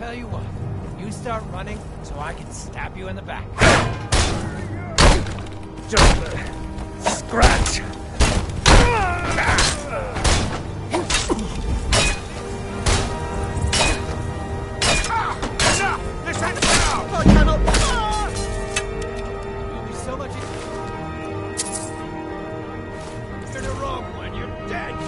Tell you what, you start running so I can stab you in the back. Just scratch. You'll be so much You're the wrong one, you're dead!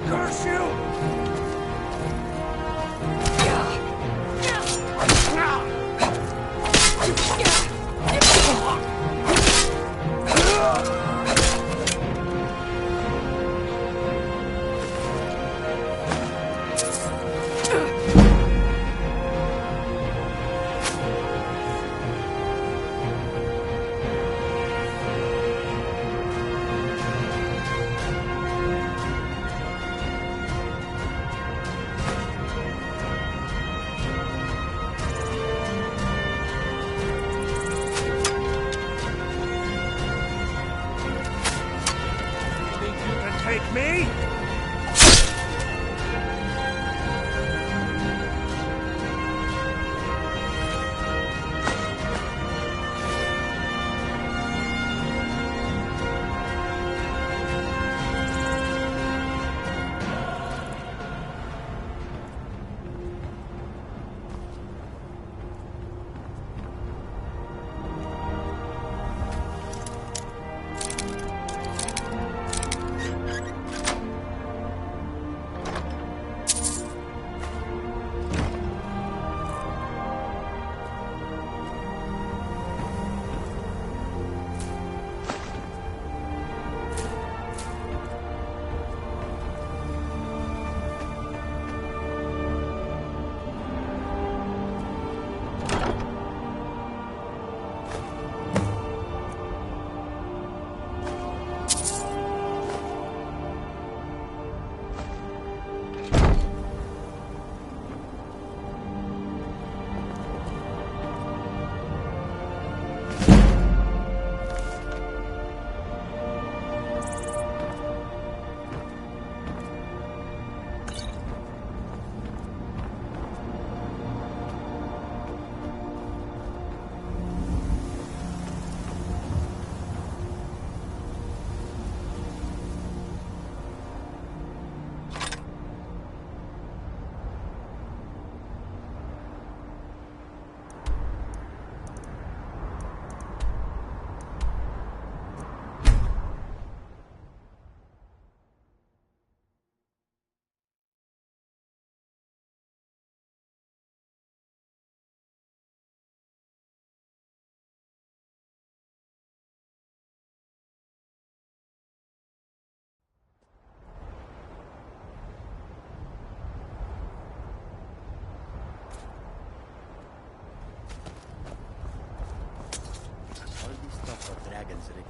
Curse you!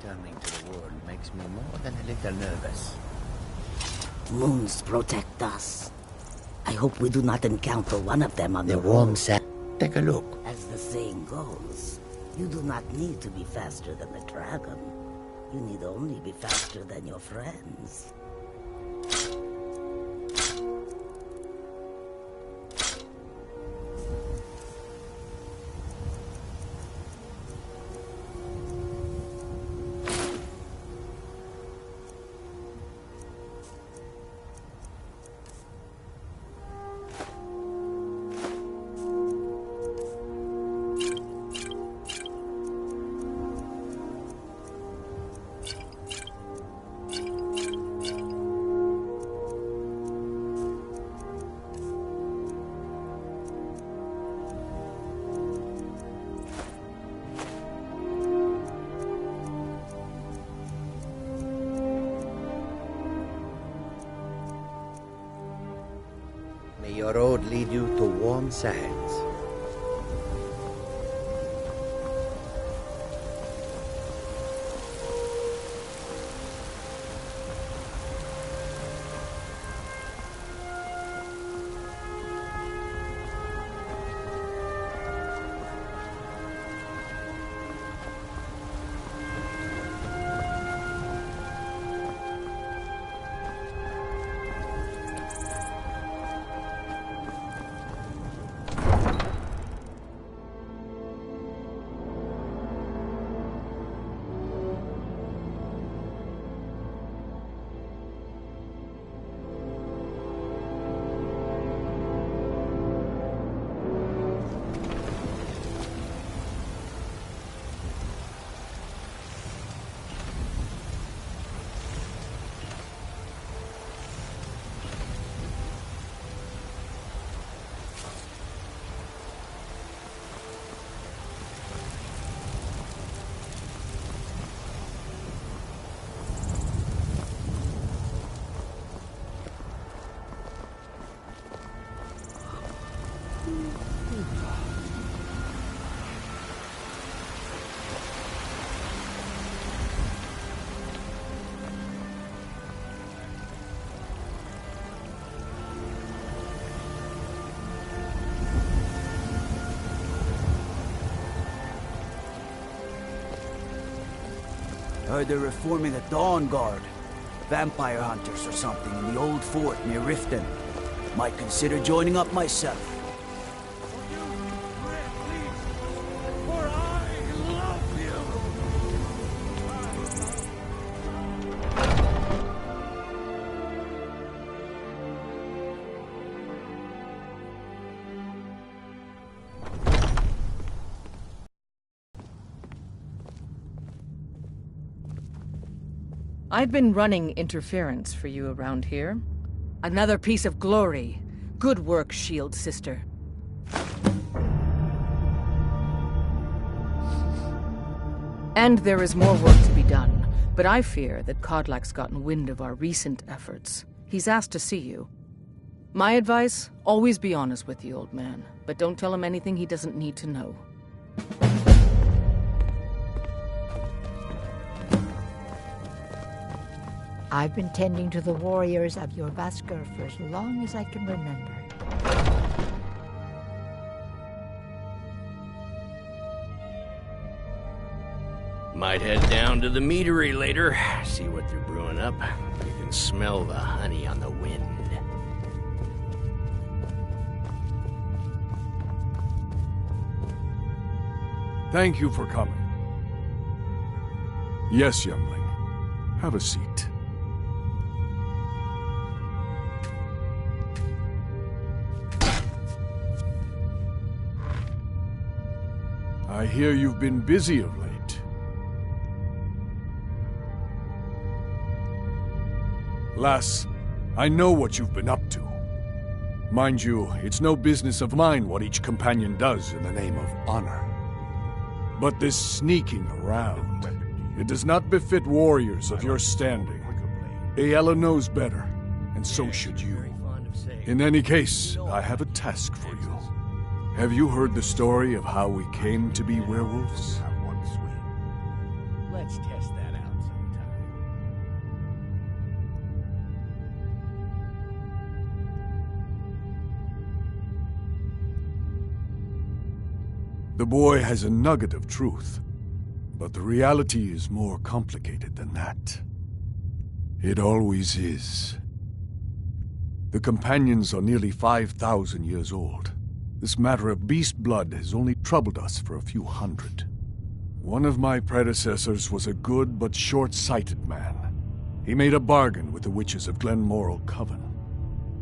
Returning to the world makes me more than a little nervous. Moons protect us. I hope we do not encounter one of them on the warm road. sand. Take a look. As the saying goes, you do not need to be faster than a dragon. You need only be faster than your friends. May your road lead you to warm sands. Heard they're reforming the Dawn Guard. Vampire hunters or something in the old fort near Riften. Might consider joining up myself. For I love you! I've been running interference for you around here. Another piece of glory. Good work, Shield Sister. And there is more work to be done, but I fear that Kodlak's gotten wind of our recent efforts. He's asked to see you. My advice, always be honest with the old man, but don't tell him anything he doesn't need to know. I've been tending to the warriors of your Vaskr for as long as I can remember. Might head down to the meadery later, see what they're brewing up. You can smell the honey on the wind. Thank you for coming. Yes, youngling. Have a seat. I hear you've been busy of late. Lass, I know what you've been up to. Mind you, it's no business of mine what each companion does in the name of honor. But this sneaking around, it does not befit warriors of your standing. Aella knows better, and so should you. In any case, I have a task for you. Have you heard the story of how we came to be werewolves? Let's test that out. The boy has a nugget of truth, but the reality is more complicated than that. It always is. The companions are nearly 5,000 years old. This matter of beast blood has only troubled us for a few hundred. One of my predecessors was a good but short-sighted man. He made a bargain with the witches of Glenmoral Coven.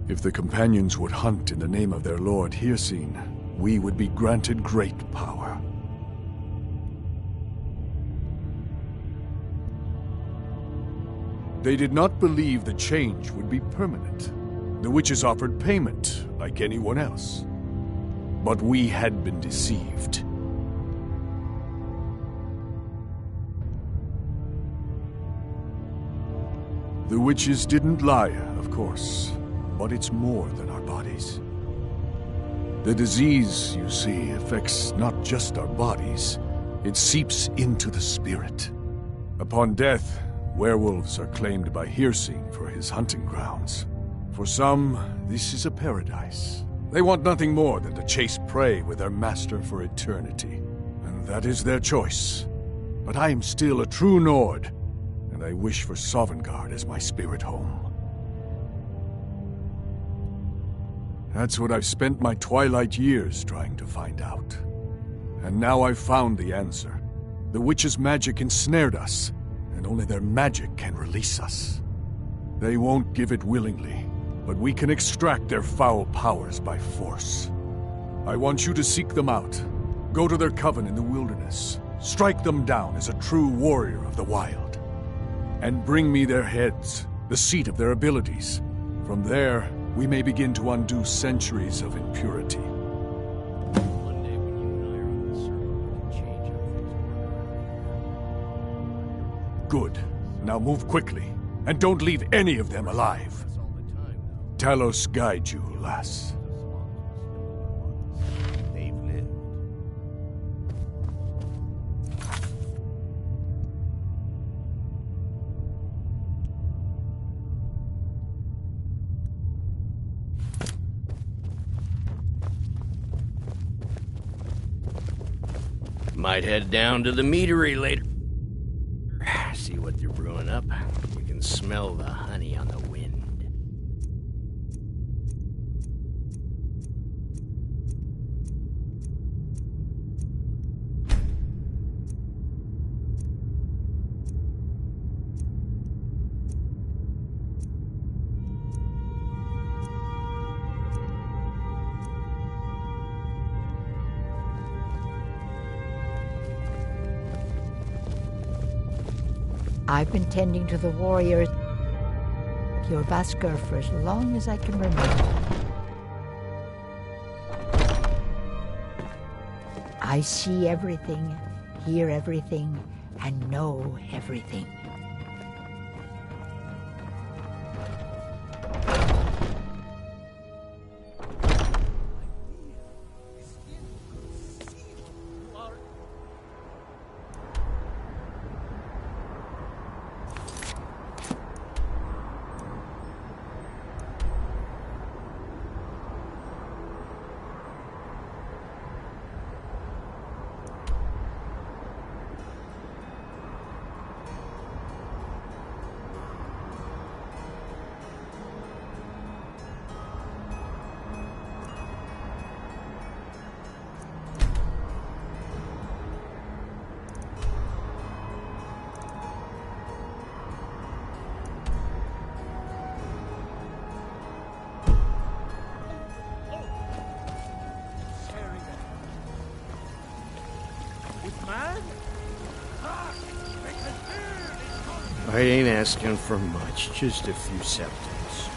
If the companions would hunt in the name of their lord Hircine, we would be granted great power. They did not believe the change would be permanent. The witches offered payment, like anyone else. But we had been deceived. The witches didn't lie, of course, but it's more than our bodies. The disease, you see, affects not just our bodies, it seeps into the spirit. Upon death, werewolves are claimed by Hircine for his hunting grounds. For some, this is a paradise. They want nothing more than to chase prey with their master for eternity. And that is their choice. But I am still a true Nord, and I wish for Sovngarde as my spirit home. That's what I've spent my twilight years trying to find out. And now I've found the answer. The witches' magic ensnared us, and only their magic can release us. They won't give it willingly, but we can extract their foul powers by force. I want you to seek them out. Go to their coven in the wilderness. Strike them down as a true warrior of the wild. And bring me their heads, the seat of their abilities. From there, we may begin to undo centuries of impurity. One day when you and I are on the circle, we can change how things work around here. Good. Now move quickly, and don't leave any of them alive. That's all the time, though. Talos guide you, lass. They've lived. Might head down to the meadery later. See what they're brewing up. You can smell the honey on the wind. I've been tending to the warriors, your Vasker, for as long as I can remember. I see everything, hear everything, and know everything. I ain't asking for much, just a few septums.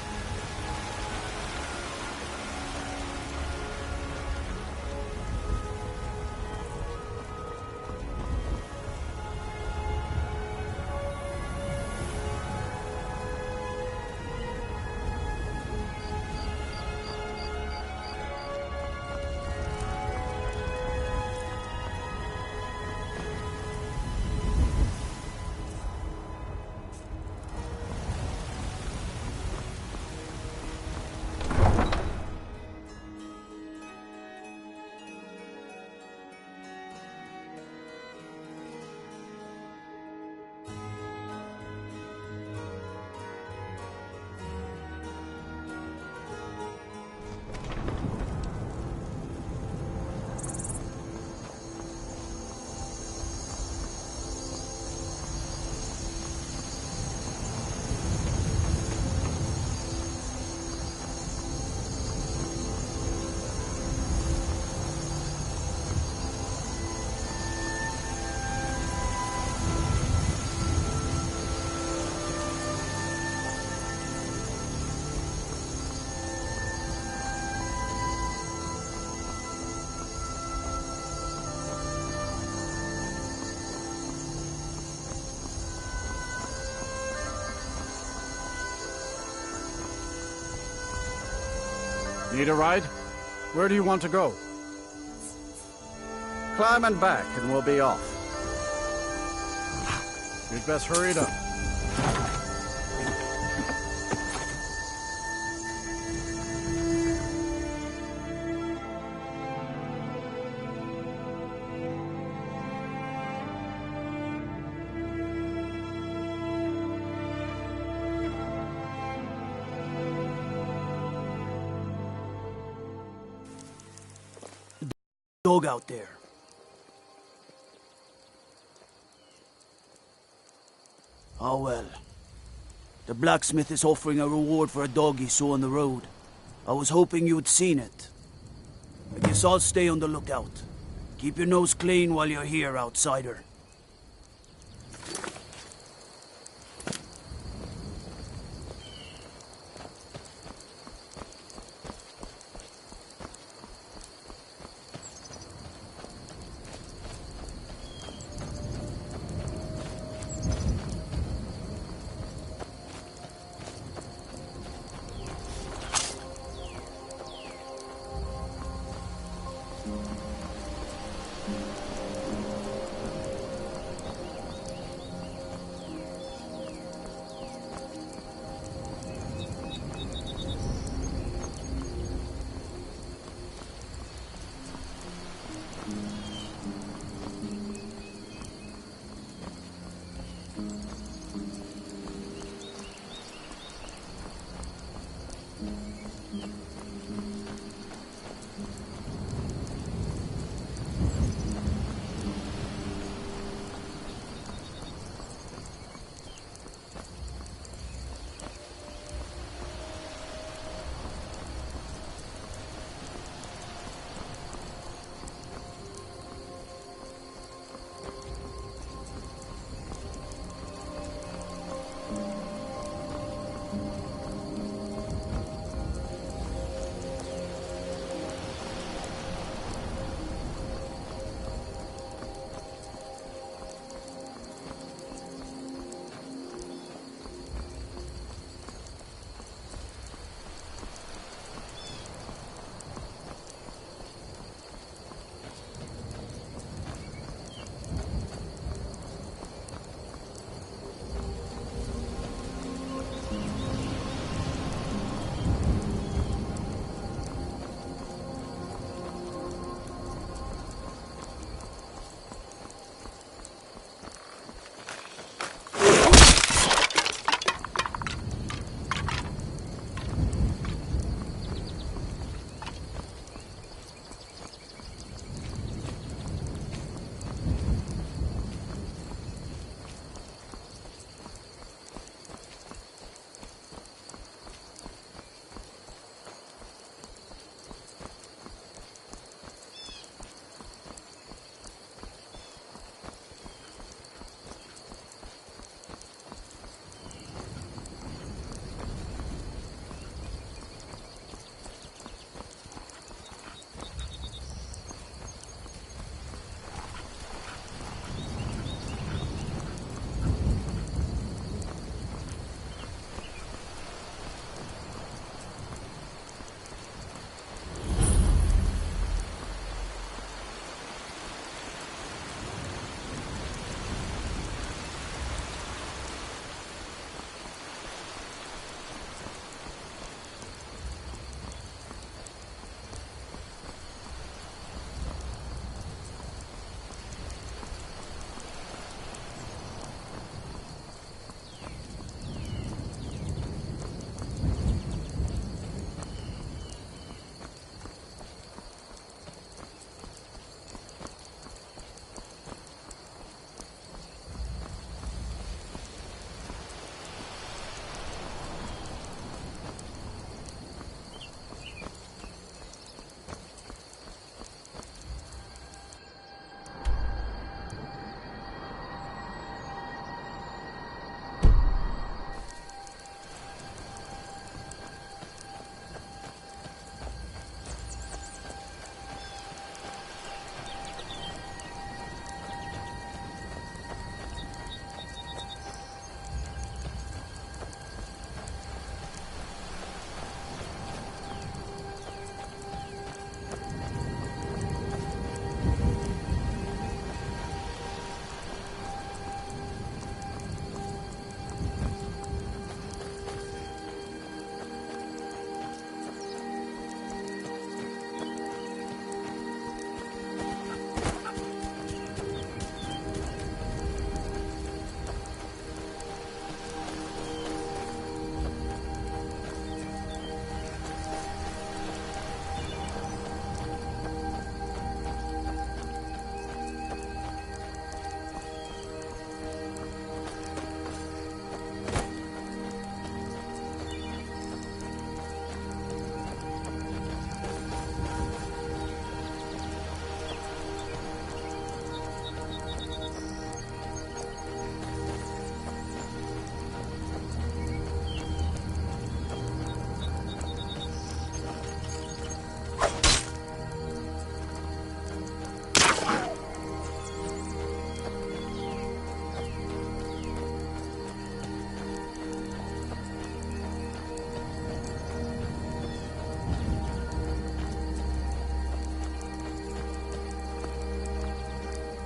Need a ride? Where do you want to go? Climb and back, and we'll be off. You'd best hurry it up. Dog out there. Oh well. The blacksmith is offering a reward for a dog he saw on the road. I was hoping you'd seen it. I guess I'll stay on the lookout. Keep your nose clean while you're here, outsider.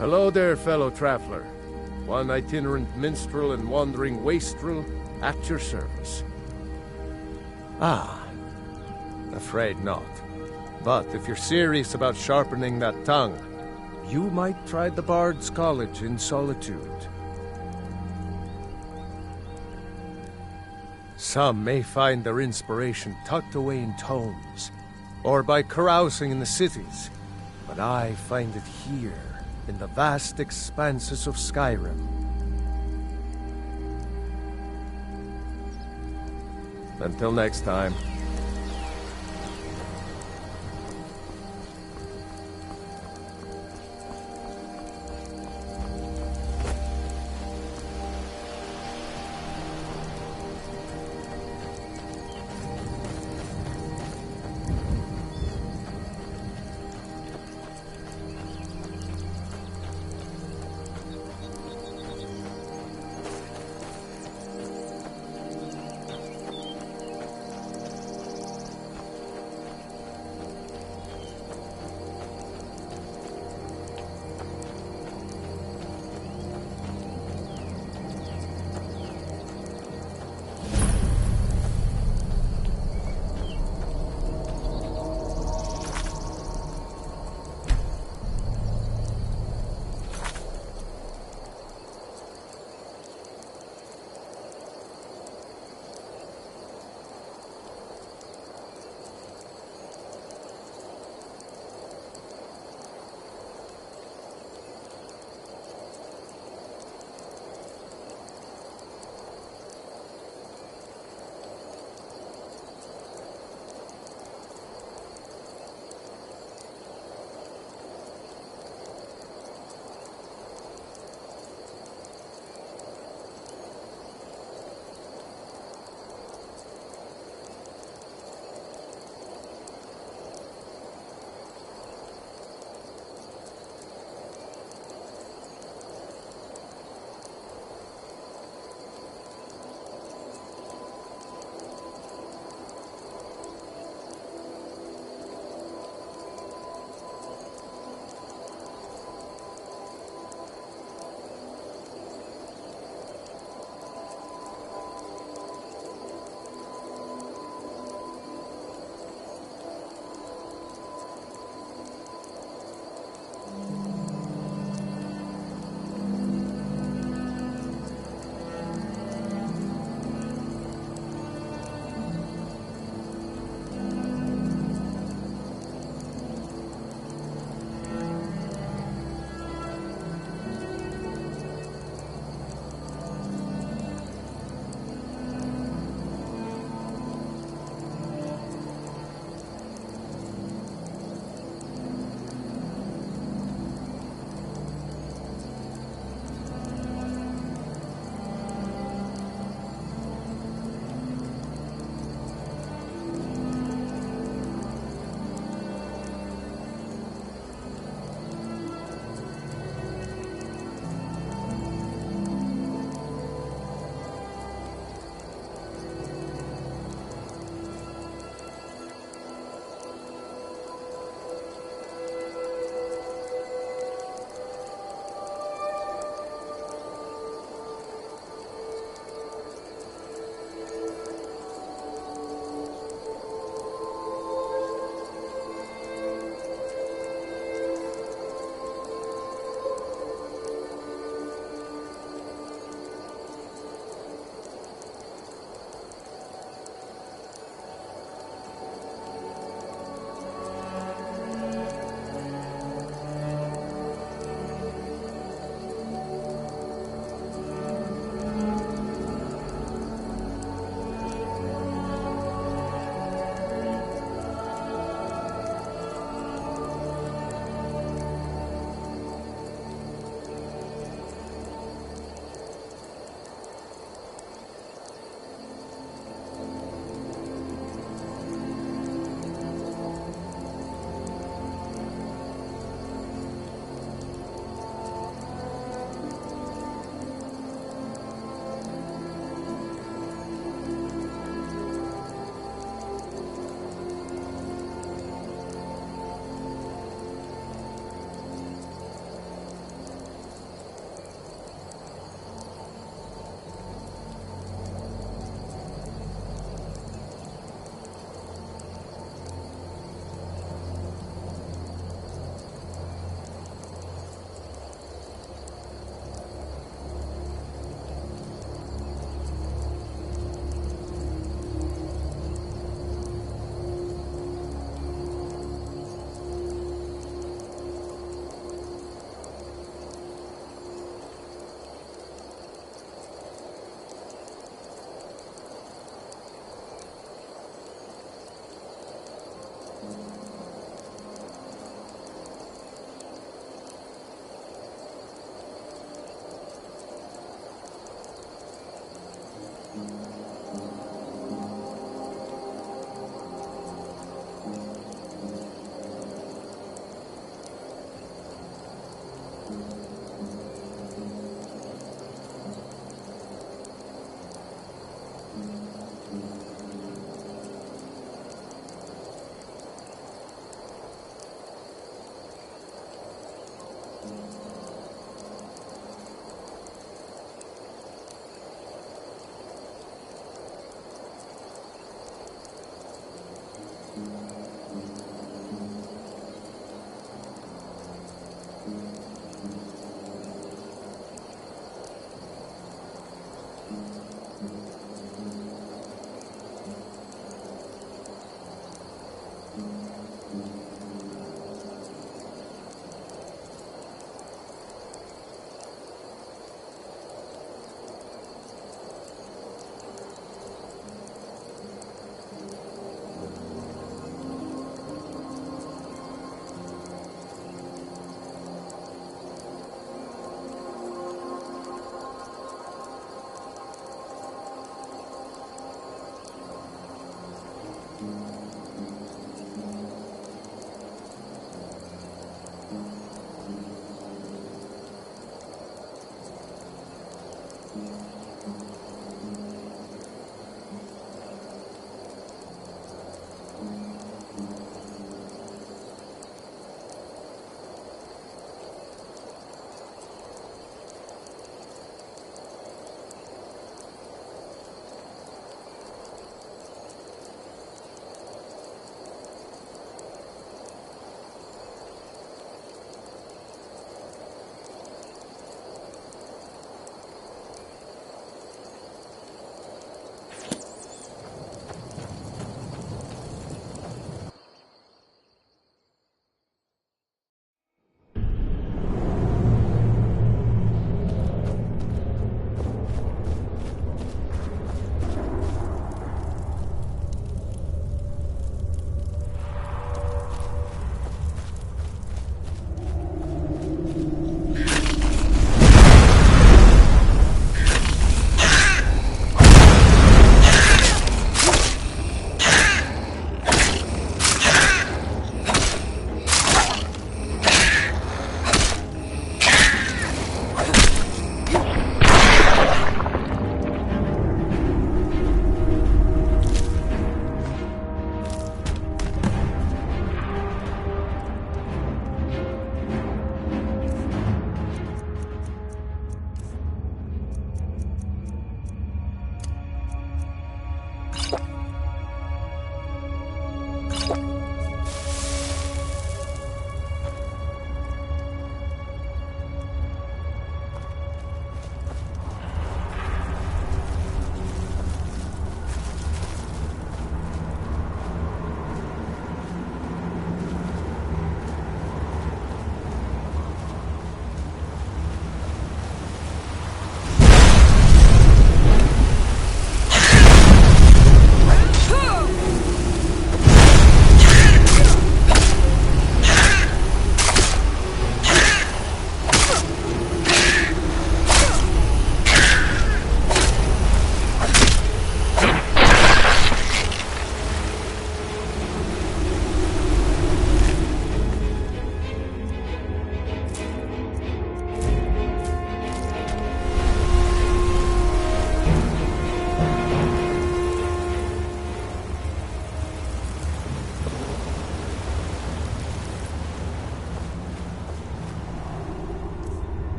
Hello there, fellow traveler. One itinerant minstrel and wandering wastrel at your service. Ah, afraid not. But if you're serious about sharpening that tongue, you might try the Bard's College in Solitude. Some may find their inspiration tucked away in tomes, or by carousing in the cities, but I find it here, in the vast expanses of Skyrim. Until next time.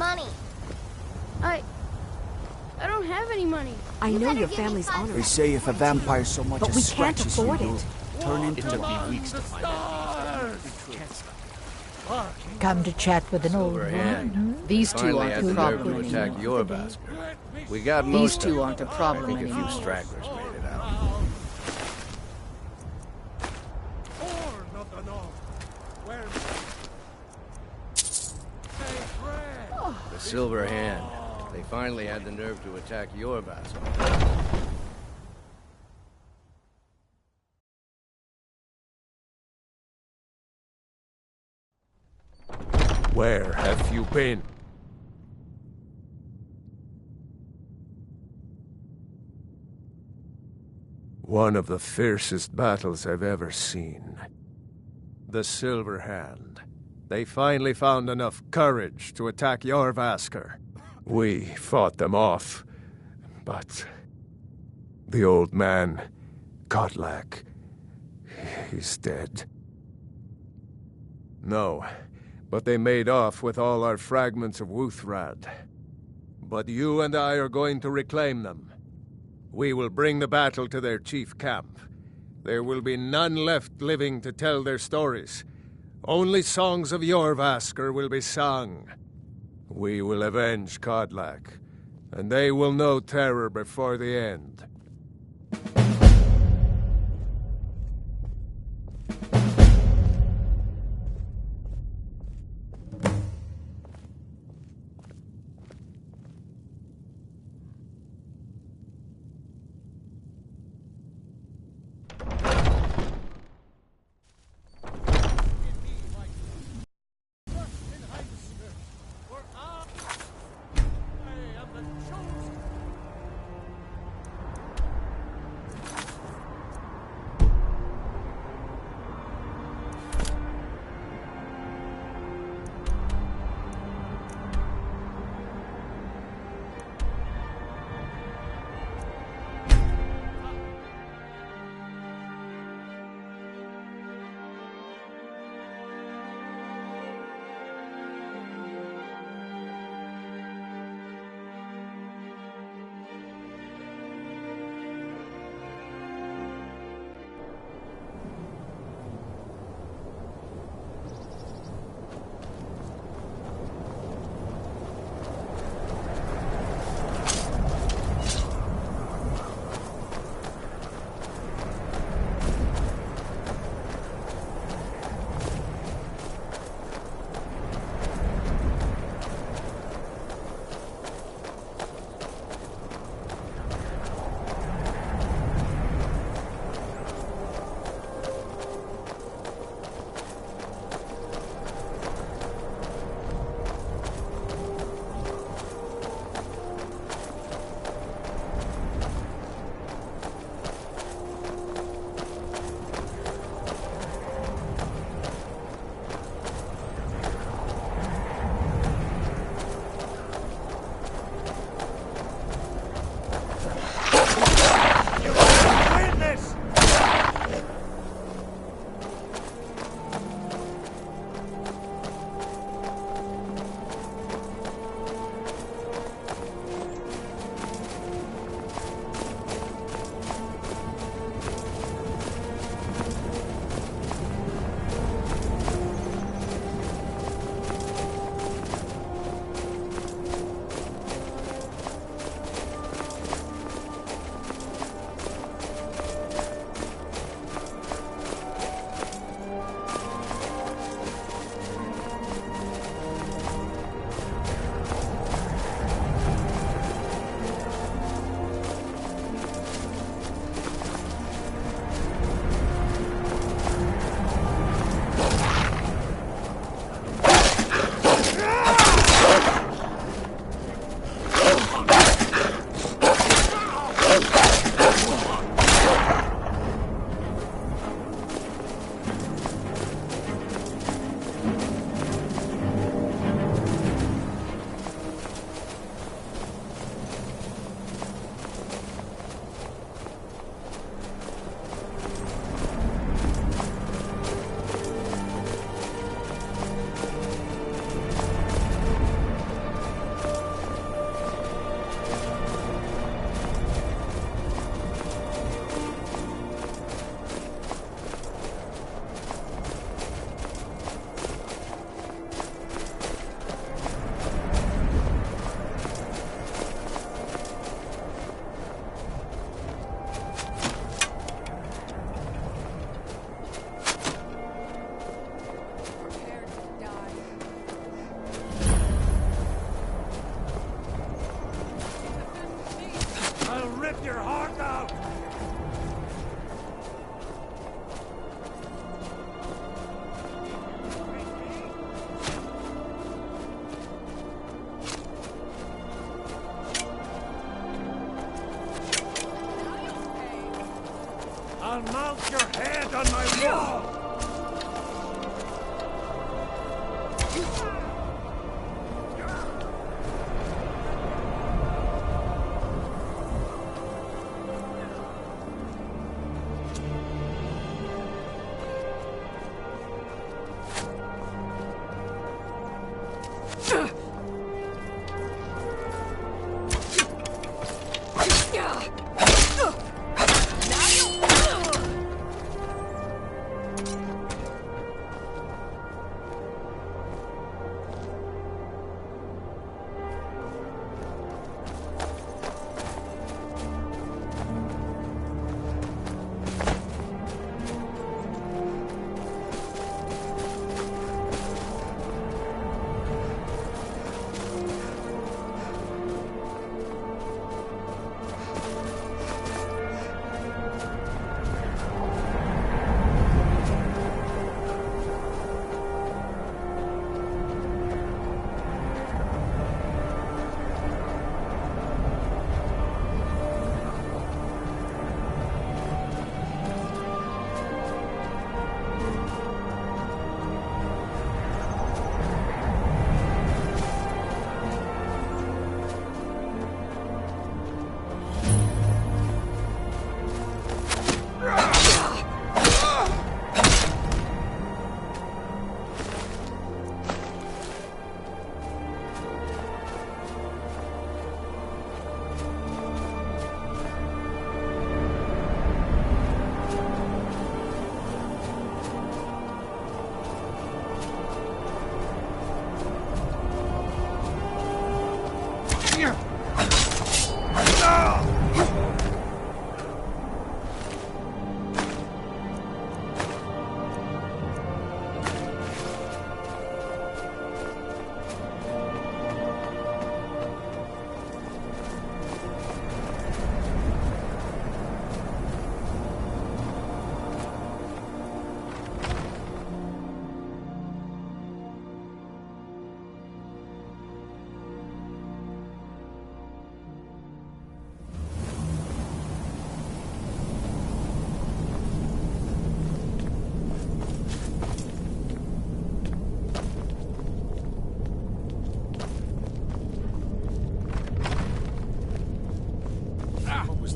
money. I don't have any money. I know your family's honored. They say if a vampire so much But as we can't scratches you, afford you'll it. turn into It took one. me weeks to find that. Come to chat with an old Silver one. Hand. These two Finally aren't had a the nerve problem to anymore. attack your Vasker. We got These most two of aren't a them. problem I think a few anymore. stragglers made it out. The Silver Hand. They finally had the nerve to attack your Vasker. Where have you been? One of the fiercest battles I've ever seen. The Silver Hand. They finally found enough courage to attack your Vasker. We fought them off, but the old man, Kodlak, he's dead. No, but they made off with all our fragments of Wuthrad. But you and I are going to reclaim them. We will bring the battle to their chief camp. There will be none left living to tell their stories. Only songs of your Vasker will be sung. We will avenge Kodlak, and they will know terror before the end. your heart out! I'll mount your head on my wall!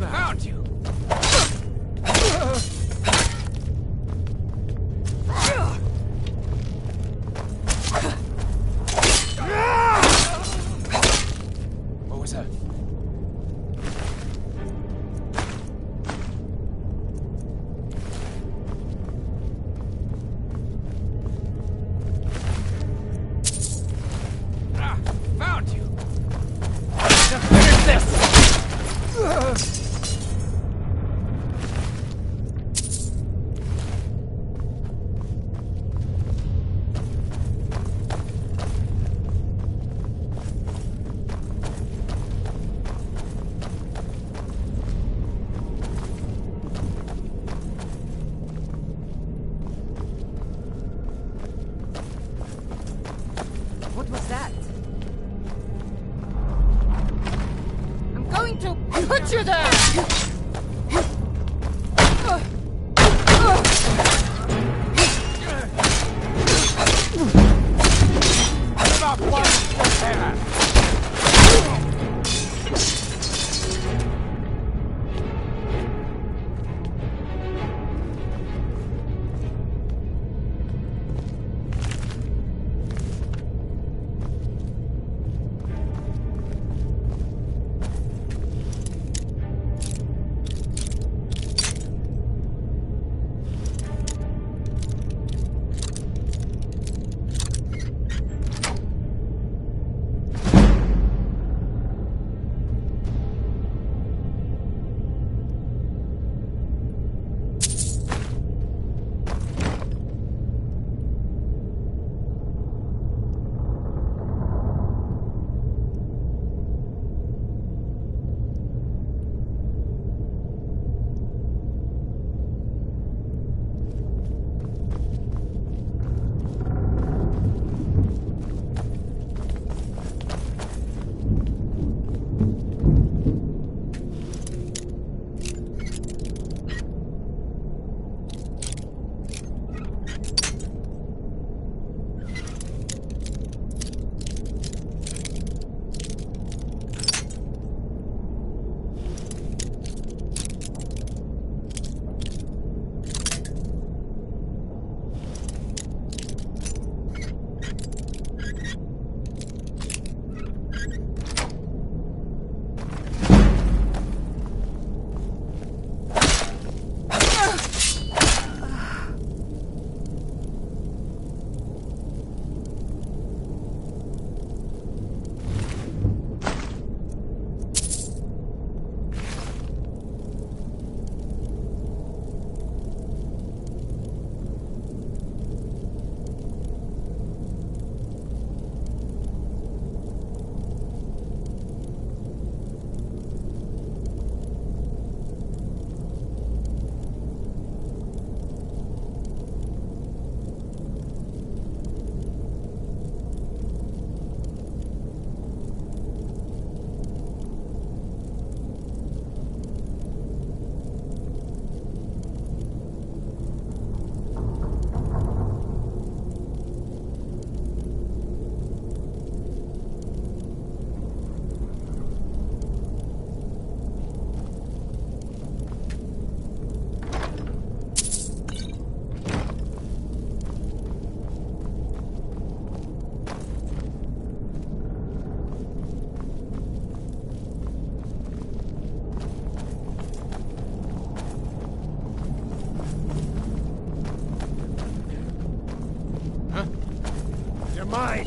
Found you! What was that? Found you! Now finish this! What was that? I'm going to put you there! Stop watching your hand! mine!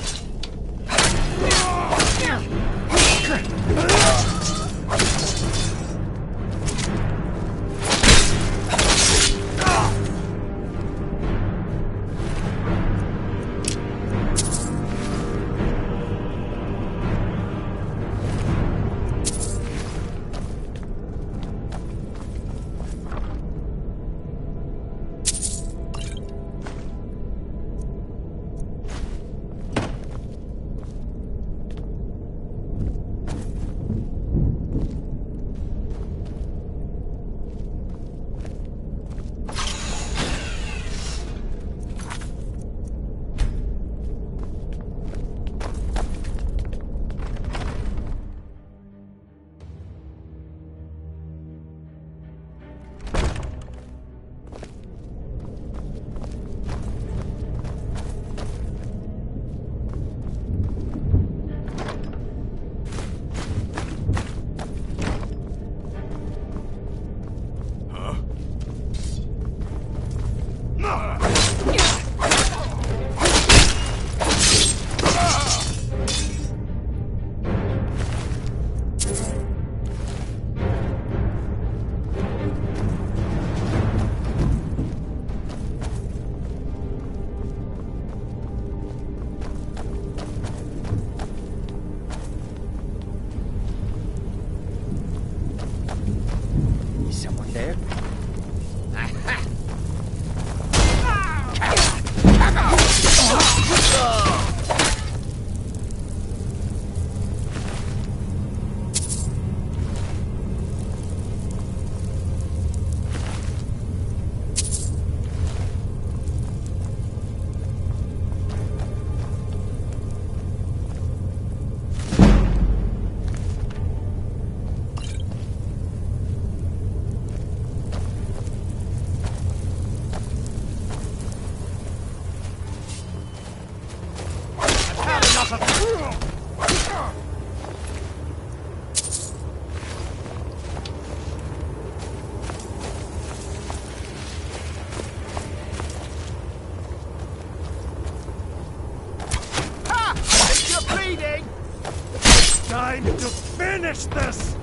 Time to finish this!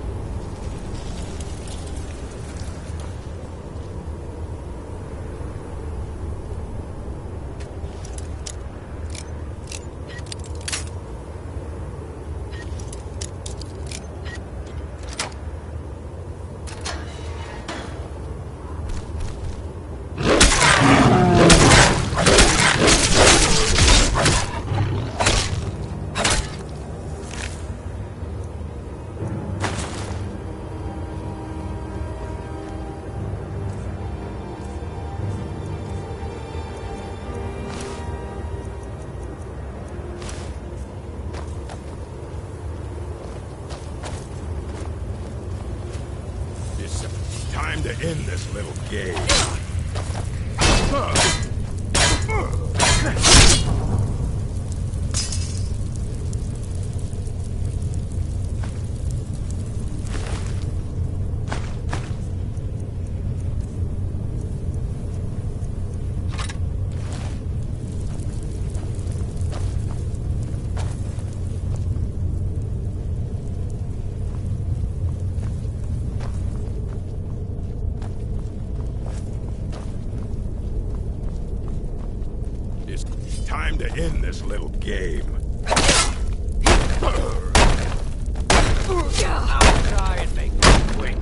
Time to end this little game. Time to end this little game. I'll try and make this quick.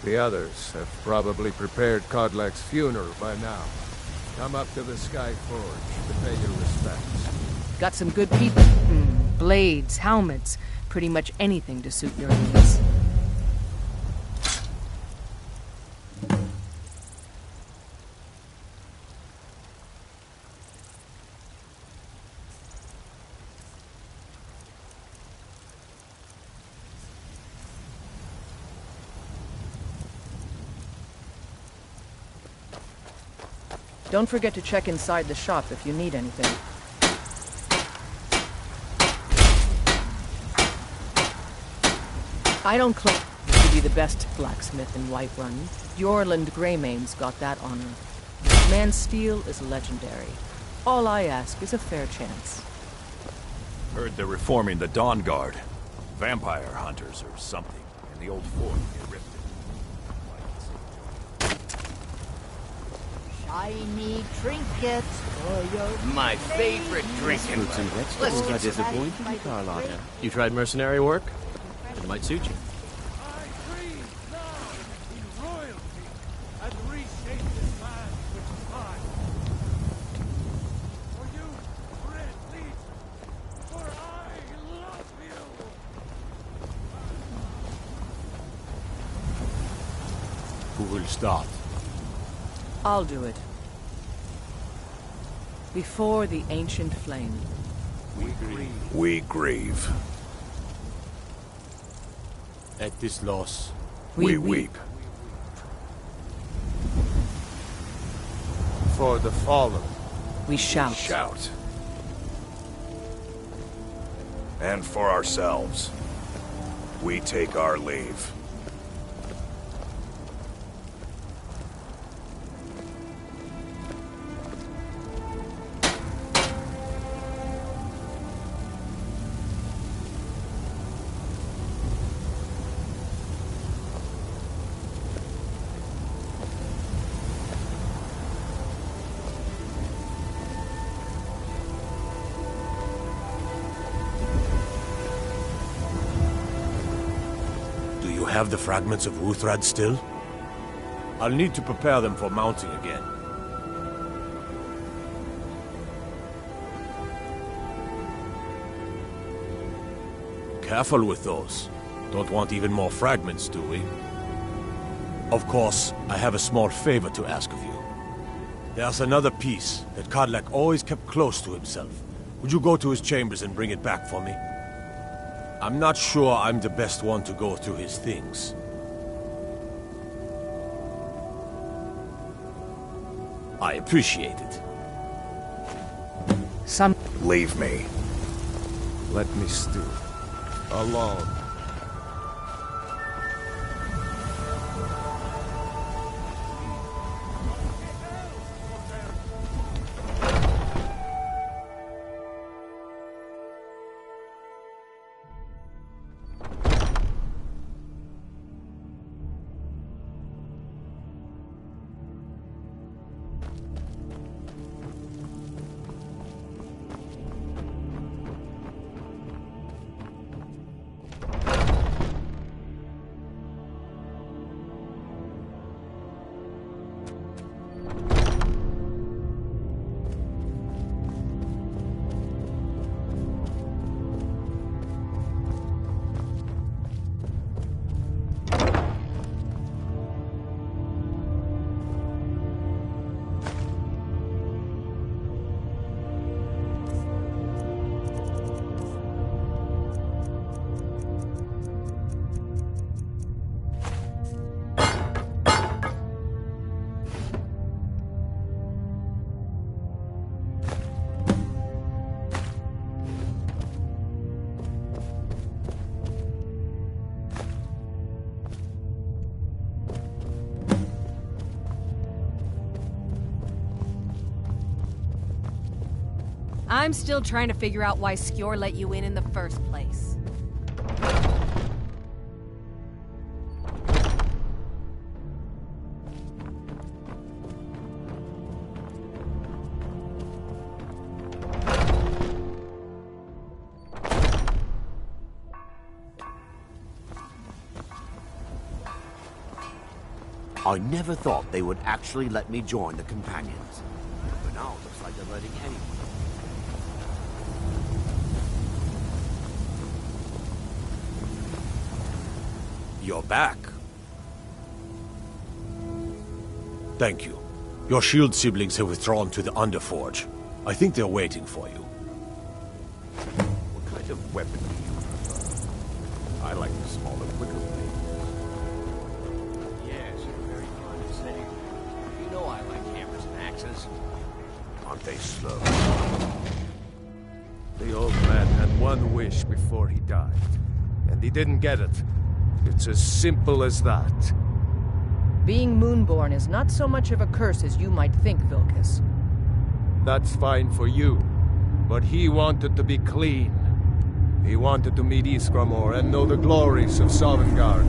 The others have probably prepared Kodlak's funeral by now. Come up to the Sky Forge to pay your respects. Got some good people. Blades, helmets, pretty much anything to suit your needs. Don't forget to check inside the shop if you need anything. I don't claim to be the best blacksmith in Whiterun. Yorland Greymane's got that honor. This man's steel is legendary. All I ask is a fair chance. Heard they're reforming the Dawn Guard. Vampire hunters or something in the old fort near Riften. Shiny trinkets for your... My favorite drinking. Let's get disappointed, Carlotta. You tried mercenary work? It might suit you. Who will start? I'll do it. Before the ancient flame. We grieve. At this loss, we weep. For the fallen, we shout. And for ourselves, we take our leave. Have the fragments of Uthrad still? I'll need to prepare them for mounting again. Careful with those. Don't want even more fragments, do we? Of course, I have a small favor to ask of you. There's another piece that Kodlak always kept close to himself. Would you go to his chambers and bring it back for me? I'm not sure I'm the best one to go through his things. I appreciate it. Leave me. Let me stew. Alone. I'm still trying to figure out why Skjor let you in the first place. I never thought they would actually let me join the Companions. But now it looks like they're letting anyone. You're back. Thank you. Your shield siblings have withdrawn to the Underforge. I think they're waiting for you. What kind of weapon do you prefer? I like the smaller, quicker blade. Yes, you're very condescending. You know I like hammers and axes. Aren't they slow? The old man had one wish before he died, and he didn't get it. It's as simple as that. Being Moonborn is not so much of a curse as you might think, Vilkas. That's fine for you, but he wanted to be clean. He wanted to meet Iskramor and know the glories of Sovngarde.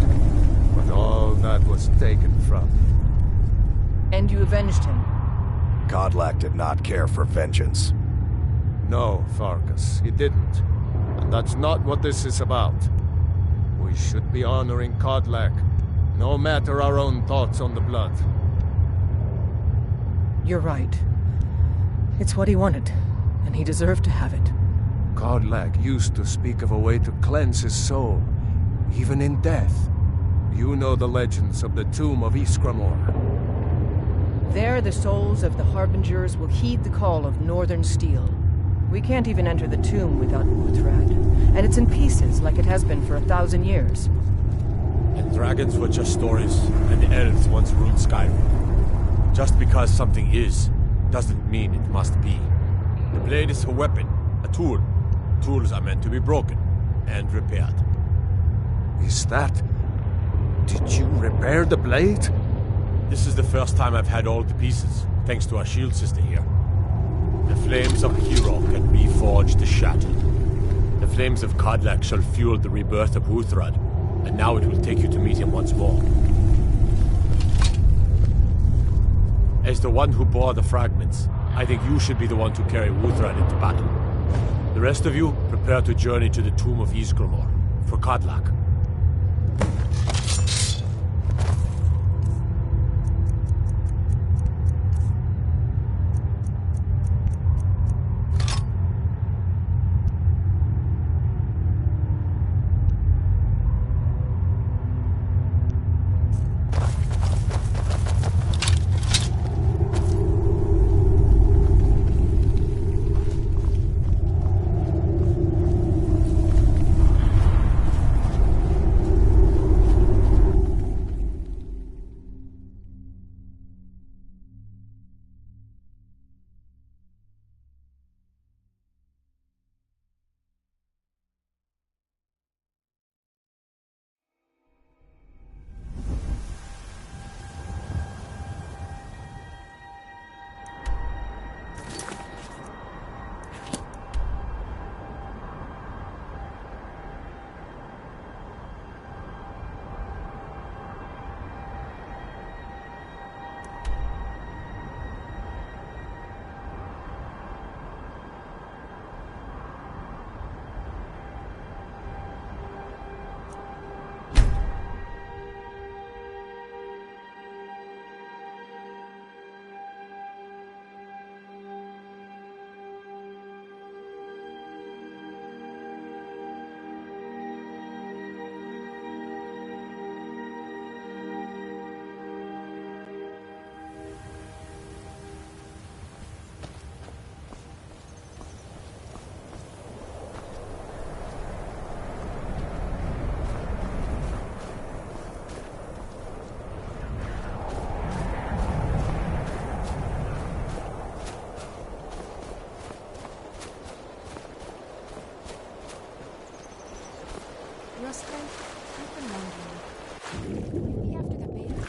But all that was taken from him. And you avenged him? Kodlak did not care for vengeance. No, Farkas, he didn't. And that's not what this is about. We should be honoring Kodlak, no matter our own thoughts on the blood. You're right. It's what he wanted, and he deserved to have it. Kodlak used to speak of a way to cleanse his soul, even in death. You know the legends of the tomb of Iskramor. There, the souls of the Harbingers will heed the call of Northern Steel. We can't even enter the tomb without Uthrad, and it's in pieces like it has been for 1,000 years. And dragons were just stories, and the elves once ruled Skyrim. Just because something is, doesn't mean it must be. The blade is a weapon, a tool. Tools are meant to be broken and repaired. Is that... Did you repair the blade? This is the first time I've had all the pieces, thanks to our shield sister here. The flames of a hero can reforge the shattered. The flames of Kodlak shall fuel the rebirth of Uthrad, and now it will take you to meet him once more. As the one who bore the fragments, I think you should be the one to carry Uthrad into battle. The rest of you, prepare to journey to the tomb of Iskramor, for Kodlak. Rustin, I've been wondering. Maybe after the babies.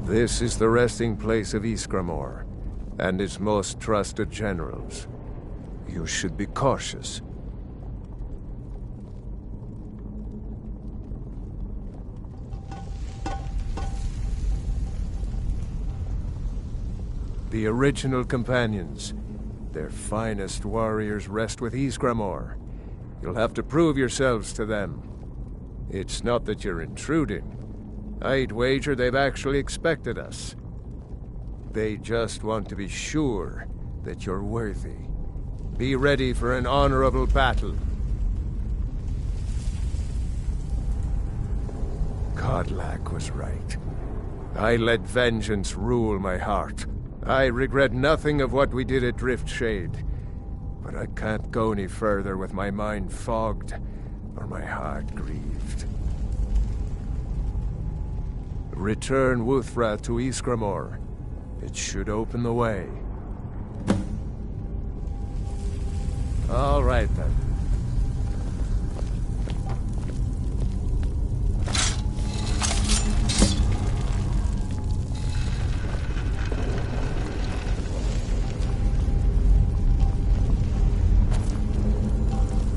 This is the resting place of Ysgramor, and its most trusted generals. You should be cautious. The original companions, their finest warriors, rest with Ysgramor. You'll have to prove yourselves to them. It's not that you're intruding. I'd wager they've actually expected us. They just want to be sure that you're worthy. Be ready for an honorable battle. Kodlak was right. I let vengeance rule my heart. I regret nothing of what we did at Driftshade, but I can't go any further with my mind fogged or my heart grieved. Return Wuthra to Ysgramor. It should open the way. All right, then.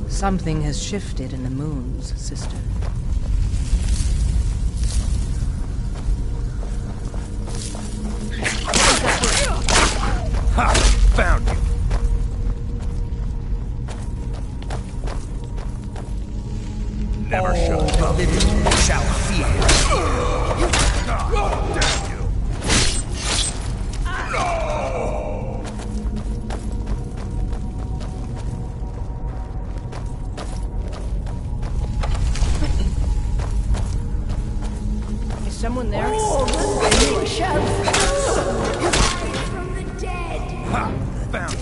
Something has shifted in the moons, sister. Ha! Found you! Never shall the living shall fear. God damn you! No! Is someone there? Oh, the living shall From the dead. Ha! Found you!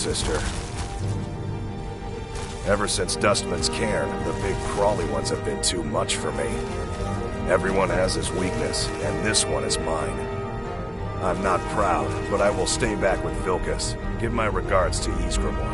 sister. Ever since Dustman's cairn, the big crawly ones have been too much for me. Everyone has his weakness, and this one is mine. I'm not proud, but I will stay back with Vilkas. Give my regards to Ysgramor.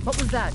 What was that?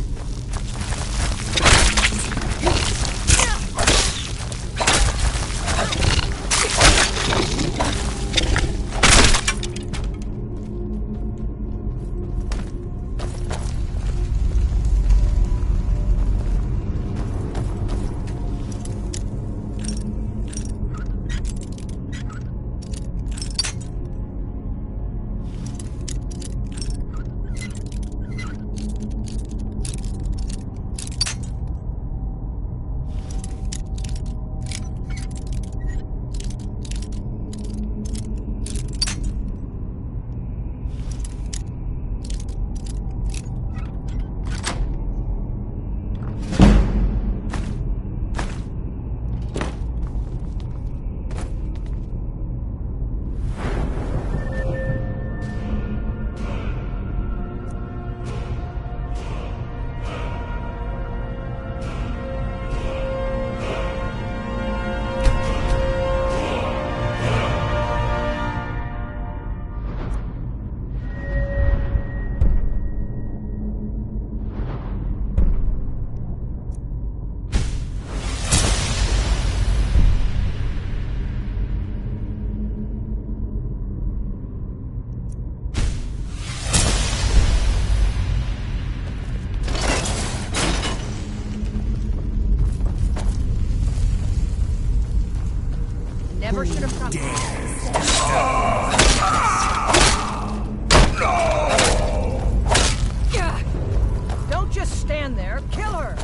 Never should have come. Don't just stand there. Kill her.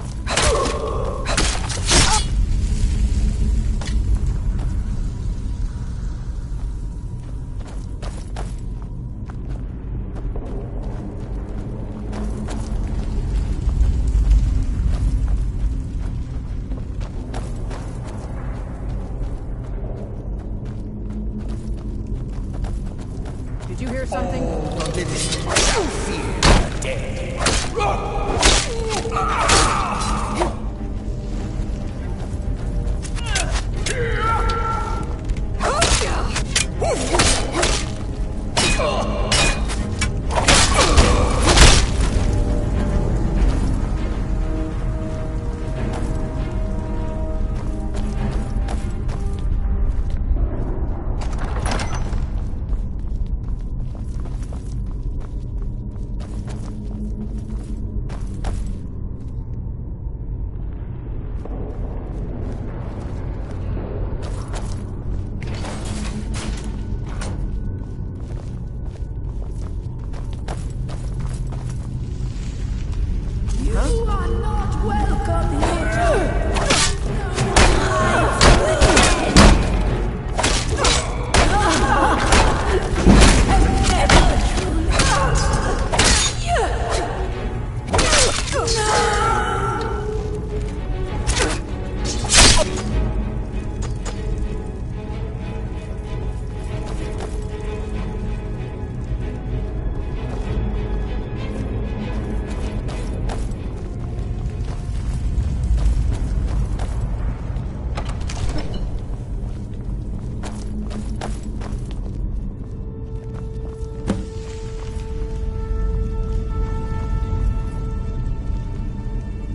Did you hear something?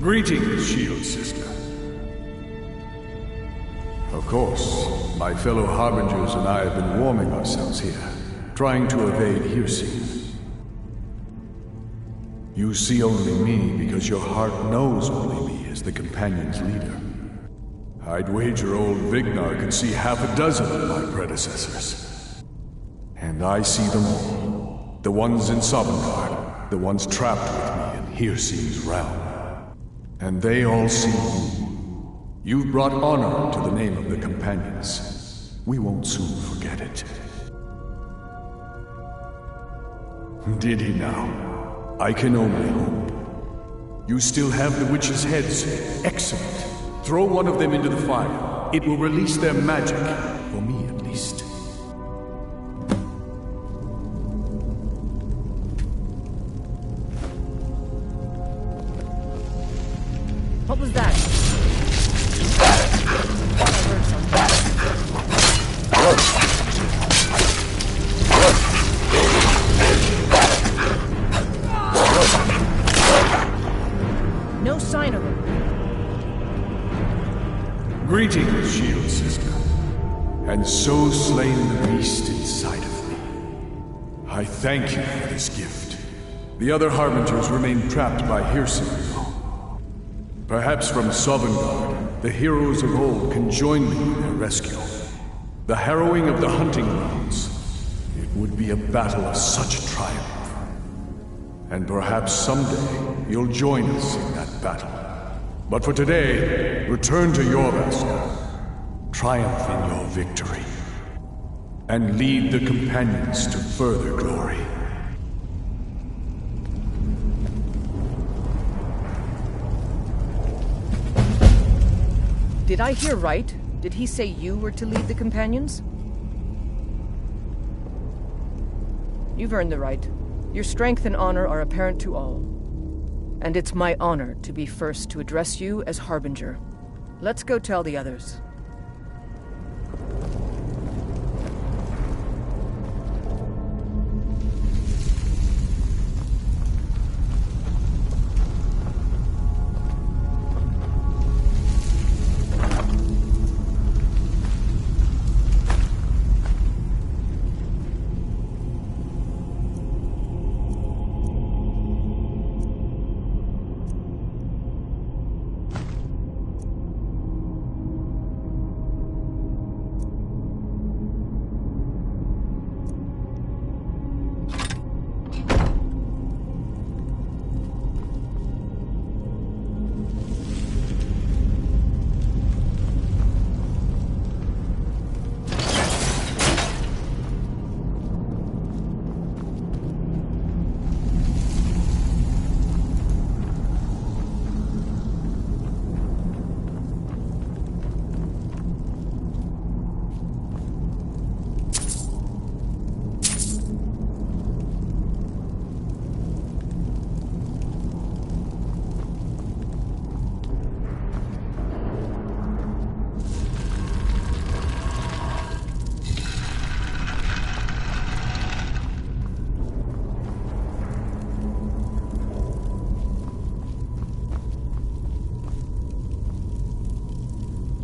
Greetings, Shield Sister. Of Of course, my fellow Harbingers and I have been warming ourselves here, trying to evade hearsay. You see only me because your heart knows only me as the Companion's leader. I'd wager old Vignar could see half a dozen of my predecessors. And I see them all. The ones in Sovngarde, the ones trapped with me in Hearse's realm. And they all see you. You've brought honor to the name of the Companions. We won't soon forget it. Did he now? I can only hope. You still have the witches' heads. Excellent. Throw one of them into the fire. It will release their magic. For me, at least. What was that? No sign of him. Greetings, Shield Sister. And so slain the beast inside of me. I thank you for this gift. The other Harbingers remain trapped by hearsay. Perhaps from Sovngarde, the heroes of old can join me in their rescue. The harrowing of the hunting grounds. It would be a battle of such triumph. And perhaps someday you'll join us in that battle. But for today, return to Jorvaskr. Triumph in your victory. And lead the Companions to further glory. Did I hear right? Did he say you were to lead the Companions? You've earned the right. Your strength and honor are apparent to all. And it's my honor to be first to address you as Harbinger. Let's go tell the others.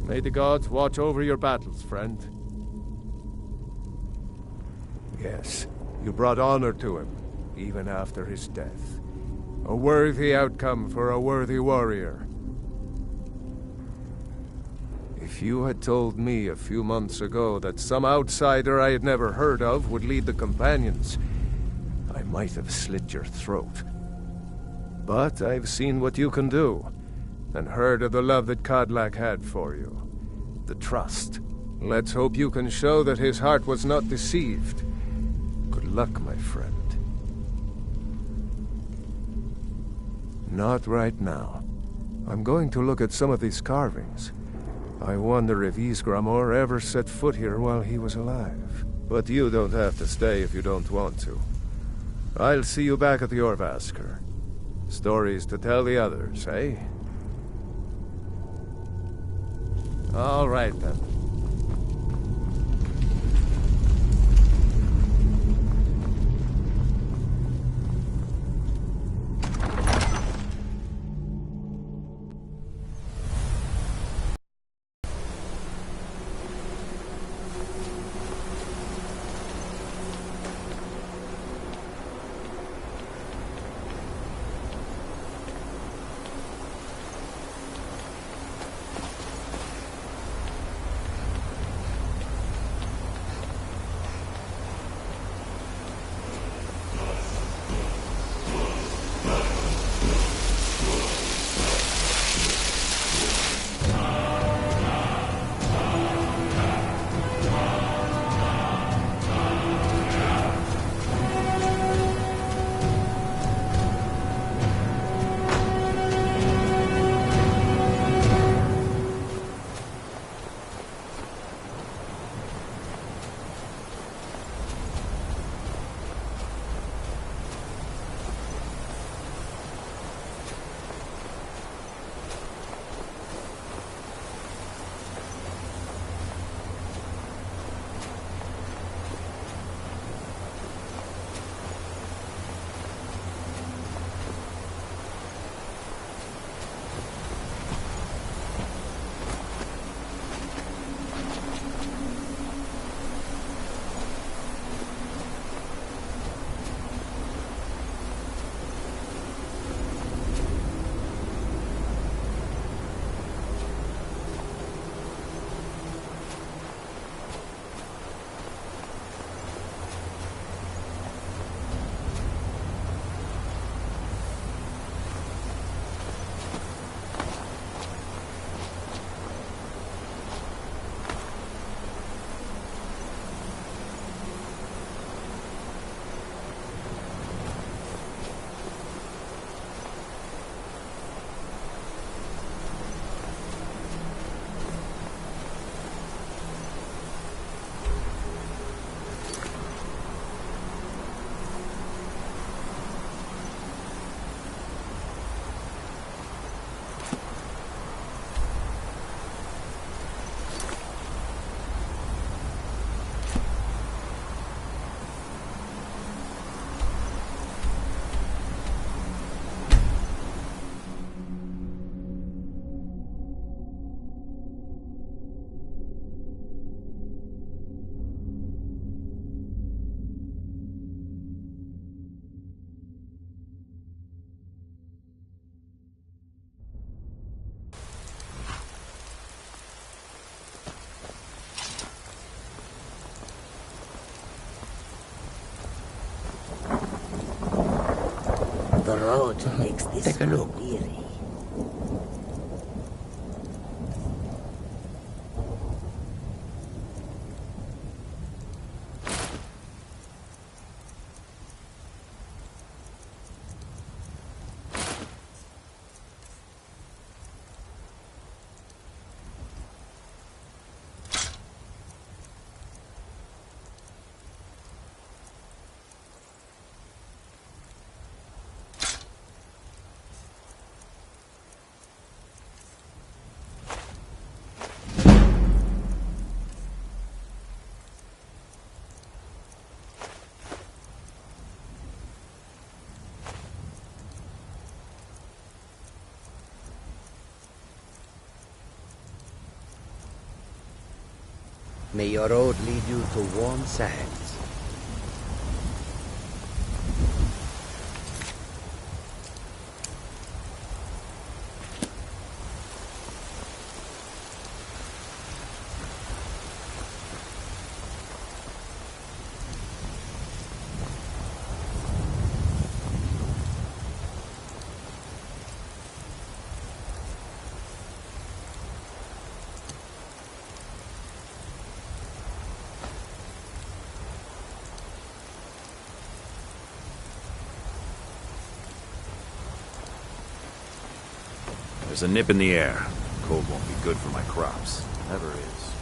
May the gods watch over your battles, friend. Yes, you brought honor to him, even after his death. A worthy outcome for a worthy warrior. If you had told me a few months ago that some outsider I had never heard of would lead the Companions, I might have slit your throat. But I've seen what you can do, and heard of the love that Kodlak had for you. The trust. Let's hope you can show that his heart was not deceived. Good luck, my friend. Not right now. I'm going to look at some of these carvings. I wonder if Ysgramor ever set foot here while he was alive. But you don't have to stay if you don't want to. I'll see you back at the Jorvaskr. Stories to tell the others, eh? All right, then. The road makes this Take a one look. weary. May your road lead you to warm sands. There's a nip in the air. Cold won't be good for my crops. Never is.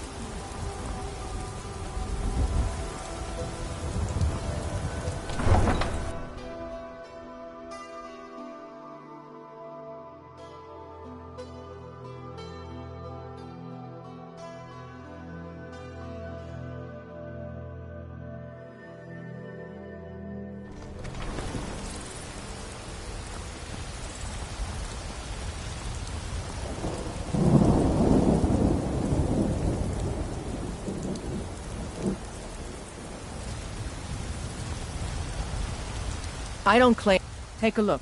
I don't claim. Take a look.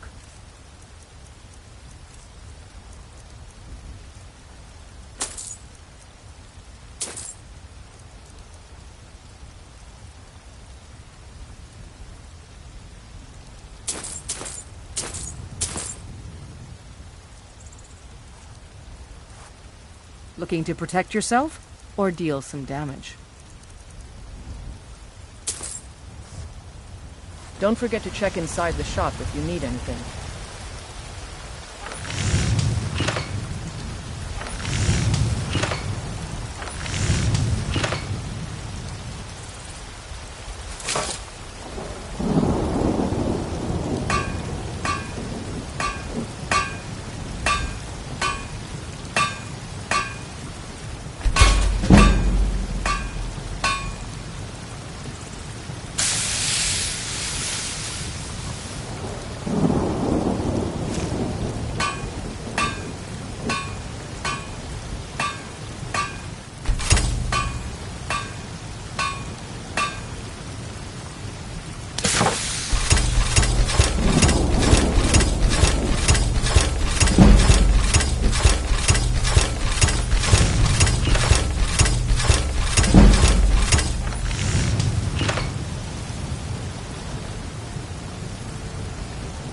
Looking to protect yourself or deal some damage? Don't forget to check inside the shop if you need anything.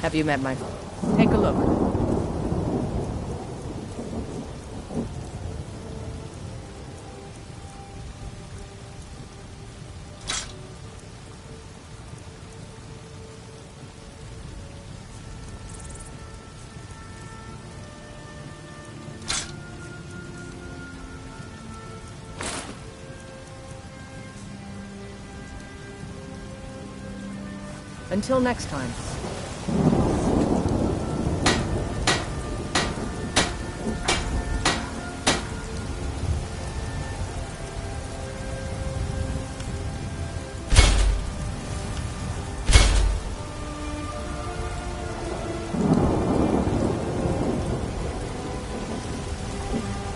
Have you met my... Take a look. Until next time.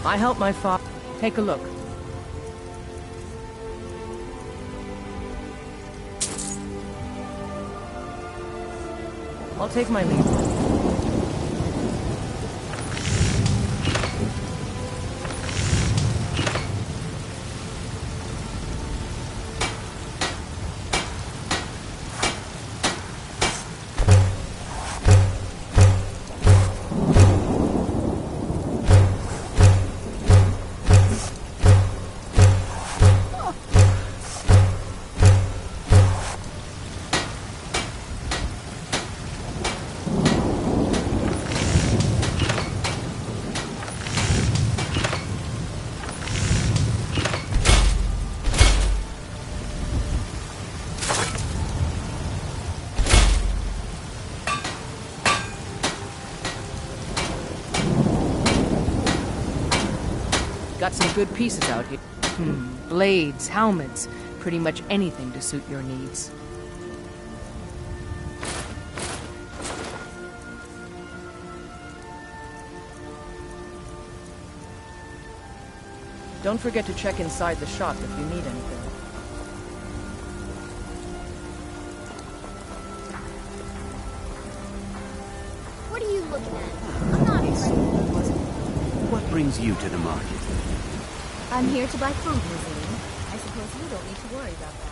I help my father. Take a look. I'll take my leave. Got some good pieces out here. Blades, helmets, pretty much anything to suit your needs. Don't forget to check inside the shop if you need anything. What are you looking at? I'm not afraid. What brings you to the market? I'm here to buy food, Lizzie. I suppose you don't need to worry about that.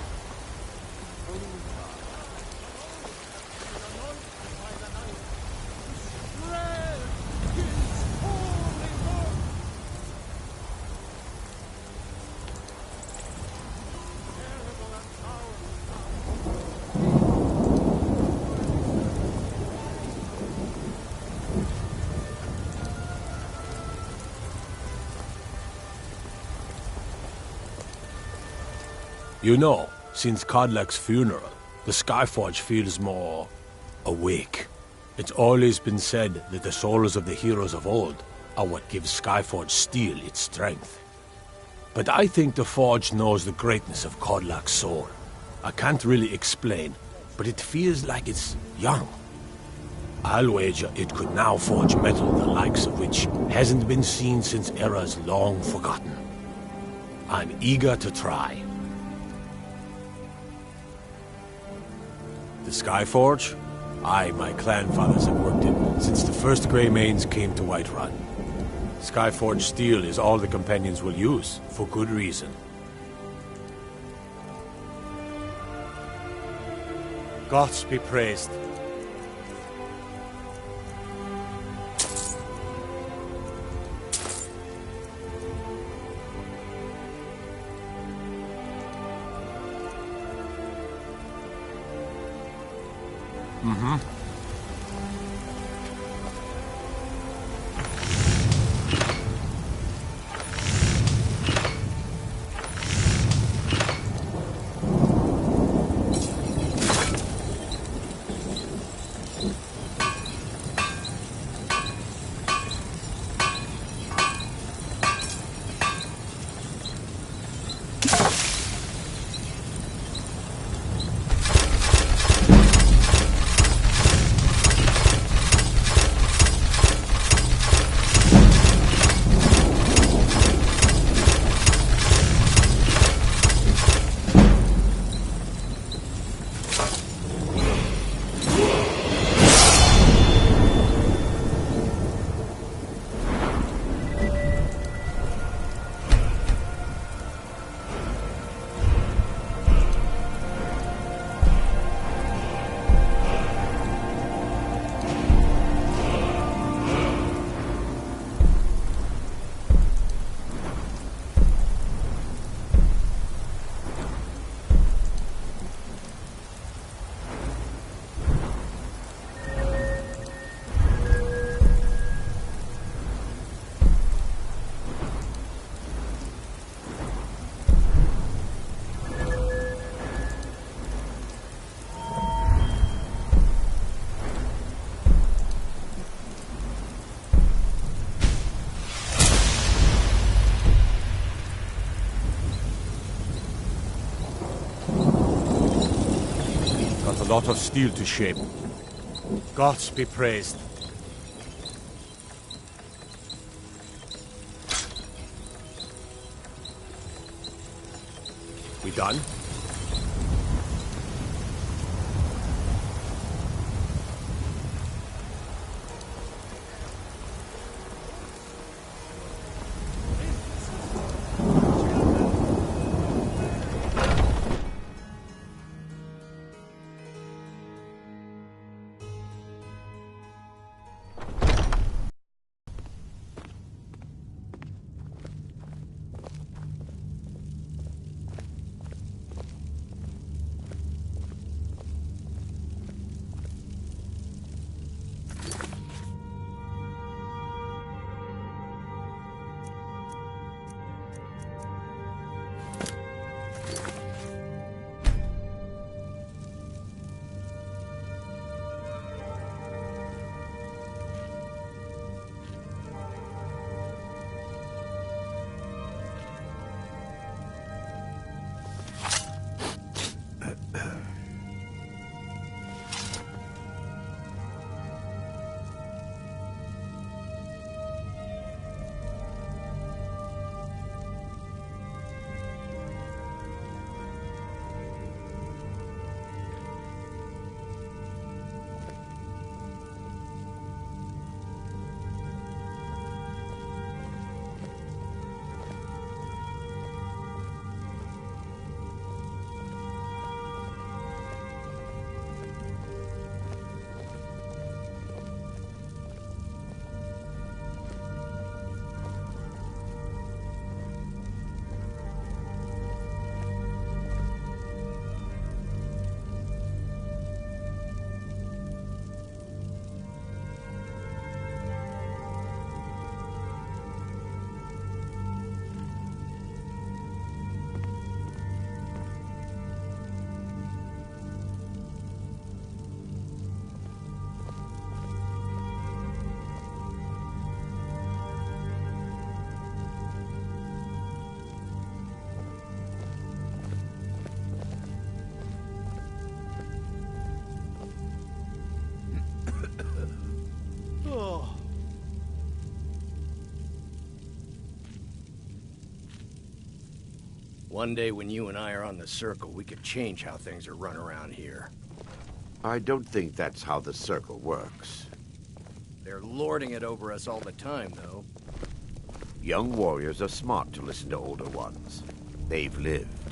You know, since Kodlak's funeral, the Skyforge feels more awake. It's always been said that the souls of the heroes of old are what gives Skyforge steel its strength. But I think the Forge knows the greatness of Kodlak's soul. I can't really explain, but it feels like it's young. I'll wager it could now forge metal the likes of which hasn't been seen since eras long forgotten. I'm eager to try. The Skyforge? My clan fathers have worked it since the first Grey Manes came to Whiterun. Skyforge steel is all the companions will use, for good reason. Gods be praised. A lot of steel to shape. Gods be praised. We done? One day when you and I are on the Circle, we could change how things are run around here. I don't think that's how the Circle works. They're lording it over us all the time, though. Young warriors are smart to listen to older ones. They've lived.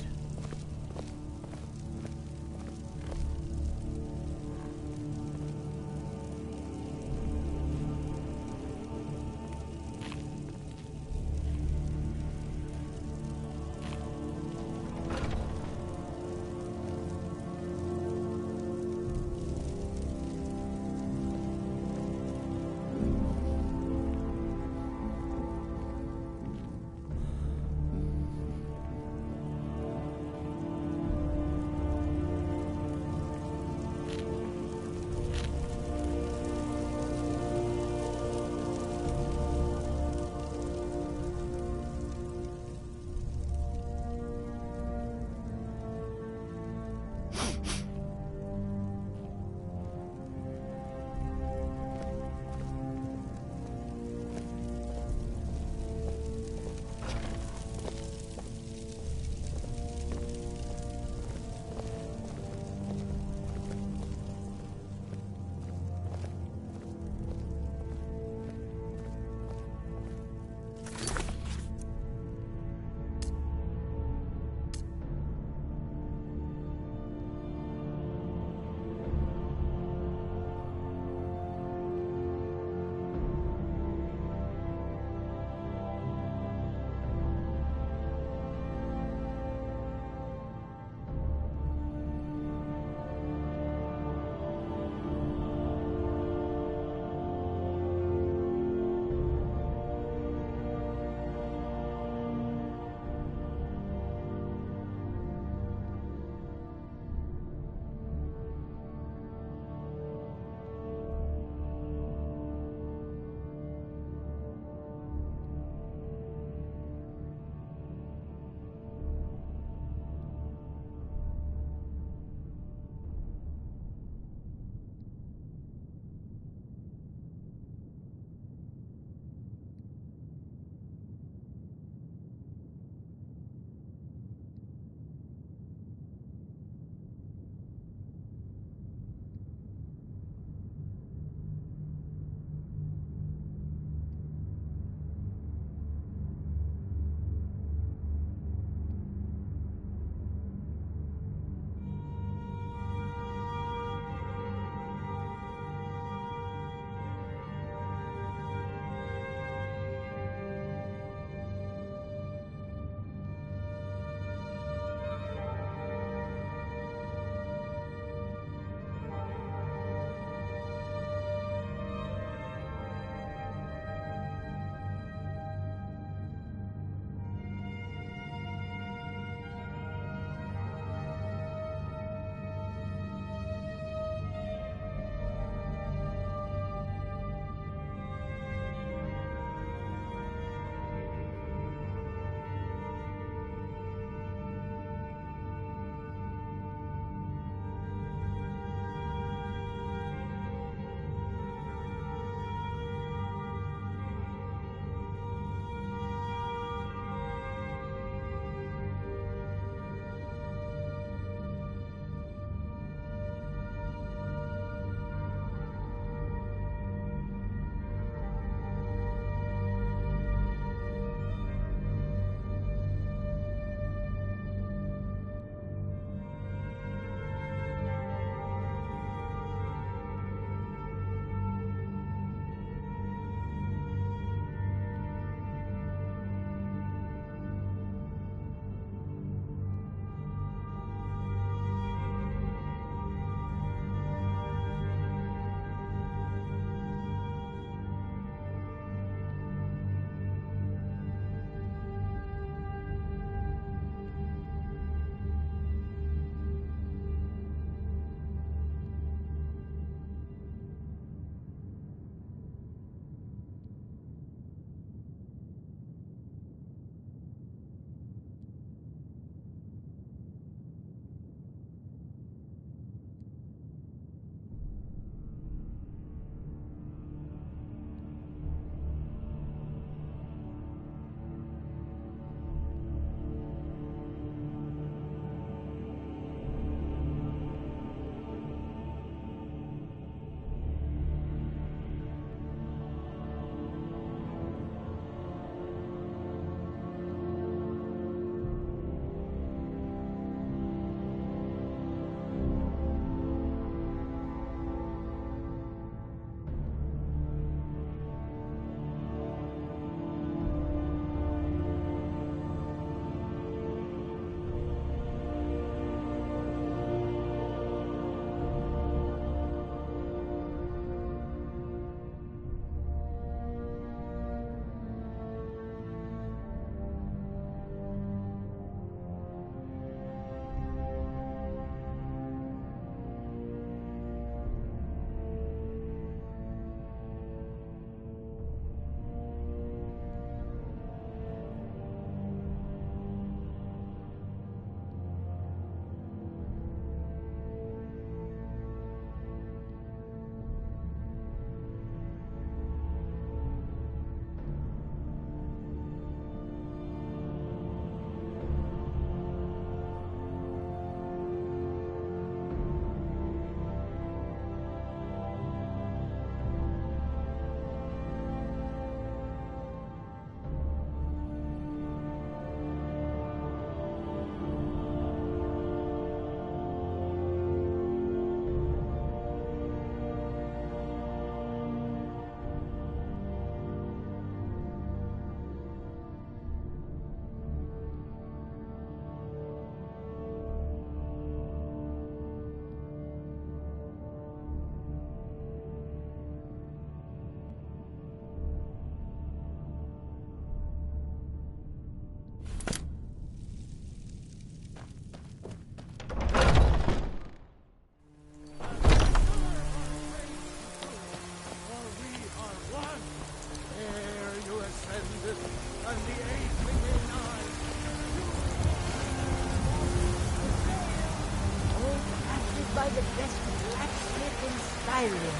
the best blacksmith in Skyrim.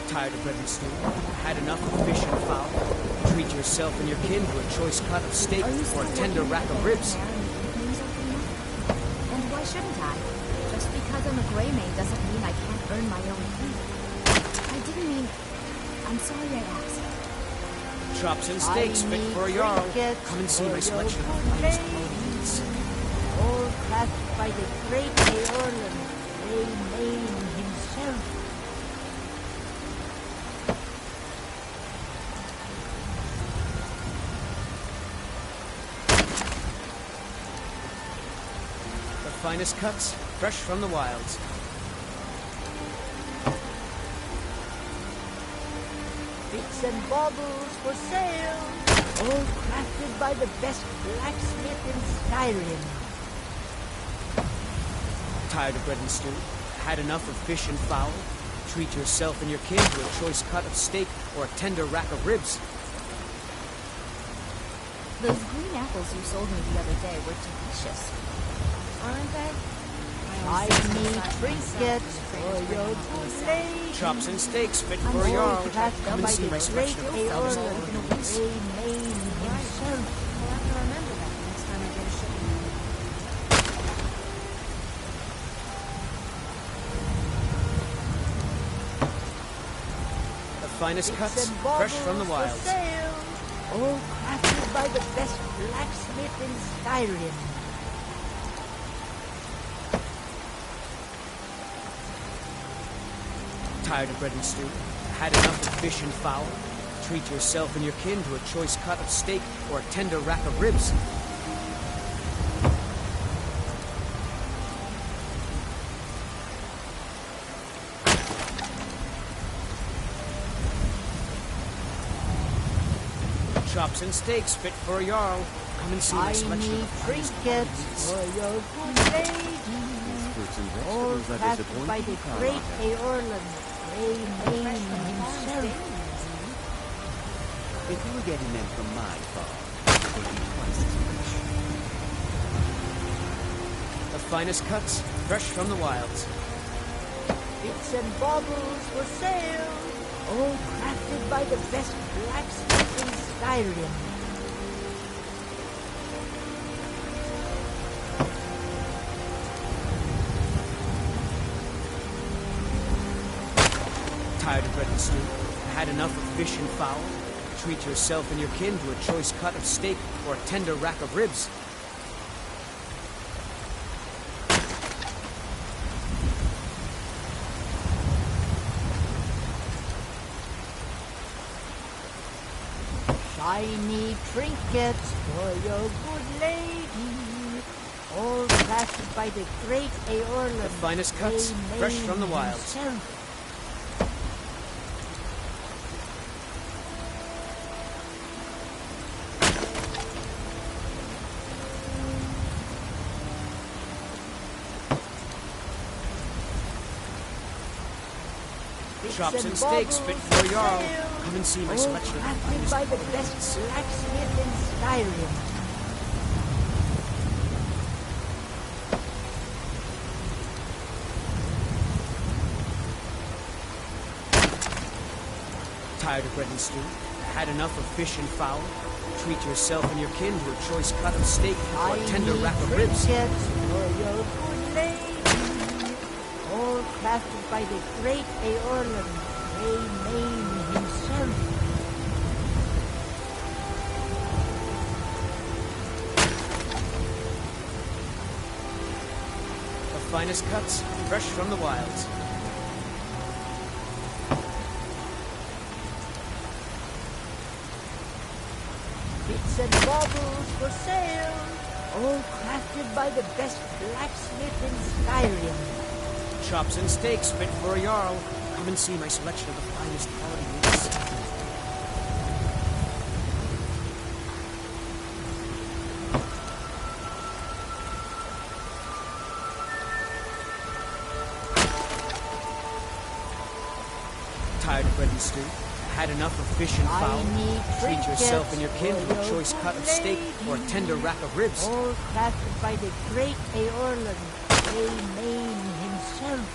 Tired of bread and stew? Had enough of fish and fowl? Treat yourself and your kin to a choice cut of steak or a tender rack of ribs. And why shouldn't I? Just because I'm a gray maid doesn't mean I can't earn my own food. I didn't mean... I'm sorry I asked. Chops and steaks fit for a jarl. Come and see my selection of finest meats. All crafted by the great Eorlund, Grey Mane himself. Finest cuts, fresh from the wilds. Bits and baubles for sale, all crafted by the best blacksmith in Skyrim. Tired of bread and stew? Had enough of fish and fowl? Treat yourself and your kin to a choice cut of steak or a tender rack of ribs. Those green apples you sold me the other day were delicious. Aren't they? I need trinkets for your good lady. Chops and steaks fit for a jarl. Come and see my selection of finest ornaments. Grey Mane himself. I'll have to remember that next time I get a shipment. The finest cuts, fresh from the wilds. All crafted by the best blacksmith in Skyrim. Tired of bread and stew? Had enough of fish and fowl? Treat yourself and your kin to a choice cut of steak or a tender rack of ribs. Chops and steaks fit for a jarl. Come and see my selection of finest trinkets for your good lady. All crafted by the great Eorlund, Grey Mane himself. If you were getting them from my farm, they'd be twice as fresh. The finest cuts, fresh from the wilds. Bits and baubles for sale, all crafted by the best blacksmith in Skyrim. Tired of bread and stew? Had enough of fish and fowl? Treat yourself and your kin to a choice cut of steak or a tender rack of ribs. Shiny trinkets for your good lady. All crafted by the great Eorlund. The finest cuts, fresh from the wilds. Himself. Chops and steaks fit for a jarl. Come and see my selection of crafted by the best blacksmith in Skyrim. Tired of bread and stew? Had enough of fish and fowl? Treat yourself and your kin to a choice cut of steak or a tender rack of ribs. Trinkets for your good lady. All crafted by the great Eorlund, Grey Mane himself. The finest cuts, fresh from the wilds. Bits and baubles for sale, all crafted by the best blacksmith in Skyrim. Chops and steaks fit for a jarl. Come and see my selection of the finest quality meats. Tired of bread and stew? Had enough of fish and fowl? Treat yourself and your kin to a choice cut of steak or a tender rack of ribs. All crafted by the great Eorlan, Main himself.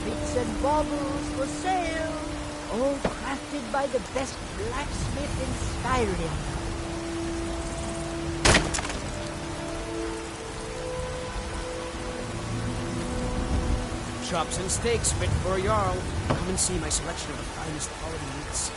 Bits and baubles for sale, all crafted by the best blacksmith in Skyrim. Chops and steaks fit for a Jarl. Come and see my selection of the finest quality meats.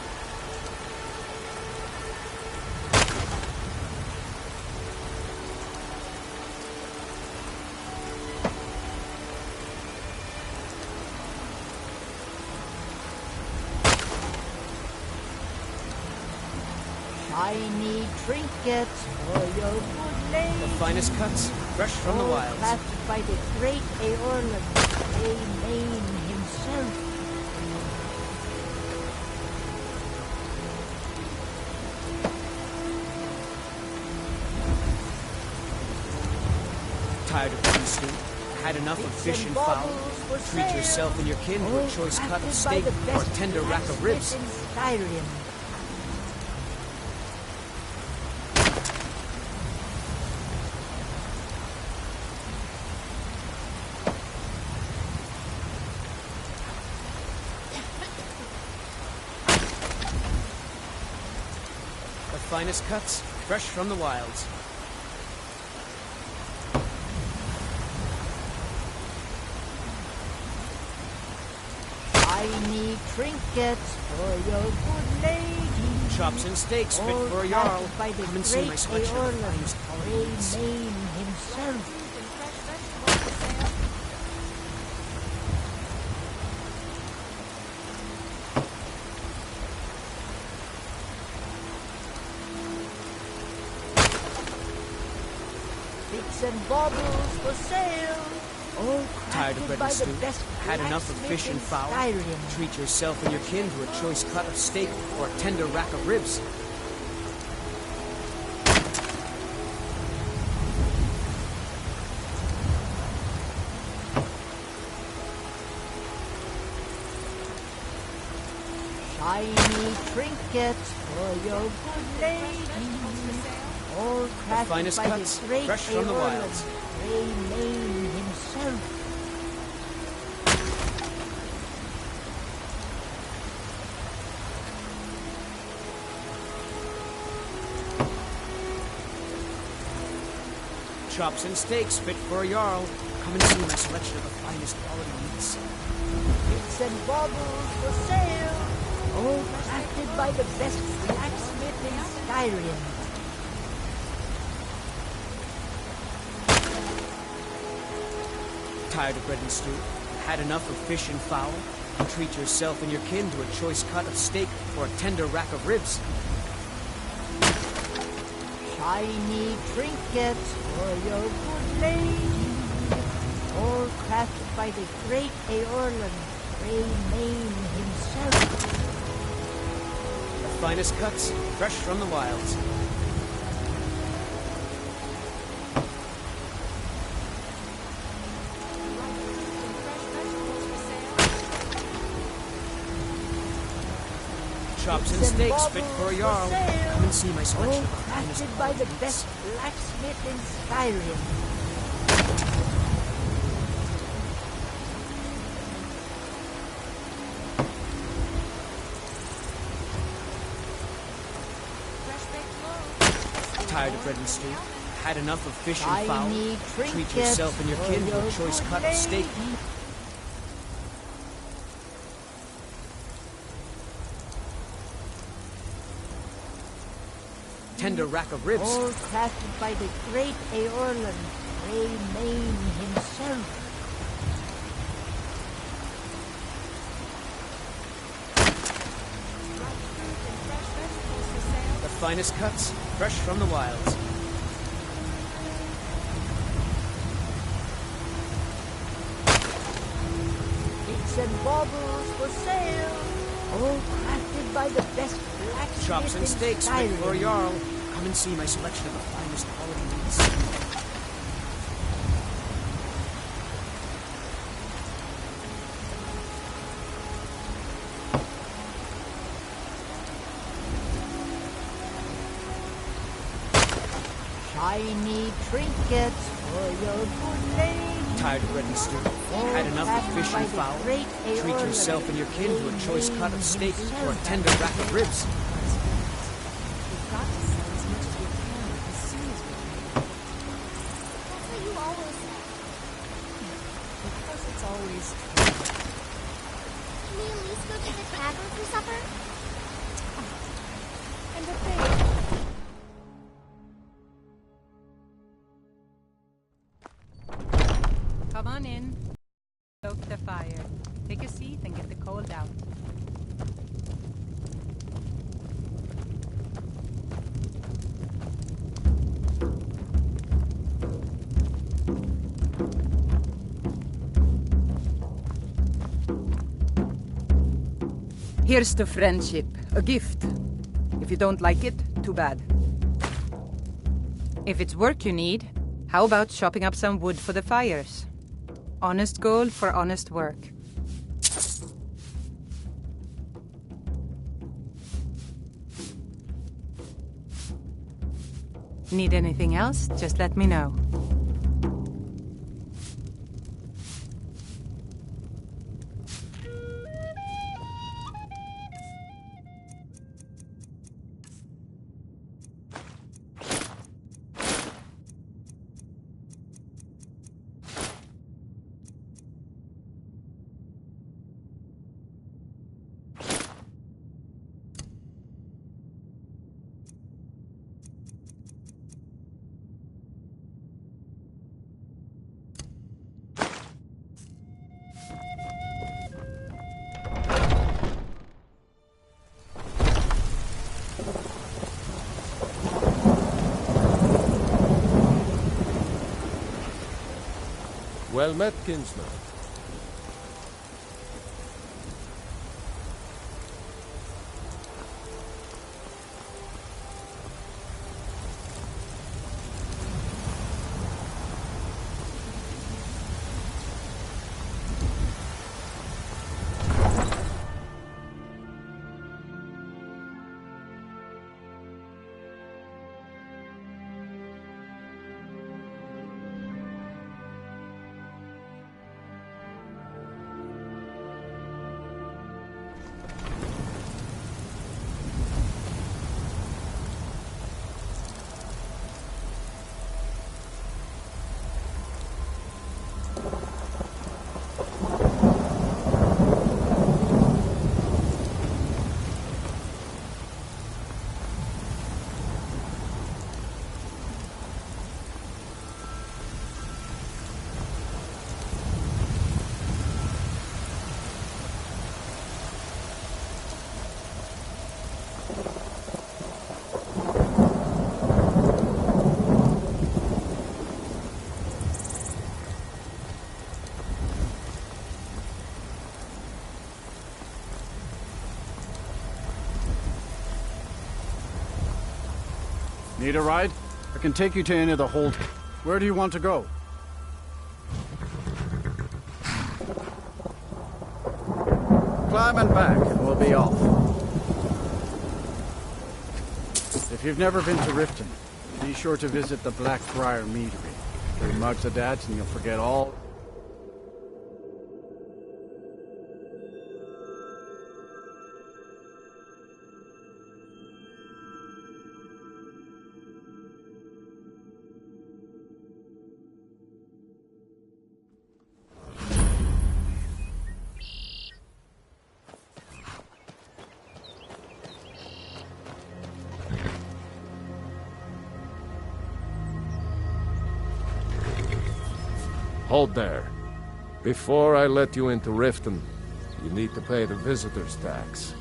Shiny trinkets for your good lady. The finest cuts, fresh from the All wilds. crafted by the great Eorlan, Main himself. Tired of bread and stew? Had enough of fish and fowl? Treat yourself and your kin to a choice cut of steak or a tender rack of ribs. In Skyrim. The finest cuts, fresh from the wilds. Shiny trinkets for your good lady. Chops and steaks fit All for a Jarl. crafted by the Come and see my great selection of the Eorlan, finest quality meats. Main himself. Bits and baubles for sale. All Tired of crafted bread by and the stew? best Had enough of blacksmith fish and in fowl? Skyrim. Treat yourself and your kin to a choice cut of steak or a tender rack of ribs. Shiny trinkets for your good lady. All crafted finest by cuts, the great fresh from the Eorlan, wilds. Main himself. Chops and steaks fit for a Jarl. Come and see my selection of the finest quality meats. Bits and baubles for sale. All crafted by the best blacksmith in Skyrim. Tired of bread and stew? Had enough of fish and fowl? Treat yourself and your kin to a choice cut of steak or a tender rack of ribs. Shiny trinkets for your good lady. All crafted by the great Eorlan, Main himself. The finest cuts, fresh from the wilds. Chops and steaks fit for a Jarl. Come and see my selection of the finest Crafted by the best blacksmith in Skyrim. Tired of bread and stew? Had enough of fish and fowl? Shiny Treat trinkets yourself and your for kin to a your choice good cut of steak. lady. Tender rack of ribs. All crafted by the great Eorlan, Main himself. The finest cuts, fresh from the wilds. Bits and baubles for sale. All crafted by the best blacksmith Chops and in steaks fit for a Skyrim. Jarl. Come and see my selection of the finest quality meats. Shiny trinkets for your good lady. Tired of bread and stew? Had enough of fish and fowl? Treat yourself and your kin to a choice cut of steak or a tender rack of ribs. We've got to sell as much as we can as soon as we can. That's what you always say. Because it's always Can we at least go to the tavern for supper? and a thing. Come on in. Stoke the fire. Take a seat and get the cold out. Here's the friendship, a gift. If you don't like it, too bad. If it's work you need, how about chopping up some wood for the fires? Honest gold for honest work. Need anything else? Just let me know. Well met, kinsman. Need a ride? I can take you to any of the hold. Where do you want to go? Climb and back, and we'll be off. If you've never been to Riften, be sure to visit the Blackbriar Meadery. 3 mugs of dads and you'll forget all... Hold there. Before I let you into Riften, you need to pay the visitor's tax.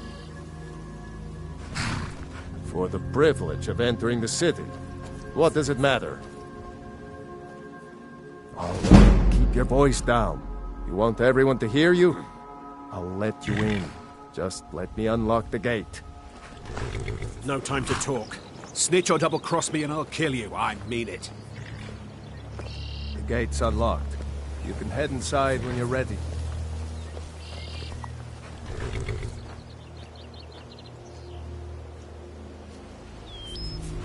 For the privilege of entering the city. What does it matter? All right, keep your voice down. You want everyone to hear you? I'll let you in. Just let me unlock the gate. No time to talk. Snitch or double-cross me and I'll kill you. I mean it. The gate's unlocked. You can head inside when you're ready.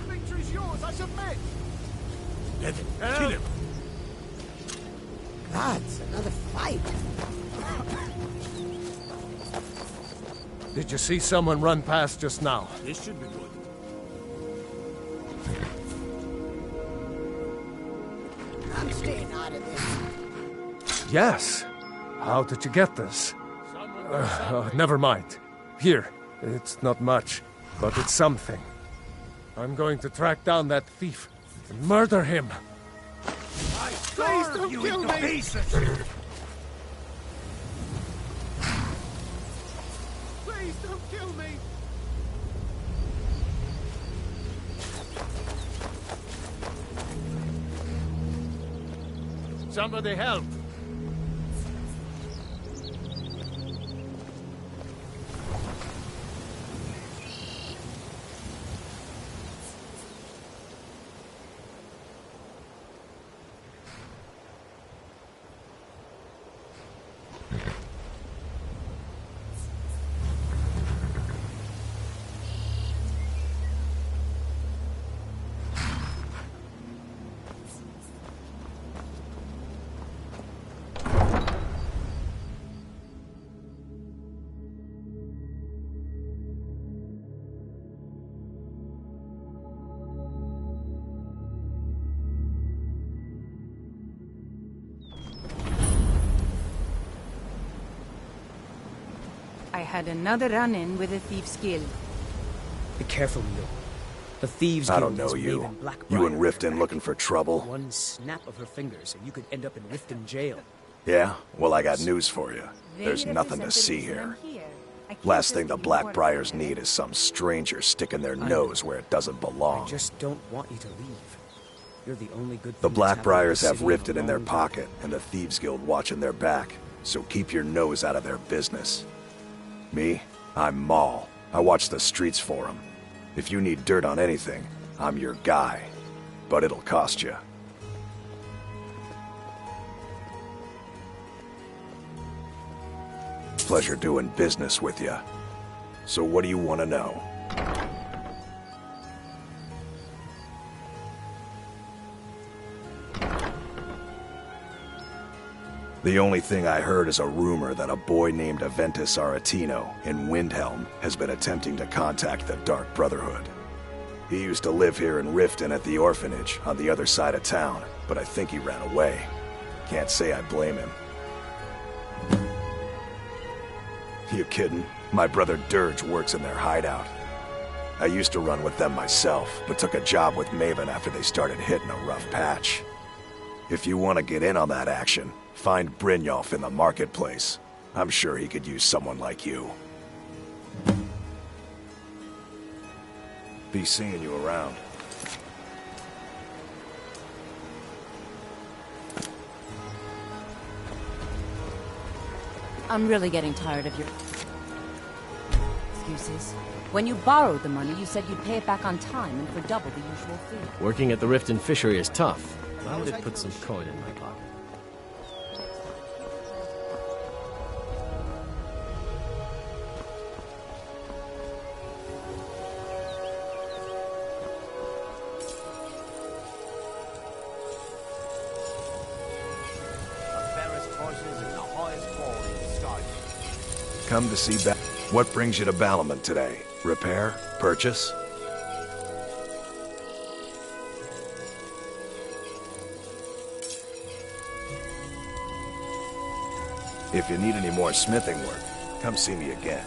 Victory's yours, I submit! Let him. Kill him. Gods, another fight. Did you see someone run past just now? This should be good. I'm staying out of this. Yes. How did you get this? Never mind. Here. It's not much, but it's something. I'm going to track down that thief and murder him. Please don't kill me! Please don't kill me! Somebody help! I had another run-in with a thief's guild. Be careful, Neil. The thieves I don't guild know is you. Raven Blackbriar. You and Riften looking for trouble? One snap of her fingers and you could end up in Riften jail. Yeah? Well, I got news for you. There's nothing to see here. Last thing the Blackbriars need is some stranger sticking their nose where it doesn't belong. I just don't want you to leave. You're the only good The thing that's happened Blackbriars to the have city Riften in their pocket, and the Thieves Guild watching their back, so keep your nose out of their business. Me? I'm Maul. I watch the streets for them. If you need dirt on anything, I'm your guy. But it'll cost you. Pleasure doing business with you. So what do you want to know? The only thing I heard is a rumor that a boy named Aventus Aretino in Windhelm has been attempting to contact the Dark Brotherhood. He used to live here in Riften at the orphanage on the other side of town, but I think he ran away. Can't say I blame him. You kidding? My brother Dirge works in their hideout. I used to run with them myself, but took a job with Maven after they started hitting a rough patch. If you want to get in on that action, find Brynjolf in the marketplace. I'm sure he could use someone like you. Be seeing you around. I'm really getting tired of your excuses. When you borrowed the money, you said you'd pay it back on time and for double the usual fee. Working at the Riften fishery is tough. I did put some coin in my pocket. Come to see What brings you to Balamant today? Repair? Purchase? If you need any more smithing work, come see me again.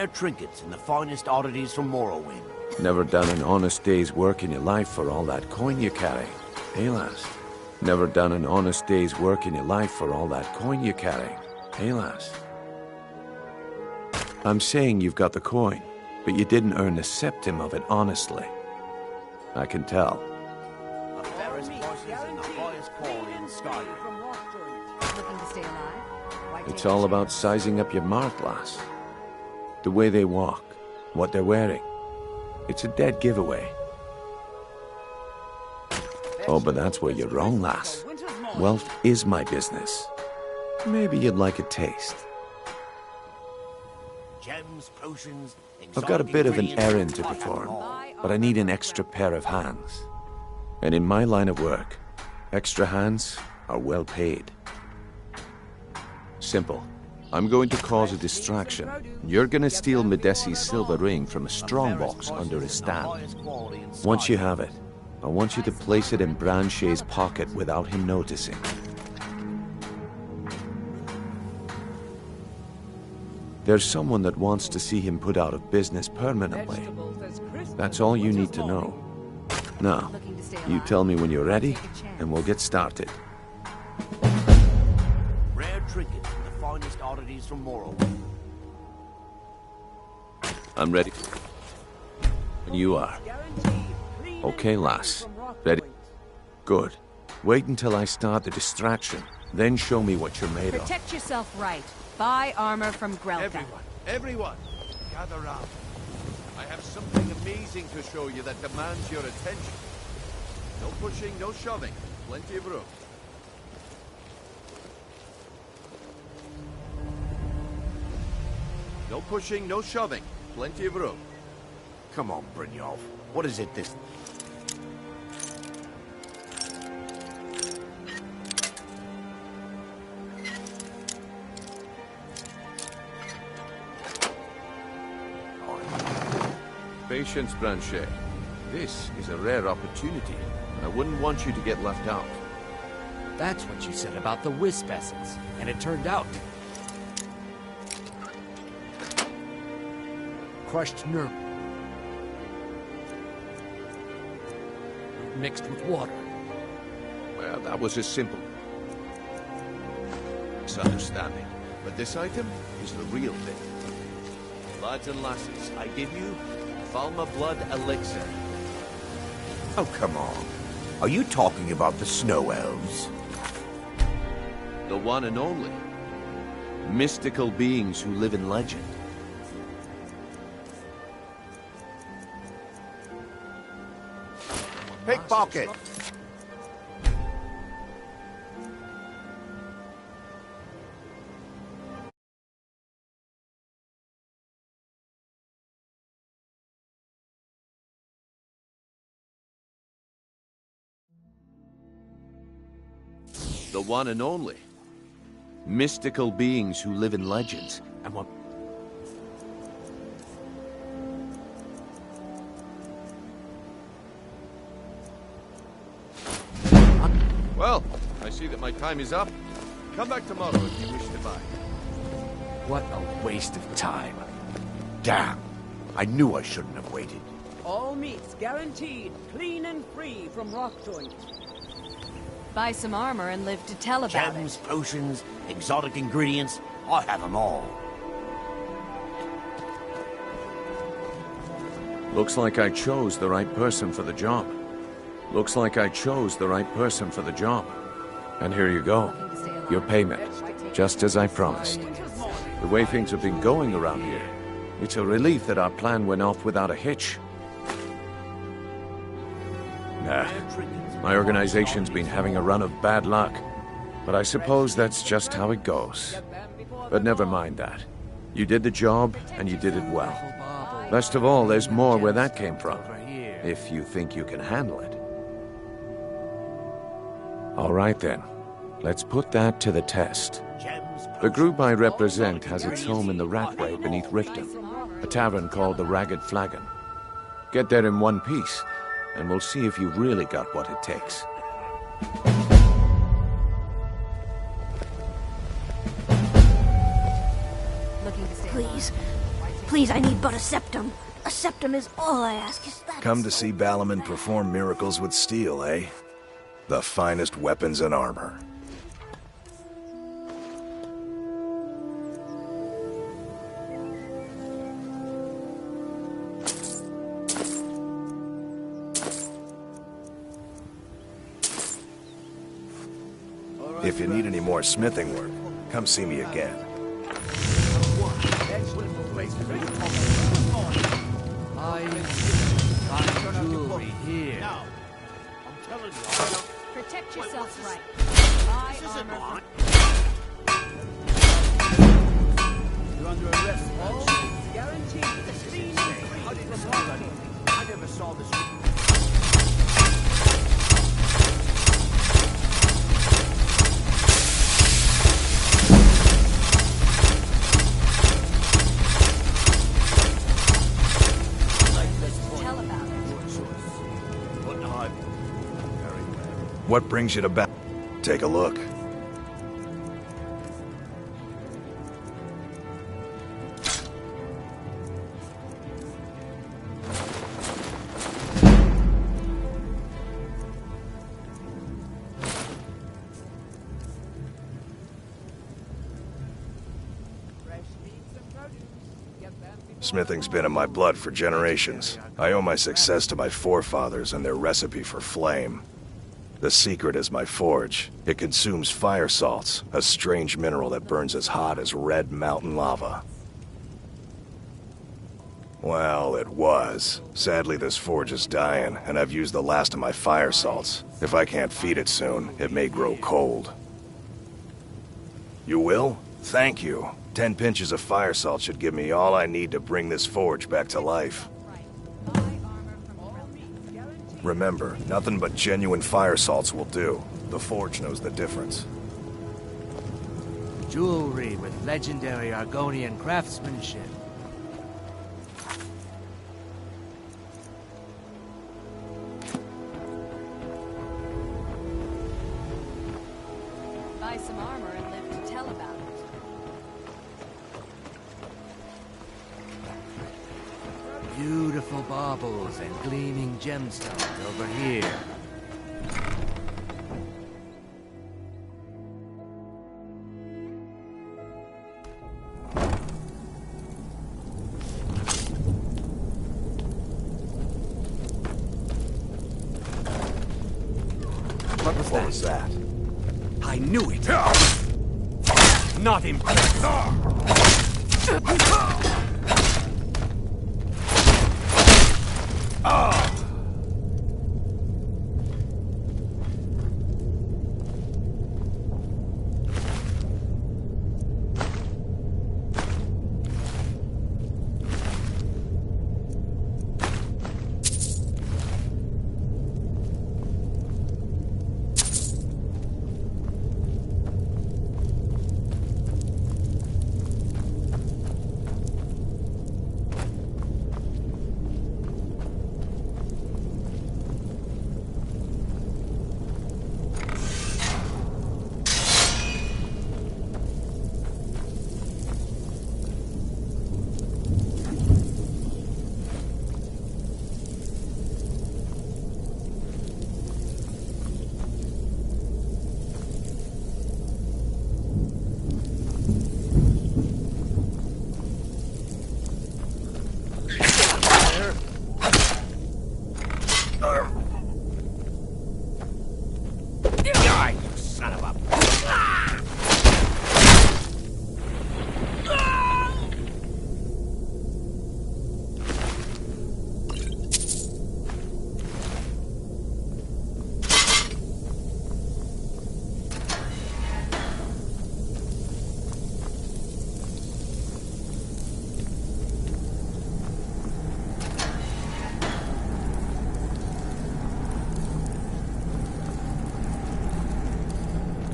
Rare trinkets and the finest oddities from Morrowind. Never done an honest day's work in your life for all that coin you carry. Hey, lass. Never done an honest day's work in your life for all that coin you carry. Hey, lass. I'm saying you've got the coin. but you didn't earn a septim of it honestly. I can tell. The fairest voices and the highest call in Skyrim. Looking to stay alive? It's all about sizing up your mark, lass. The way they walk, what they're wearing. It's a dead giveaway. Oh, but that's where you're wrong, lass. Wealth is my business. Maybe you'd like a taste. Gems, potions, I've got a bit of an errand to perform, but I need an extra pair of hands. And in my line of work, extra hands are well paid. Simple. I'm going to cause a distraction. You're gonna steal Medesi's silver ring from a strongbox under his stand. Once you have it, I want you to place it in Branche's pocket without him noticing. There's someone that wants to see him put out of business permanently. That's all you need to know. Now, you tell me when you're ready, and we'll get started. Rare trinkets and the finest oddities from Morrowind. I'm ready. And you are. Okay, lass. Ready? Good. Wait until I start the distraction, then show me what you're made of. Protect yourself right. Buy armor from Grelka. Everyone, gather round. I have something amazing to show you that demands your attention. No pushing, no shoving. Plenty of room. No pushing, no shoving. Plenty of room. Come on, Brynjolf. What is it this... Patience, Branche. This is a rare opportunity. I wouldn't want you to get left out. That's what you said about the wisp essence, and it turned out. Crushed nerve. Mixed with water. Well, that was a simple misunderstanding. But this item is the real thing. Lads and lasses, I give you Falma Blood Elixir. Oh, come on. Are you talking about the Snow Elves? The one and only. Mystical beings who live in legend. Pickpocket! The one and only. Mystical beings who live in legends and what... Well, I see that my time is up. Come back tomorrow if you wish to buy. What a waste of time. Damn. I knew I shouldn't have waited. All meats guaranteed, clean and free from rock joint. Buy some armor and live to tell about Gems, potions, exotic ingredients. I have them all. Looks like I chose the right person for the job. Looks like I chose the right person for the job. And here you go. Your payment. Just as I promised. The way things have been going around here, it's a relief that our plan went off without a hitch. Nah. My organization's been having a run of bad luck. But I suppose that's just how it goes. But never mind that. You did the job, and you did it well. Best of all, there's more where that came from. If you think you can handle it. All right then. Let's put that to the test. The group I represent has its home in the Ratway beneath Riften, a tavern called the Ragged Flagon. Get there in one piece, and we'll see if you've really got what it takes. Please. Please, I need but a septum. A septum is all I ask. Is that Come to see Balaman perform miracles with steel, eh? The finest weapons and armor. If you need any more smithing work, come see me again. I find jewelry here. Protect yourself right. My armor. You're under arrest. Oh, guaranteed. I never saw this. What brings you to back? Take a look. Smithing's been in my blood for generations. I owe my success to my forefathers and their recipe for flame. The secret is my forge. It consumes fire salts, a strange mineral that burns as hot as red mountain lava. Well, it was. Sadly, this forge is dying, and I've used the last of my fire salts. If I can't feed it soon, it may grow cold. You will? Thank you. 10 pinches of fire salt should give me all I need to bring this forge back to life. Remember, nothing but genuine fire salts will do. The forge knows the difference. Jewelry with legendary Argonian craftsmanship. Buy some armor and live to tell about it. Beautiful baubles and gleaming gemstones over here. What was that? I knew it! Not impressed!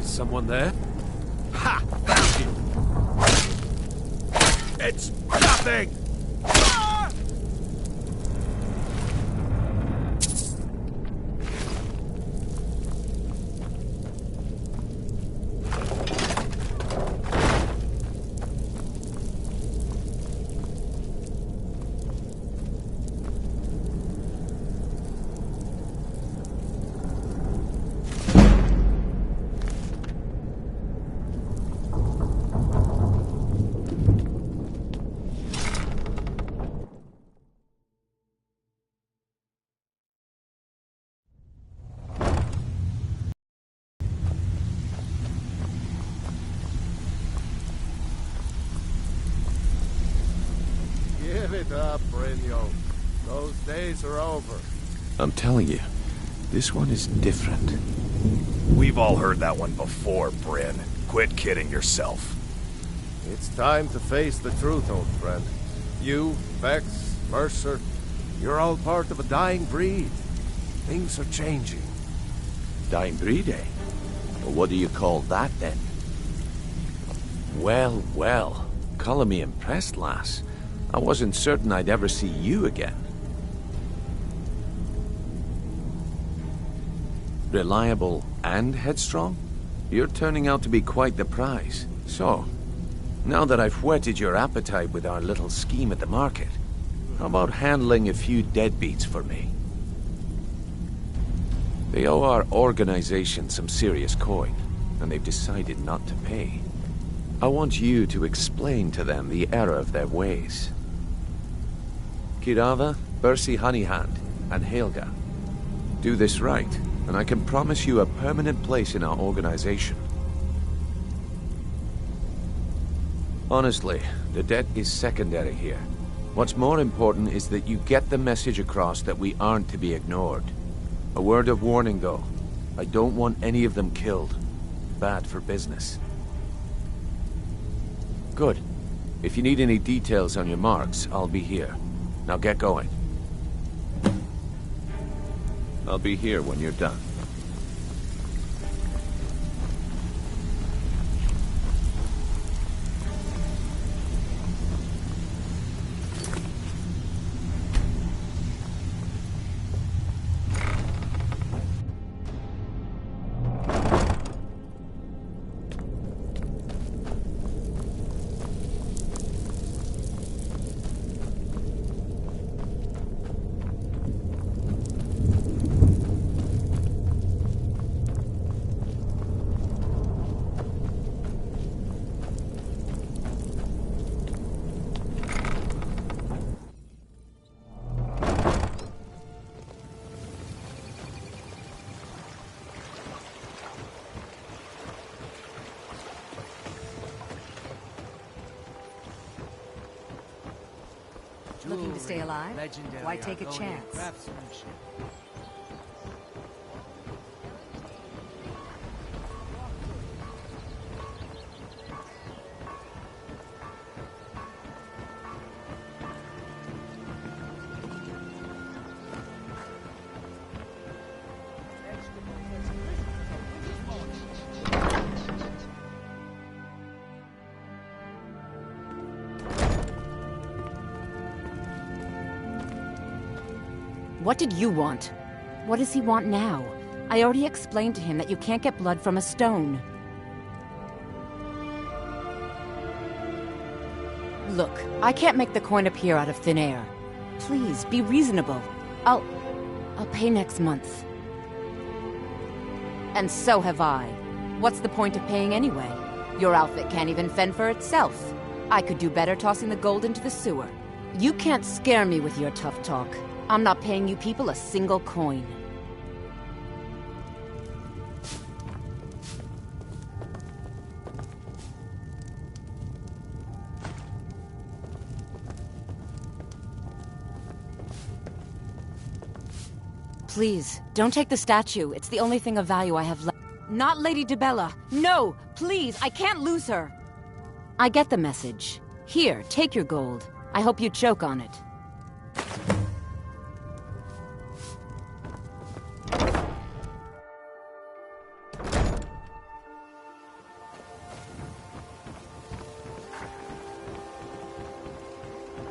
Someone there? Ha! Found you! It's nothing! Shut up, Brynjolf. Those days are over. I'm telling you, this one is different. We've all heard that one before, Bryn. Quit kidding yourself. It's time to face the truth, old friend. You, Vex, Mercer, you're all part of a dying breed. Things are changing. Dying breed, eh? Well, what do you call that, then? Well, well. Color me impressed, lass. I wasn't certain I'd ever see you again. Reliable and headstrong? You're turning out to be quite the prize. So, now that I've whetted your appetite with our little scheme at the market, how about handling a few deadbeats for me? They owe our organization some serious coin, and they've decided not to pay. I want you to explain to them the error of their ways. Kirava, Bersi Honeyhand, and Helga. Do this right, and I can promise you a permanent place in our organization. Honestly, the debt is secondary here. What's more important is that you get the message across that we aren't to be ignored. A word of warning, though. I don't want any of them killed. Bad for business. Good. If you need any details on your marks, I'll be here. Now get going. I'll be here when you're done. Looking to stay alive? Why take a chance? What did you want? What does he want now? I already explained to him that you can't get blood from a stone. Look, I can't make the coin appear out of thin air. Please, be reasonable. I'll pay next month. And so have I. What's the point of paying anyway? Your outfit can't even fend for itself. I could do better tossing the gold into the sewer. You can't scare me with your tough talk. I'm not paying you people a single coin. Please, don't take the statue. It's the only thing of value I have left. Not Lady Dibella. No! Please, I can't lose her! I get the message. Here, take your gold. I hope you choke on it.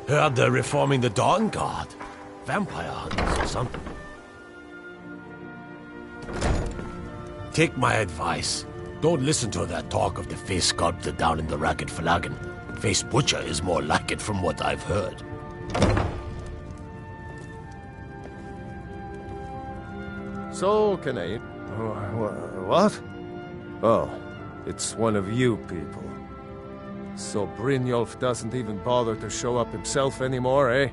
Heard they're reforming the Dawn Guard. Vampire hunters or something. Take my advice. Don't listen to that talk of the face sculptor down in the Ragged Flagon. Face Butcher is more like it from what I've heard. So, Kinnaid. What? Oh, it's one of you people. So Brynjolf doesn't even bother to show up himself anymore, eh?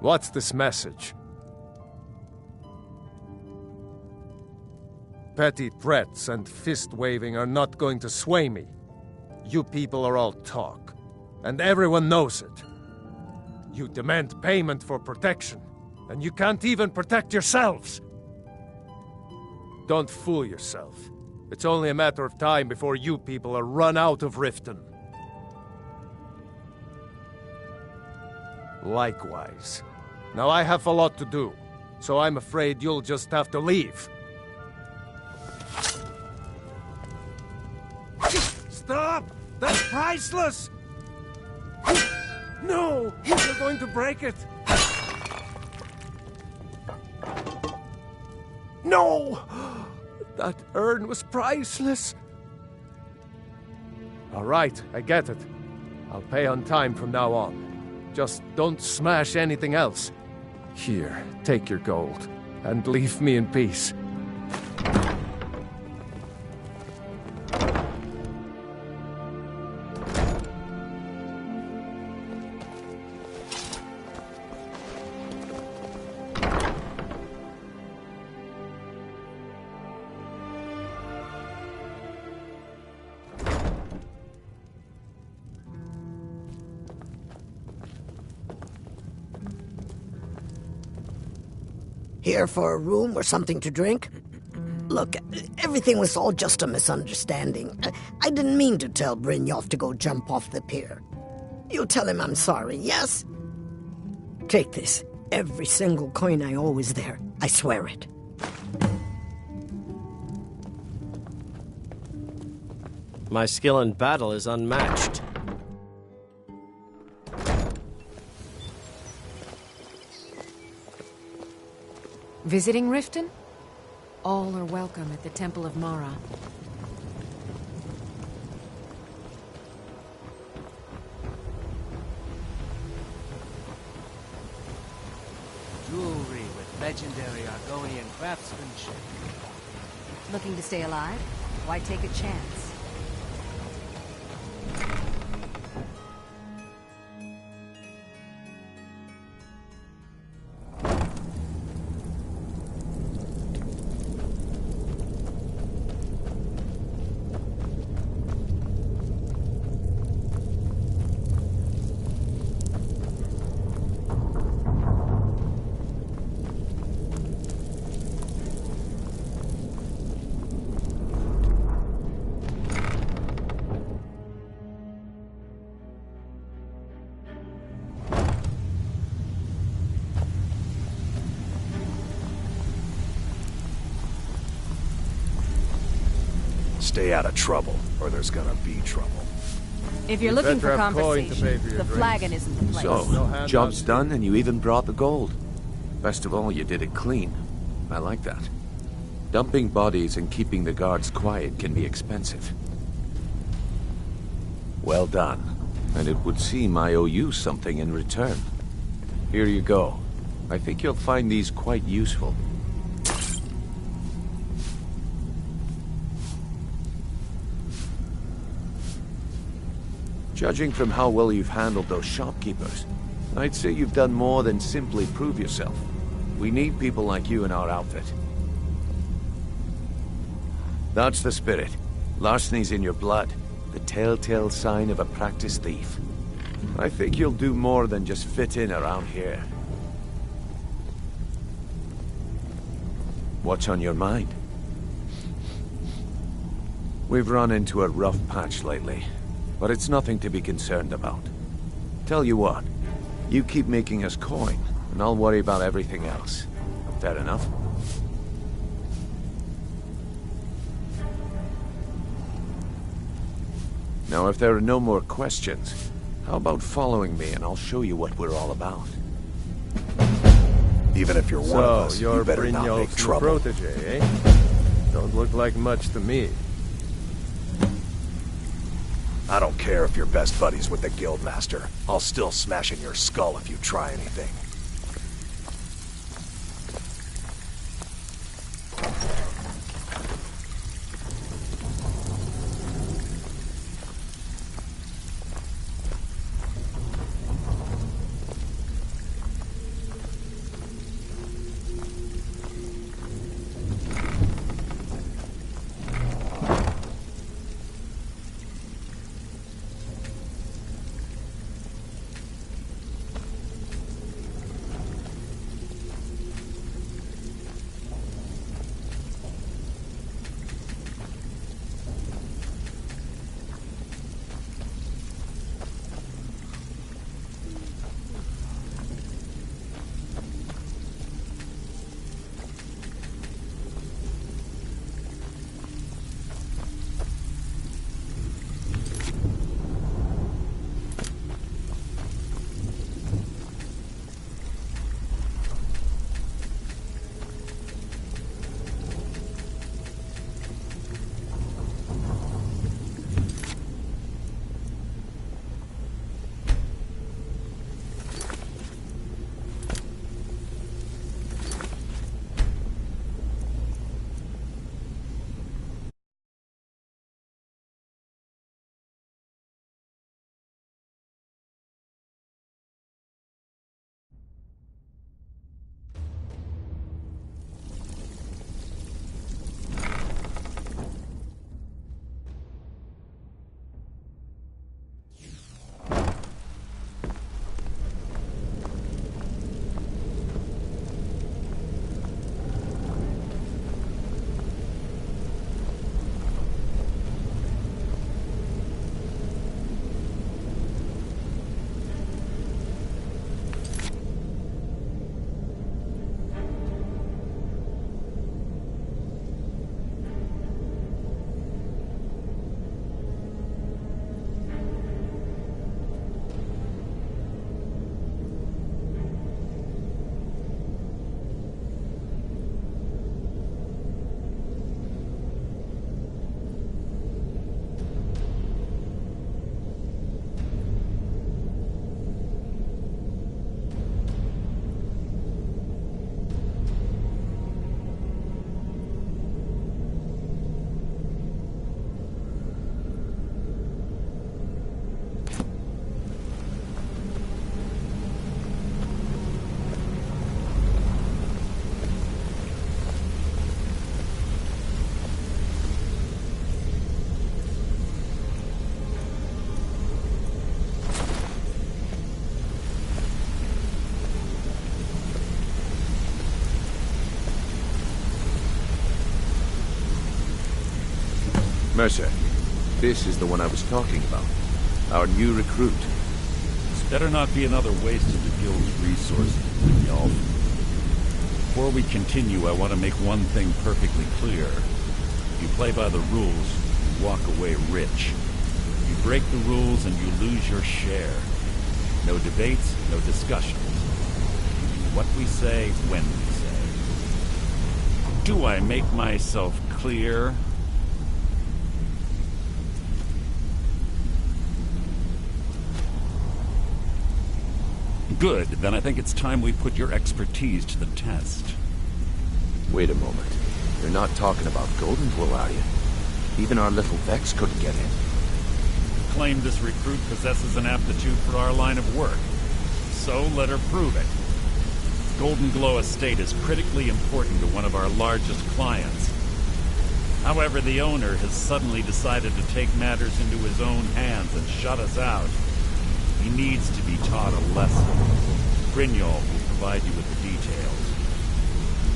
What's this message? Petty threats and fist-waving are not going to sway me. You people are all talk, and everyone knows it. You demand payment for protection, and you can't even protect yourselves. Don't fool yourself. It's only a matter of time before you people are run out of Riften. Likewise. Now I have a lot to do, so I'm afraid you'll just have to leave. Stop! That's priceless! No! You're going to break it! No! That urn was priceless! All right, I get it. I'll pay on time from now on. Just don't smash anything else. Here, take your gold, and leave me in peace. Here for a room or something to drink? Look, everything was all just a misunderstanding. I didn't mean to tell Brynjolf to go jump off the pier. You tell him I'm sorry, yes? Take this. Every single coin I owe is there. I swear it. My skill in battle is unmatched. Visiting Riften? All are welcome at the Temple of Mara. Jewelry with legendary Argonian craftsmanship. Looking to stay alive? Why take a chance? Stay out of trouble, or there's gonna be trouble. If you're looking for conversation, the flagon isn't the place. So, job's done and you even brought the gold. Best of all, you did it clean. I like that. Dumping bodies and keeping the guards quiet can be expensive. Well done. And it would seem I owe you something in return. Here you go. I think you'll find these quite useful. Judging from how well you've handled those shopkeepers, I'd say you've done more than simply prove yourself. We need people like you in our outfit. That's the spirit. Larceny's in your blood, the telltale sign of a practiced thief. I think you'll do more than just fit in around here. What's on your mind? We've run into a rough patch lately. But it's nothing to be concerned about. Tell you what, you keep making us coin, and I'll worry about everything else. Fair enough? Now, if there are no more questions, how about following me and I'll show you what we're all about? Even if you're one of us, you better not make trouble. Protege, eh? Don't look like much to me. I don't care if you're best buddies with the Guildmaster. I'll still smash in your skull if you try anything. Mercer, this is the one I was talking about. Our new recruit. This better not be another waste of the guild's resources, y'all. Before we continue, I want to make one thing perfectly clear. If you play by the rules, you walk away rich. You break the rules and you lose your share. No debates, no discussions. We do what we say, when we say. Do I make myself clear? Good, then I think it's time we put your expertise to the test. Wait a moment. You're not talking about Golden Glow, are you? Even our little Vex couldn't get in. Claim this recruit possesses an aptitude for our line of work. So let her prove it. Golden Glow Estate is critically important to one of our largest clients. However, the owner has suddenly decided to take matters into his own hands and shut us out. He needs to be taught a lesson. Brynjolf will provide you with the details.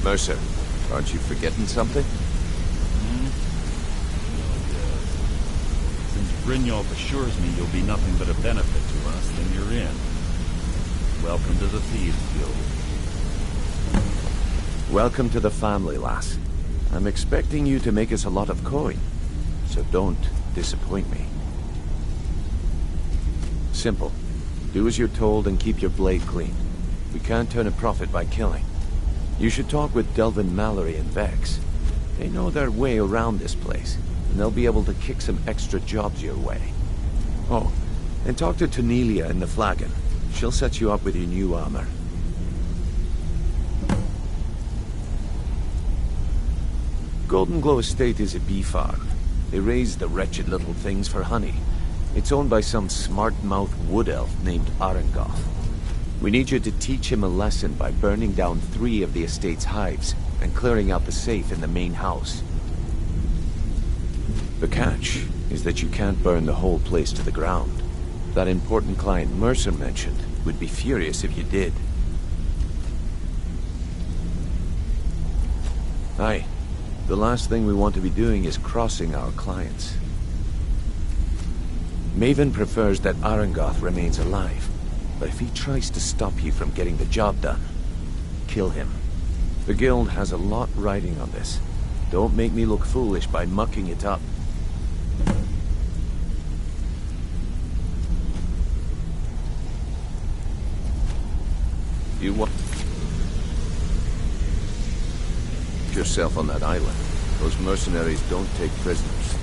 Mercer, aren't you forgetting something? Since Brynjolf assures me you'll be nothing but a benefit to us, then you're in. Welcome to the Thieves Guild. Welcome to the family, lass. I'm expecting you to make us a lot of coin, so don't disappoint me. Simple. Do as you're told and keep your blade clean. We can't turn a profit by killing. You should talk with Delvin Mallory and Vex. They know their way around this place, and they'll be able to kick some extra jobs your way. Oh, and talk to Tanelia in the Flagon. She'll set you up with your new armor. Golden Glow Estate is a bee farm. They raise the wretched little things for honey. It's owned by some smart-mouthed wood elf named Arengoth. We need you to teach him a lesson by burning down 3 of the estate's hives and clearing out the safe in the main house. The catch is that you can't burn the whole place to the ground. That important client Mercer mentioned would be furious if you did. Aye. The last thing we want to be doing is crossing our clients. Maven prefers that Arengoth remains alive, but if he tries to stop you from getting the job done, kill him. The guild has a lot riding on this. Don't make me look foolish by mucking it up. You want yourself on that island. Those mercenaries don't take prisoners.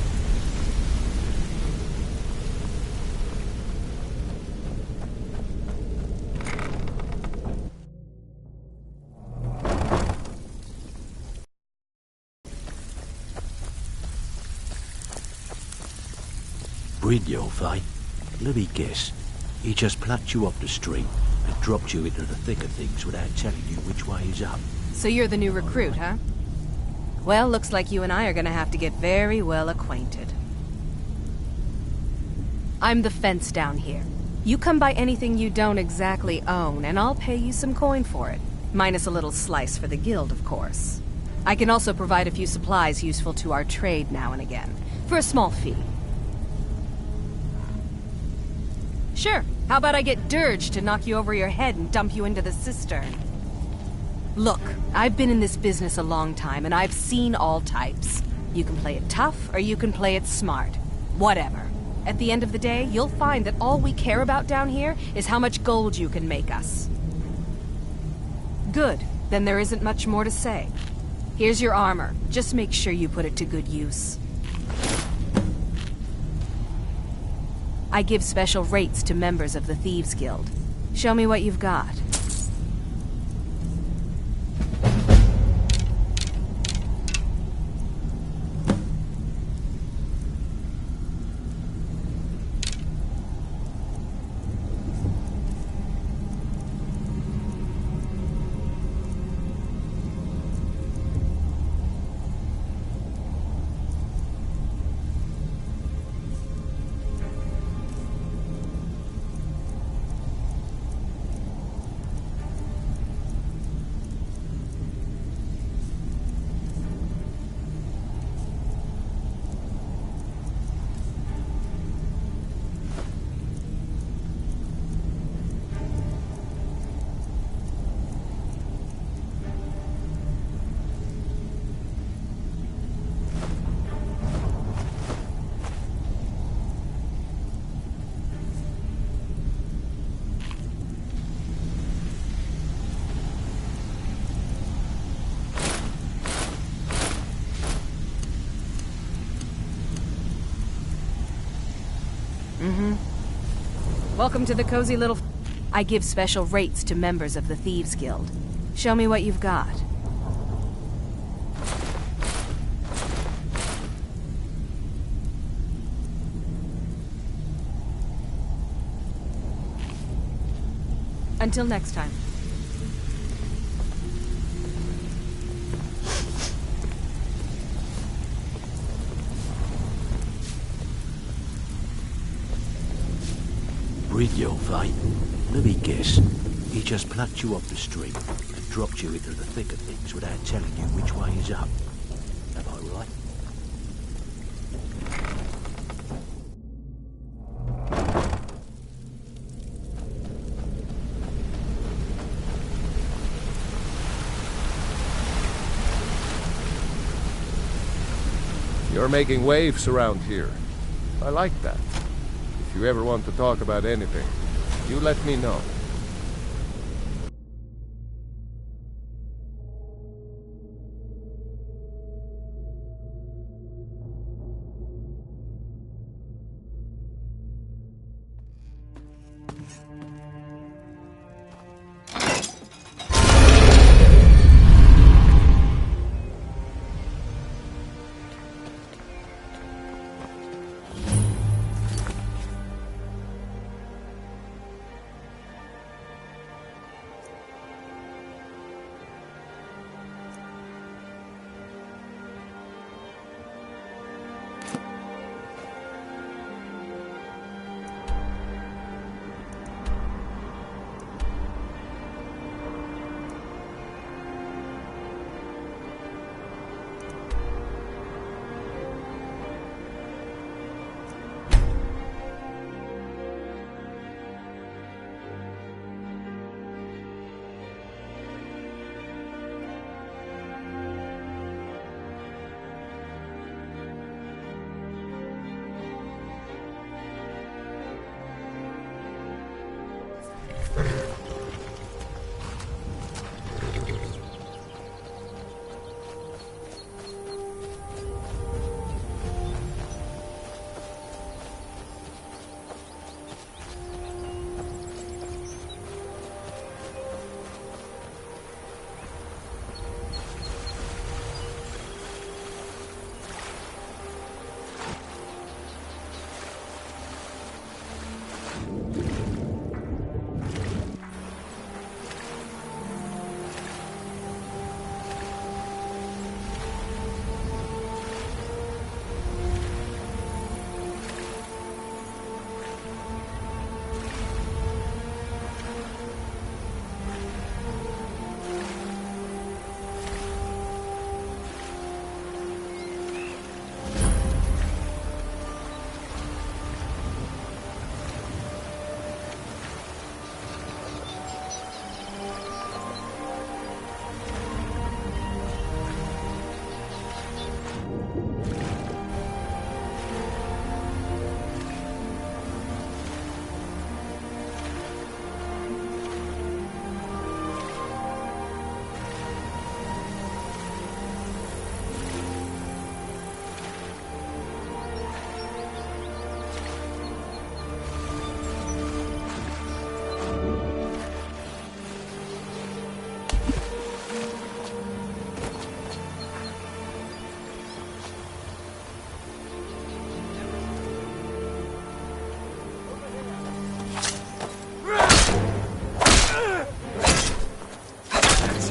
Brynjolf, eh? Let me guess. He just plucked you off the street and dropped you into the thick of things without telling you which way is up. So you're the new recruit, huh? Well, looks like you and I are gonna have to get very well acquainted. I'm the fence down here. You come by anything you don't exactly own, and I'll pay you some coin for it. Minus a little slice for the guild, of course. I can also provide a few supplies useful to our trade now and again, for a small fee. Sure. How about I get Dirge to knock you over your head and dump you into the cistern? Look, I've been in this business a long time, and I've seen all types. You can play it tough, or you can play it smart. Whatever. At the end of the day, you'll find that all we care about down here is how much gold you can make us. Good. Then there isn't much more to say. Here's your armor. Just make sure you put it to good use. I give special rates to members of the Thieves Guild. Show me what you've got. Mm-hmm. Welcome to the cozy little... I give special rates to members of the Thieves Guild. Show me what you've got. Until next time. Brynjolf, eh? Let me guess. He just plucked you off the street and dropped you into the thick of things without telling you which way is up. Am I right? You're making waves around here. I like that. If you ever want to talk about anything, you let me know.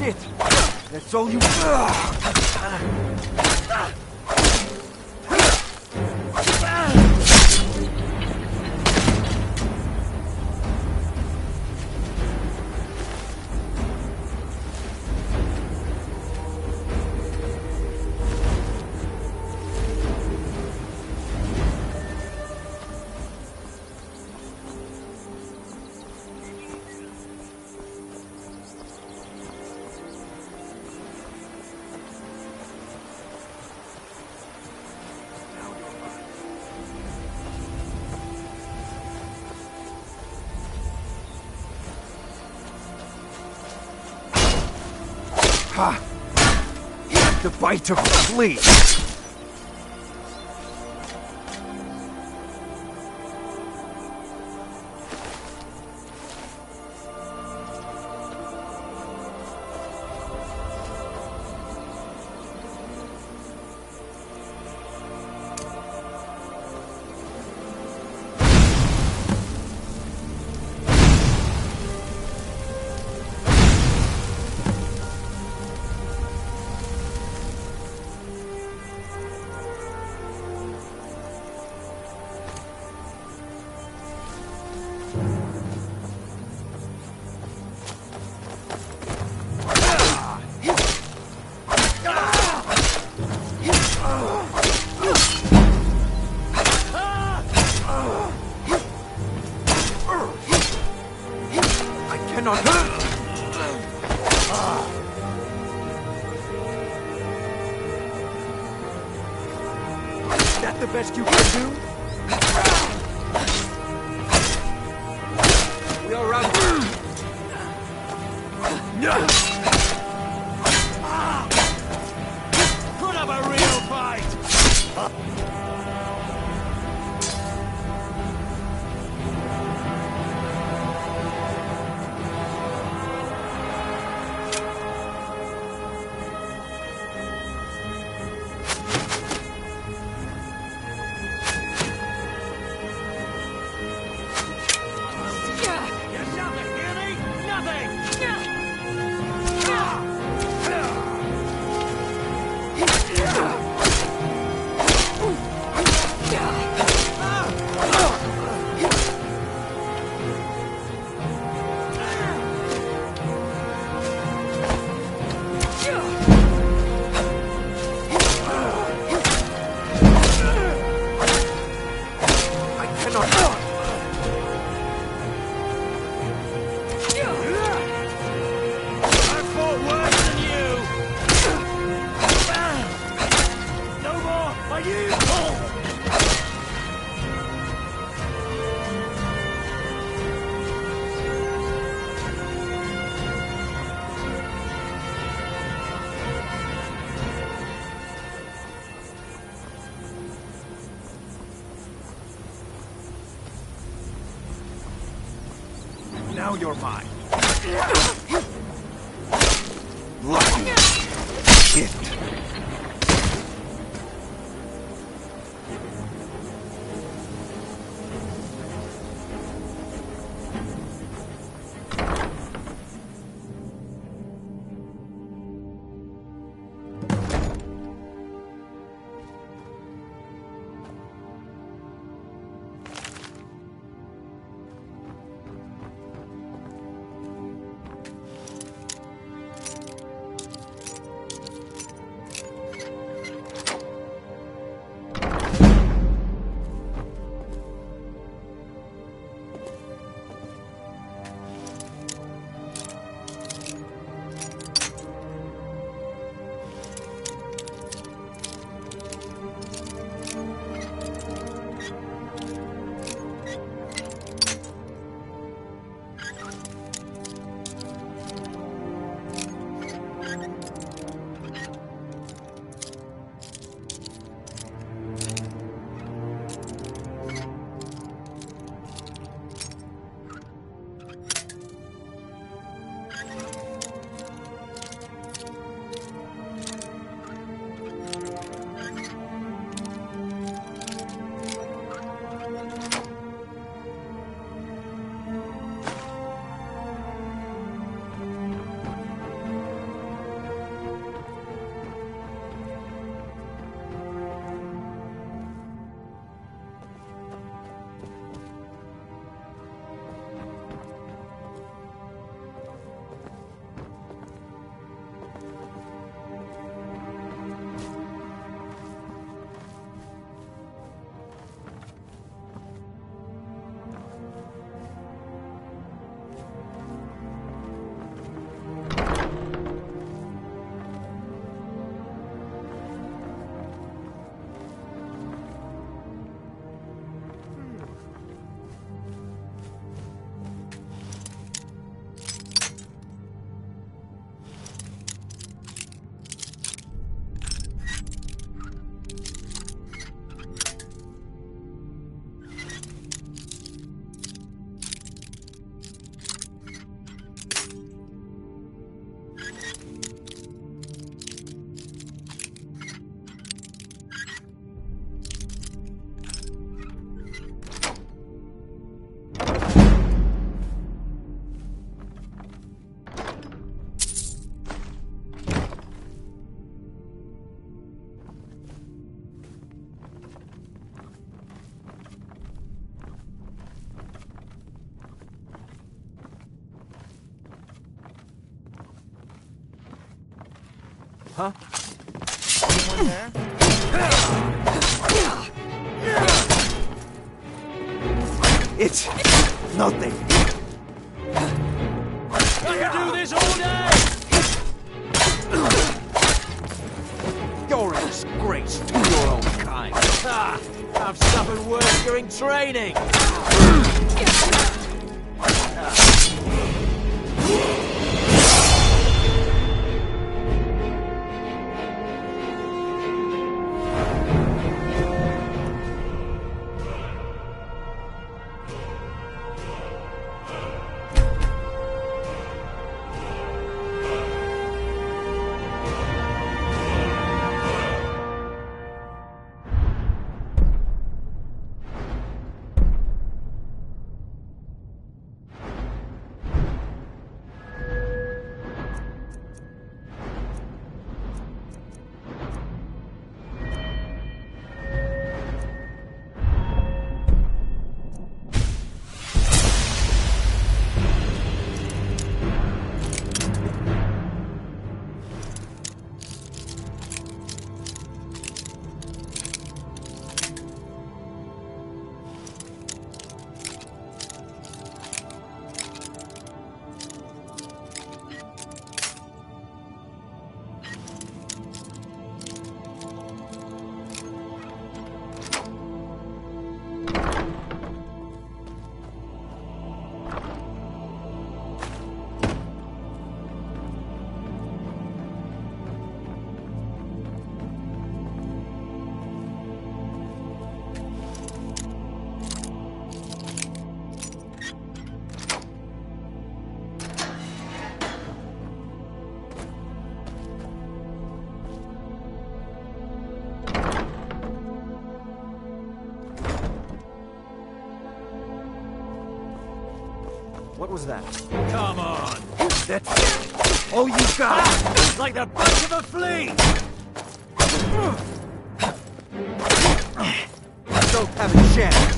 That's it. That's all you... Ha! The bite of a flea! that the best you can do? We'll run. Put up a real fight! Now you're mine. Lucky. Shit. Huh? Anyone there? It's nothing. I can do this all day! You're Disgrace to your own kind. Ha! I've suffered worse during training. What was that? Come on! That's all you got! Like the bite of a flea! Don't have a chance!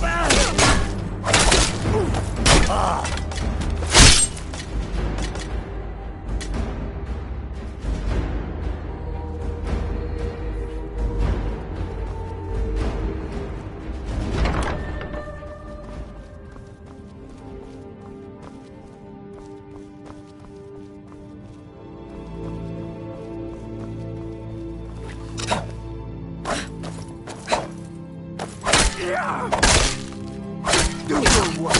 Do your work!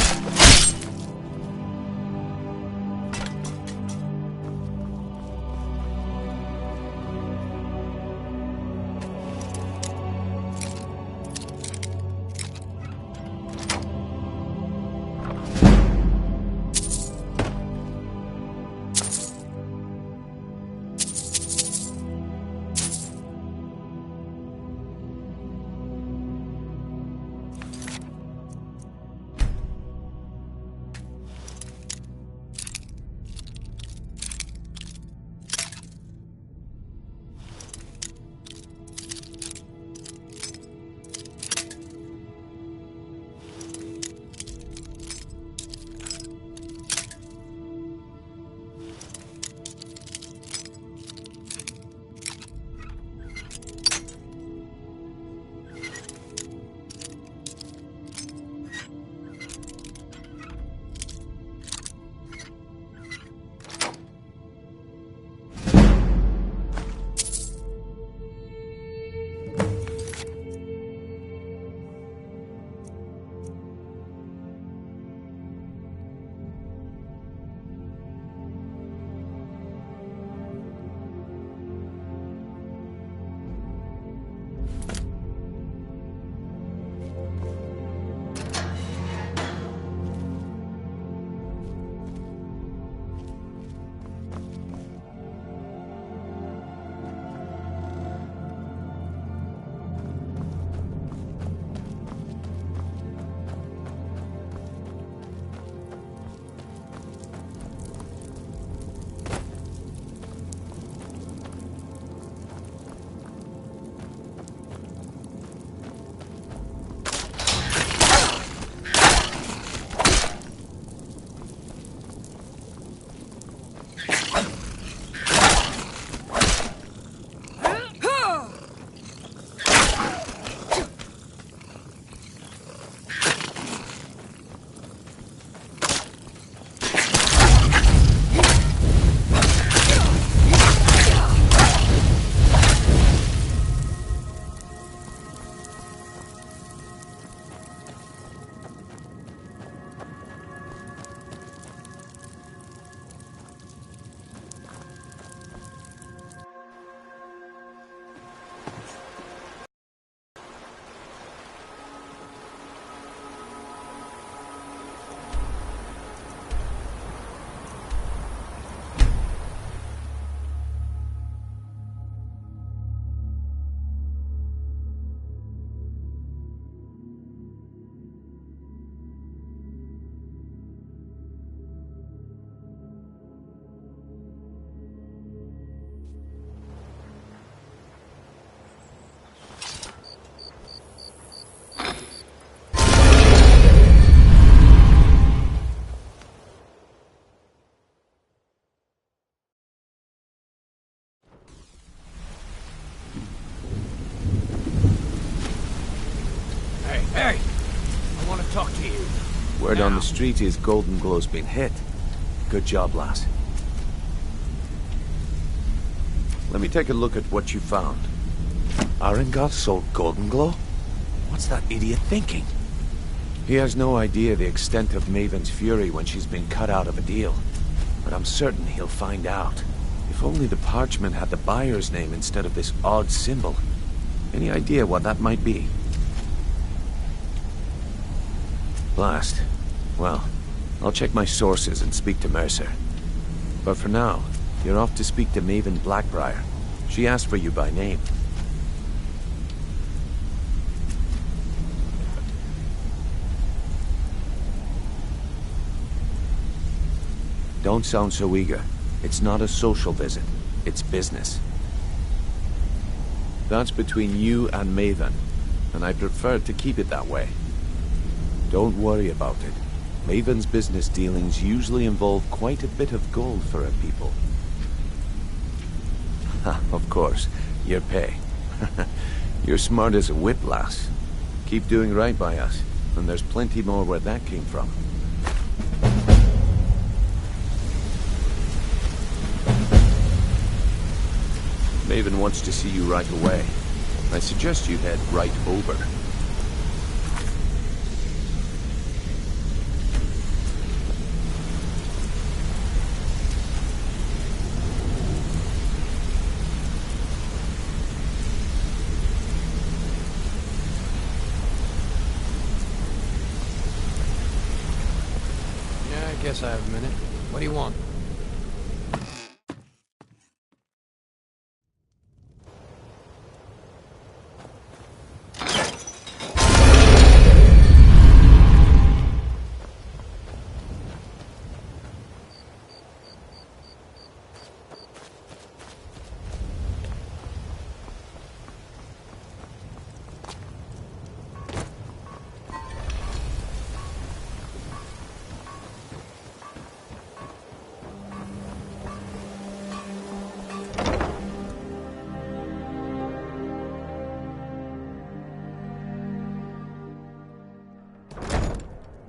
Hey! I want to talk to you. Word on the street is Golden Glow's been hit. Good job, lass. Let me take a look at what you found. Arengar sold Golden Glow? What's that idiot thinking? He has no idea the extent of Maven's fury when she's been cut out of a deal. But I'm certain he'll find out. If only the parchment had the buyer's name instead of this odd symbol. Any idea what that might be? Blast. Well, I'll check my sources and speak to Mercer. But for now, you're off to speak to Maven Blackbriar. She asked for you by name. Don't sound so eager. It's not a social visit. It's business. That's between you and Maven, and I prefer to keep it that way. Don't worry about it. Maven's business dealings usually involve quite a bit of gold for her people. Ha, of course. Your pay. You're smart as a whip, lass. Keep doing right by us, and there's plenty more where that came from. Maven wants to see you right away. I suggest you head right over. Yeah, I guess I have a minute. What do you want?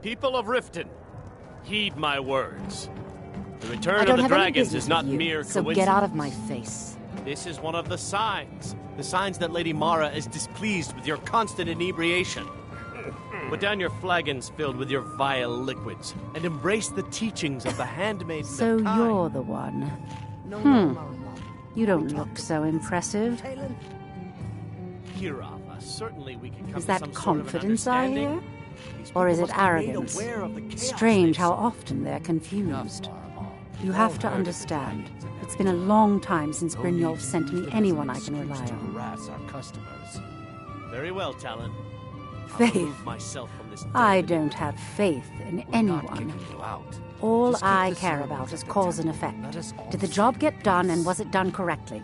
People of Riften, heed my words. The return I don't of the have any dragons business is not with you, mere so coincidence. get out of my face. This is one of the signs. The signs that Lady Mara is displeased with your constant inebriation. Put down your flagons filled with your vile liquids, and embrace the teachings of the handmaiden So of Kai. you're the one. You don't look so impressive. Kirava, certainly we can come Is to that some confidence sort of I an hear? understanding. These Or is people it must be made arrogance? aware of the chaos Strange they how sow. often they're confused. You have to understand. It's been a long time since Brynjolf sent me anyone I can rely on. Harass our customers. Very well, Talon. I'll Faith. remove myself from this I delicate don't have faith in anyone. All I care about is cause and effect. Did the job get done, and was it done correctly?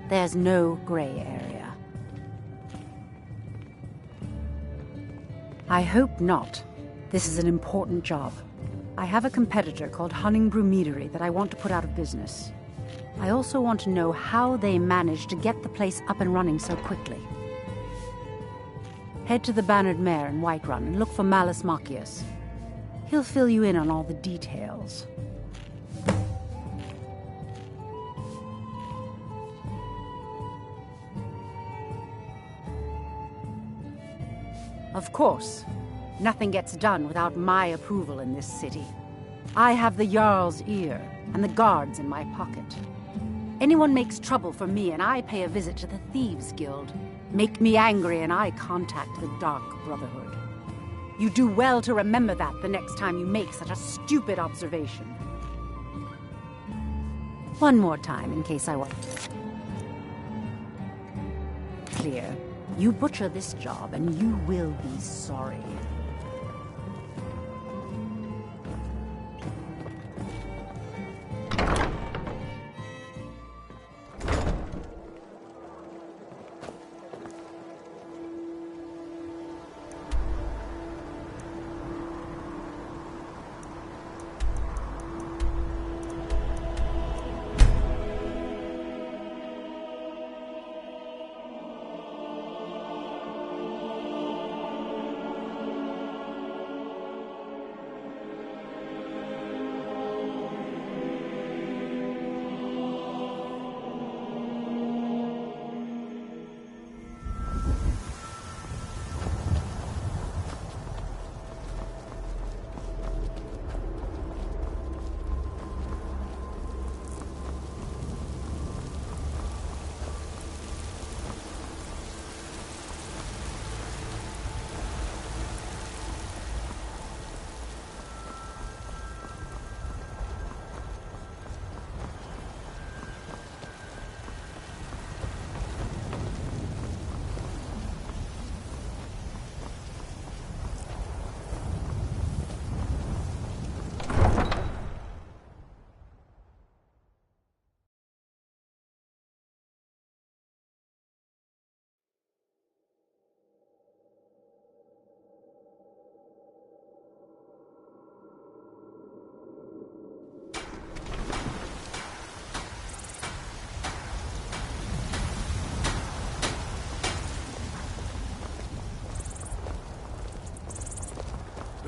There's no gray area. I hope not. This is an important job. I have a competitor called Hunningbrew Meadery that I want to put out of business. I also want to know how they managed to get the place up and running so quickly. Head to the Bannered Mare in Whiterun and look for Malus Machius. He'll fill you in on all the details. Of course, nothing gets done without my approval in this city. I have the Jarl's ear and the guards in my pocket. Anyone makes trouble for me and I pay a visit to the Thieves' Guild. Make me angry and I contact the Dark Brotherhood. You do well to remember that the next time you make such a stupid observation. One more time in case I want. Clear. You butcher this job and you will be sorry.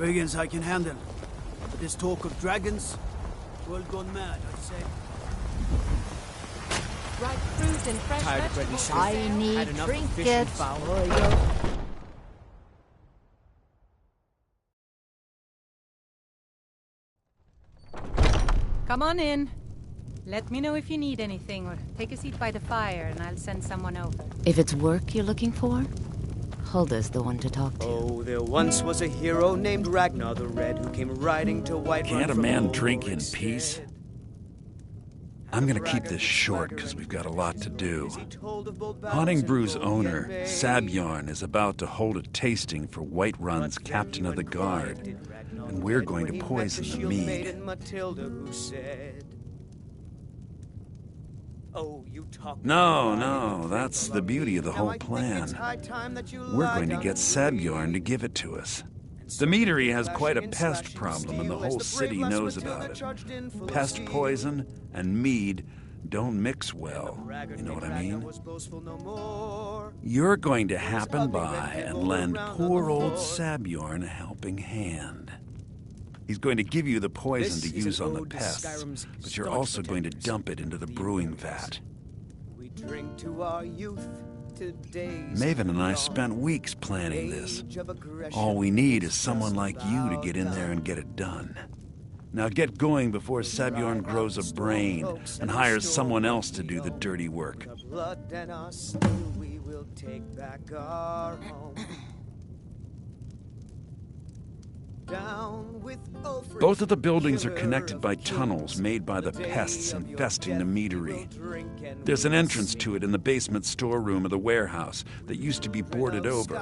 Brigands I can handle. But this talk of dragons, world gone mad, I'd say. Ripe fruit and fresh Tired of bread and vegetables. sugar. I Had need enough of fish and trinkets fowl. for your... Come on in. Let me know if you need anything, or take a seat by the fire and I'll send someone over. If it's work you're looking for, Hulda's the one to talk to. Oh, there once was a hero named Ragnar the Red who came riding to Whiterun. Can't a from man Old drink in Norse peace? dead. I'm gonna keep this short because we've got a lot to do. Haunting Brew's owner, Sabjorn, is about to hold a tasting for Whiterun's captain of the guard, and we're going to poison the mead. No, that's the beauty of the whole plan. We're going to get Sabjorn to give it to us. The meadery has quite a pest problem, and the whole city knows about it. Pest poison and mead don't mix well, you know what I mean? You're going to happen by and lend poor old Sabjorn a helping hand. He's going to give you the poison to use on the pests, but you're also going to dump it into the brewing vat. We drink to our youth. Maven and I spent weeks planning this. All we need is someone like you to get in there and get it done. Now get going before Sabjorn grows a brain and hires someone else to do the dirty work. Both of the buildings are connected by tunnels made by the pests infesting the meadery. There's an entrance to it in the basement storeroom of the warehouse that used to be boarded over.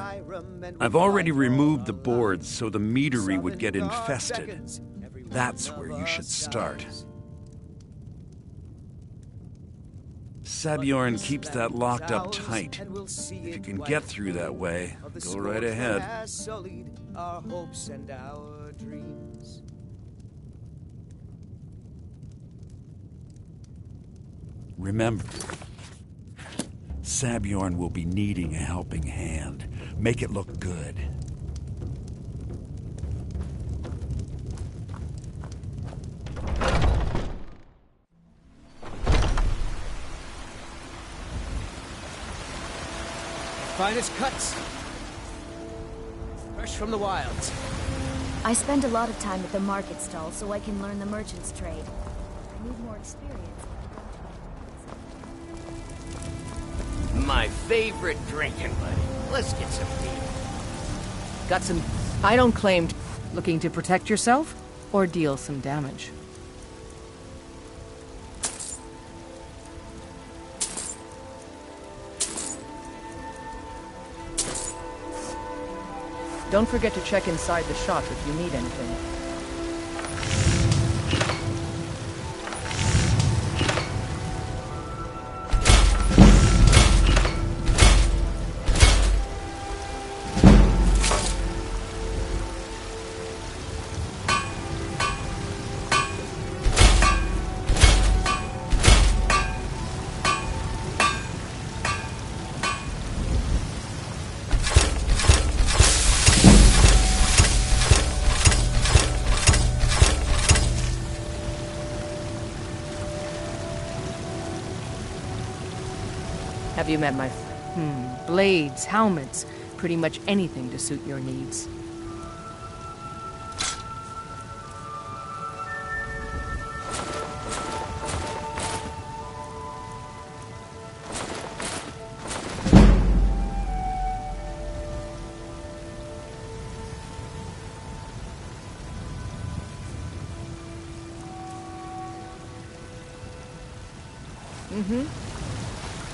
I've already removed the boards so the meadery would get infested. That's where you should start. Sabjorn keeps that locked up tight. If you can get through that way, go right ahead. Our hopes and our dreams. Remember, Sabjorn will be needing a helping hand. Make it look good. Finest cuts. Fresh from the wilds. I spend a lot of time at the market stall so I can learn the merchant's trade. I need more experience. My favorite drinking buddy. Let's get some beer. Got some... I don't claim... Looking to protect yourself or deal some damage? Don't forget to check inside the shop if you need anything. Have you met my... blades, helmets, pretty much anything to suit your needs.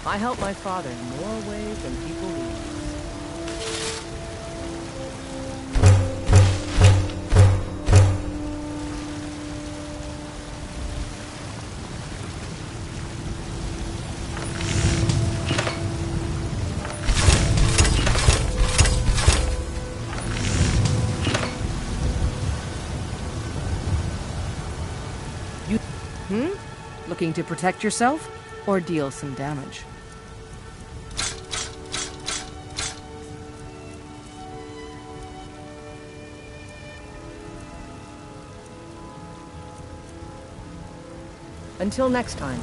I help my father in more ways than people realize. Looking to protect yourself or deal some damage? Until next time.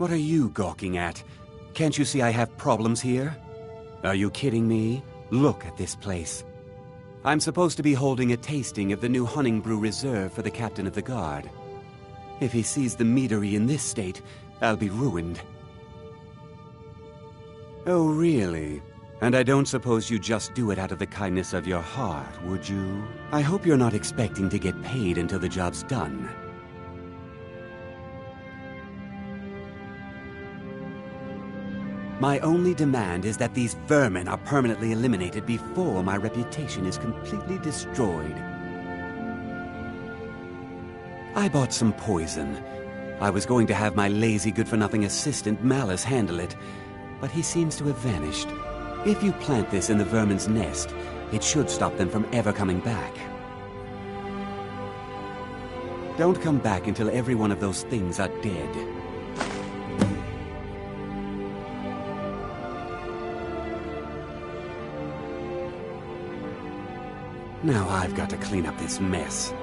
What are you gawking at? Can't you see I have problems here? Are you kidding me? Look at this place. I'm supposed to be holding a tasting of the new Hunting Brew Reserve for the Captain of the Guard. If he sees the meadery in this state, I'll be ruined. Oh, really? And I don't suppose you just do it out of the kindness of your heart, would you? I hope you're not expecting to get paid until the job's done. My only demand is that these vermin are permanently eliminated before my reputation is completely destroyed. I bought some poison. I was going to have my lazy, good-for-nothing assistant Malice handle it, but he seems to have vanished. If you plant this in the vermin's nest, it should stop them from ever coming back. Don't come back until every one of those things are dead. Now I've got to clean up this mess.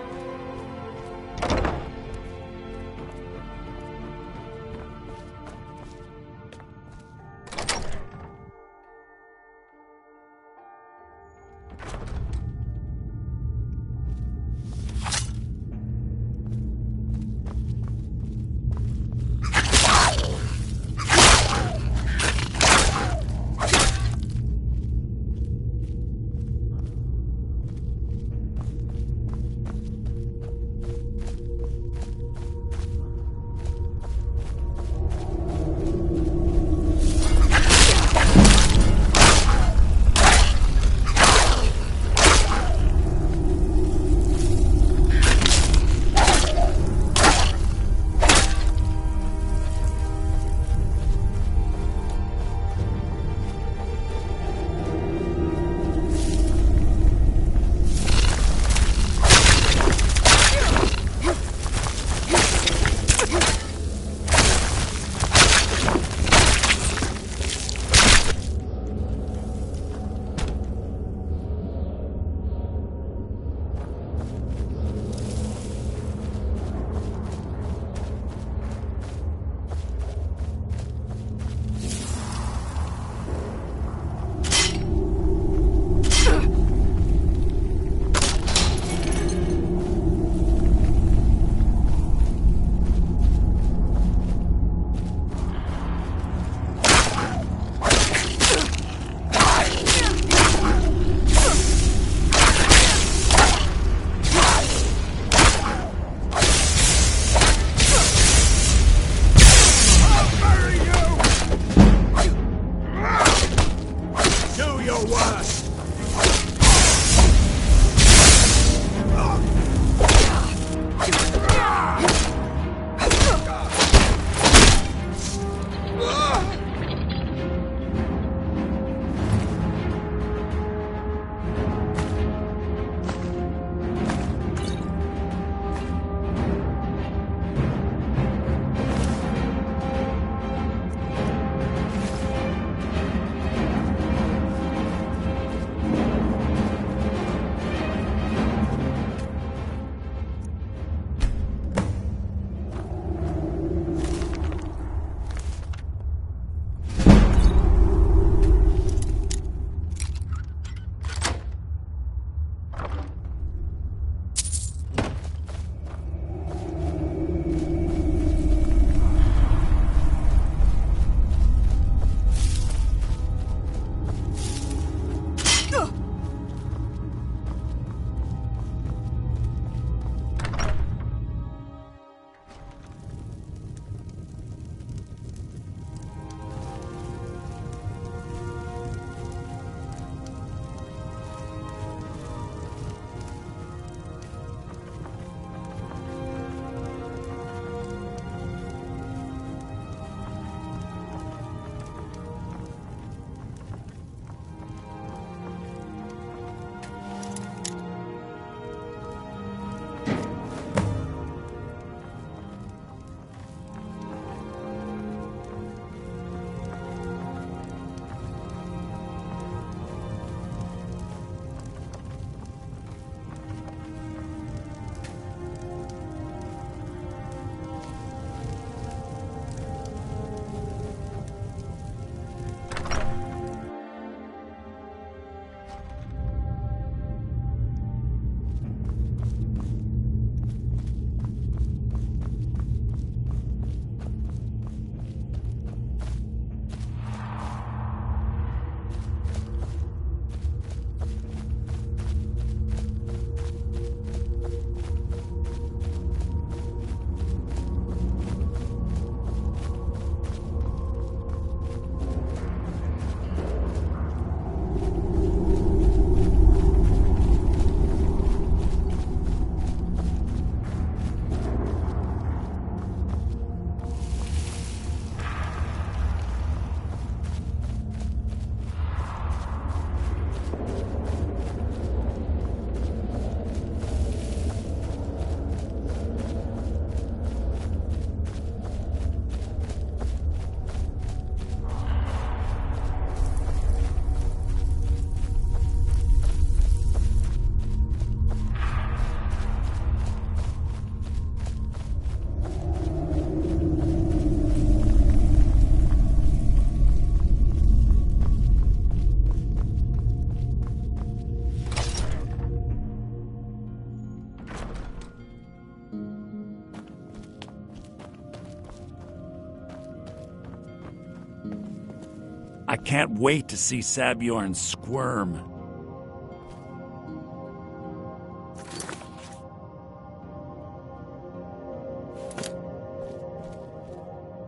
I can't wait to see Sabjorn squirm.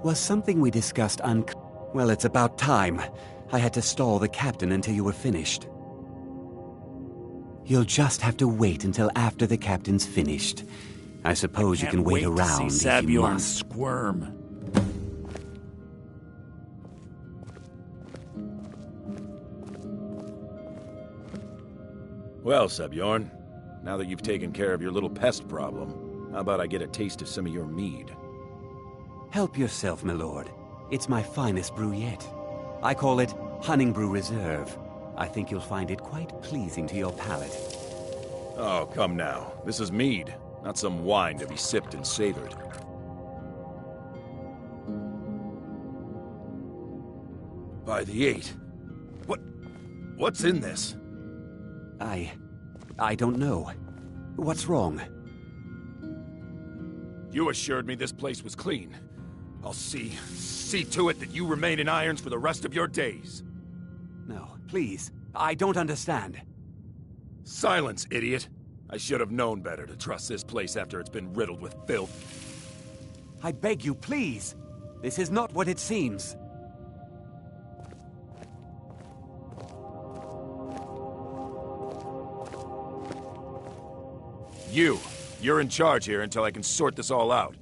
Was something we discussed Well, it's about time. I had to stall the captain until you were finished. You'll just have to wait until after the captain's finished. I suppose you can wait around to see if you Sabjorn must. squirm. Well, Sabjorn, now that you've taken care of your little pest problem, how about I get a taste of some of your mead? Help yourself, my lord. It's my finest brew yet. I call it Hunning Brew Reserve. I think you'll find it quite pleasing to your palate. Oh, come now. This is mead, not some wine to be sipped and savored. By the 8. What's in this? I don't know. What's wrong? You assured me this place was clean. I'll see to it that you remain in irons for the rest of your days. No, please. I don't understand. Silence, idiot. I should have known better to trust this place after it's been riddled with filth. I beg you, please. This is not what it seems. You're in charge here until I can sort this all out.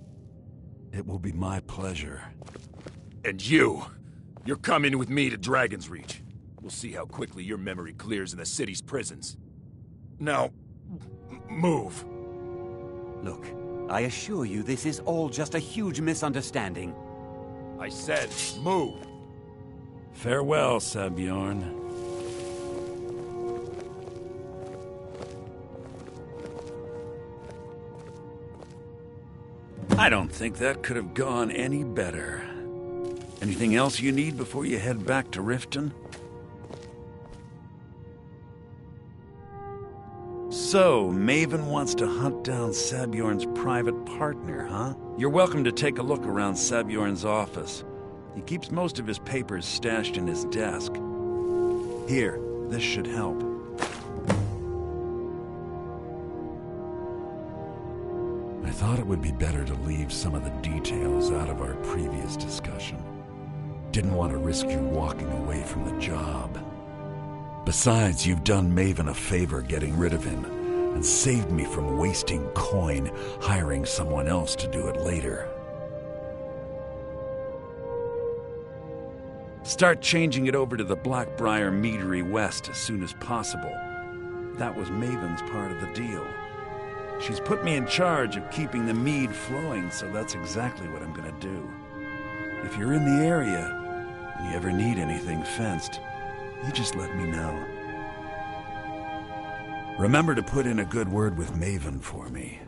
It will be my pleasure. And you're coming with me to Dragon's Reach. We'll see how quickly your memory clears in the city's prisons. Now, move. Look, I assure you this is all just a huge misunderstanding. I said, move. Farewell, Sabjorn. I don't think that could have gone any better. Anything else you need before you head back to Riften? So, Maven wants to hunt down Sabjorn's private partner, huh? You're welcome to take a look around Sabjorn's office. He keeps most of his papers stashed in his desk. Here, this should help. I thought it would be better to leave some of the details out of our previous discussion. Didn't want to risk you walking away from the job. Besides, you've done Maven a favor getting rid of him, and saved me from wasting coin hiring someone else to do it later. Start changing it over to the Blackbriar Meadery West as soon as possible. That was Maven's part of the deal. She's put me in charge of keeping the mead flowing, so that's exactly what I'm gonna do. If you're in the area, and you ever need anything fenced, you just let me know. Remember to put in a good word with Maven for me.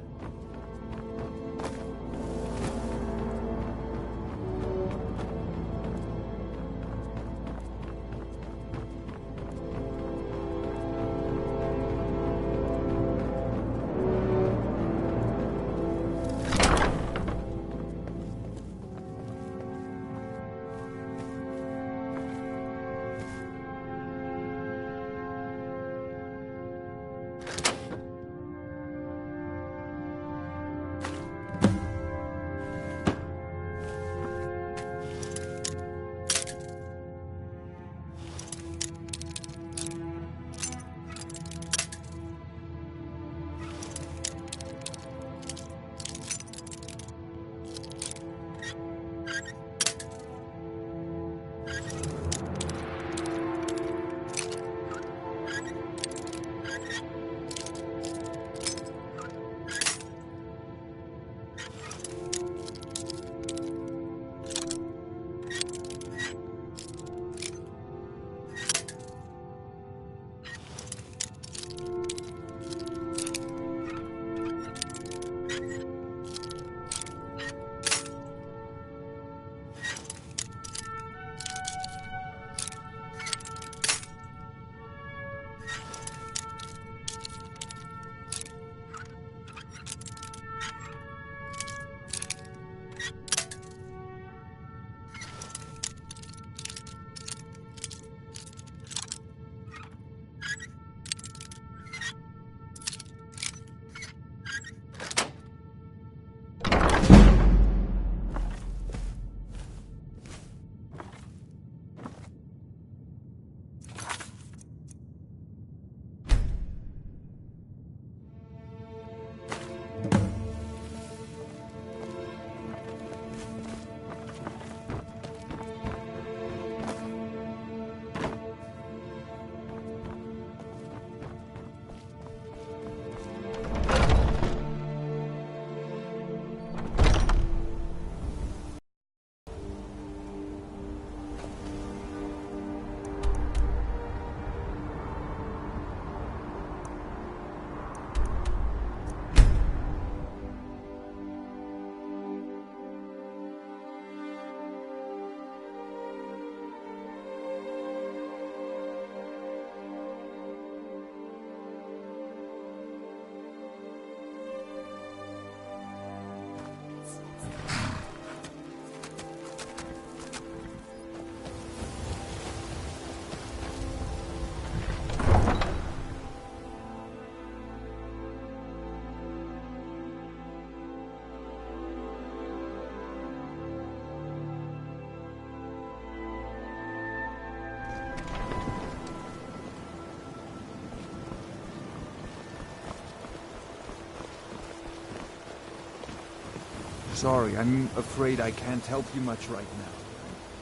sorry. I'm afraid I can't help you much right now.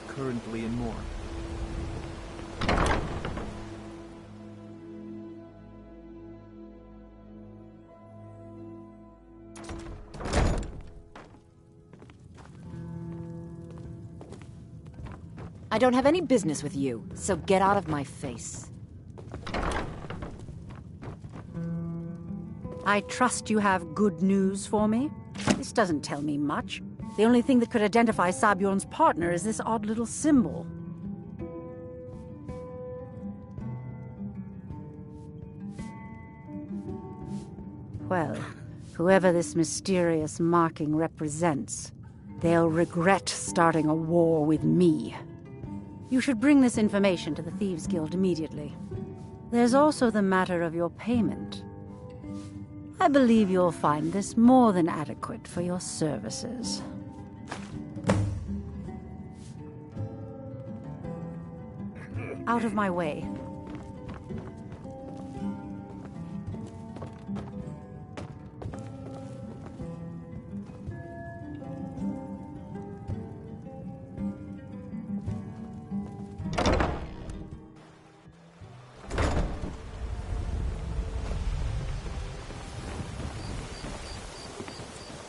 I'm currently in mourning. I don't have any business with you, so get out of my face. I trust you have good news for me? This doesn't tell me much. The only thing that could identify Sabjorn's partner is this odd little symbol. Well, whoever this mysterious marking represents, they'll regret starting a war with me. You should bring this information to the Thieves' Guild immediately. There's also the matter of your payment. I believe you'll find this more than adequate for your services. Out of my way.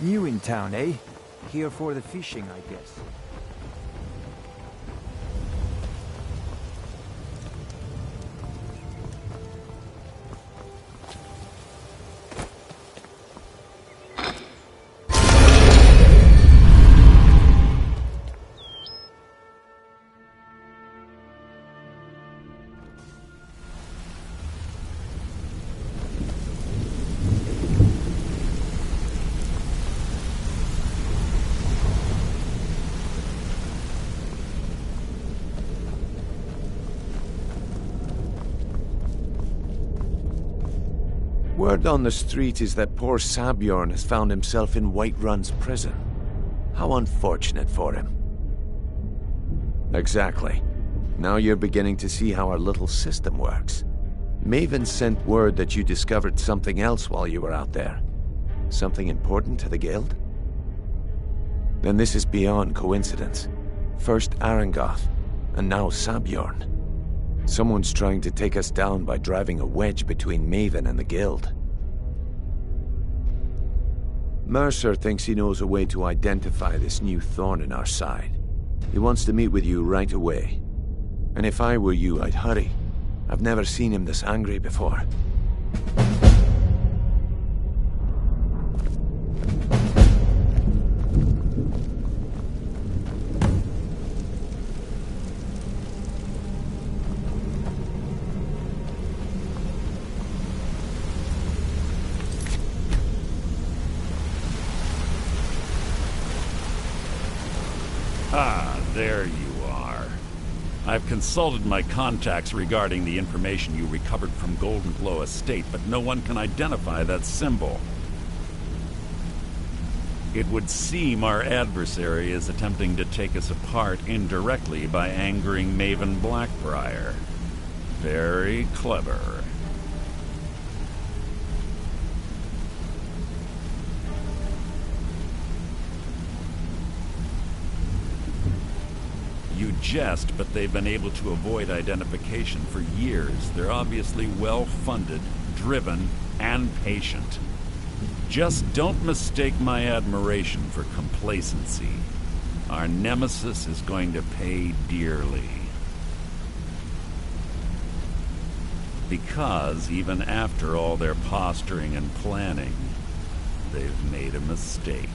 New in town, eh? Here for the fishing, I guess. Word on the street is that poor Sabjorn has found himself in Whiterun's prison. How unfortunate for him. Exactly. Now you're beginning to see how our little system works. Maven sent word that you discovered something else while you were out there. Something important to the guild? Then this is beyond coincidence. First Arangoth, and now Sabjorn. Someone's trying to take us down by driving a wedge between Maven and the guild. Mercer thinks he knows a way to identify this new thorn in our side. He wants to meet with you right away. And if I were you, I'd hurry. I've never seen him this angry before. Ah, there you are. I've consulted my contacts regarding the information you recovered from Golden Glow Estate, but no one can identify that symbol. It would seem our adversary is attempting to take us apart indirectly by angering Maven Blackbriar. Very clever. You jest, but they've been able to avoid identification for years. They're obviously well-funded, driven, and patient. Just don't mistake my admiration for complacency. Our nemesis is going to pay dearly. Because even after all their posturing and planning, they've made a mistake.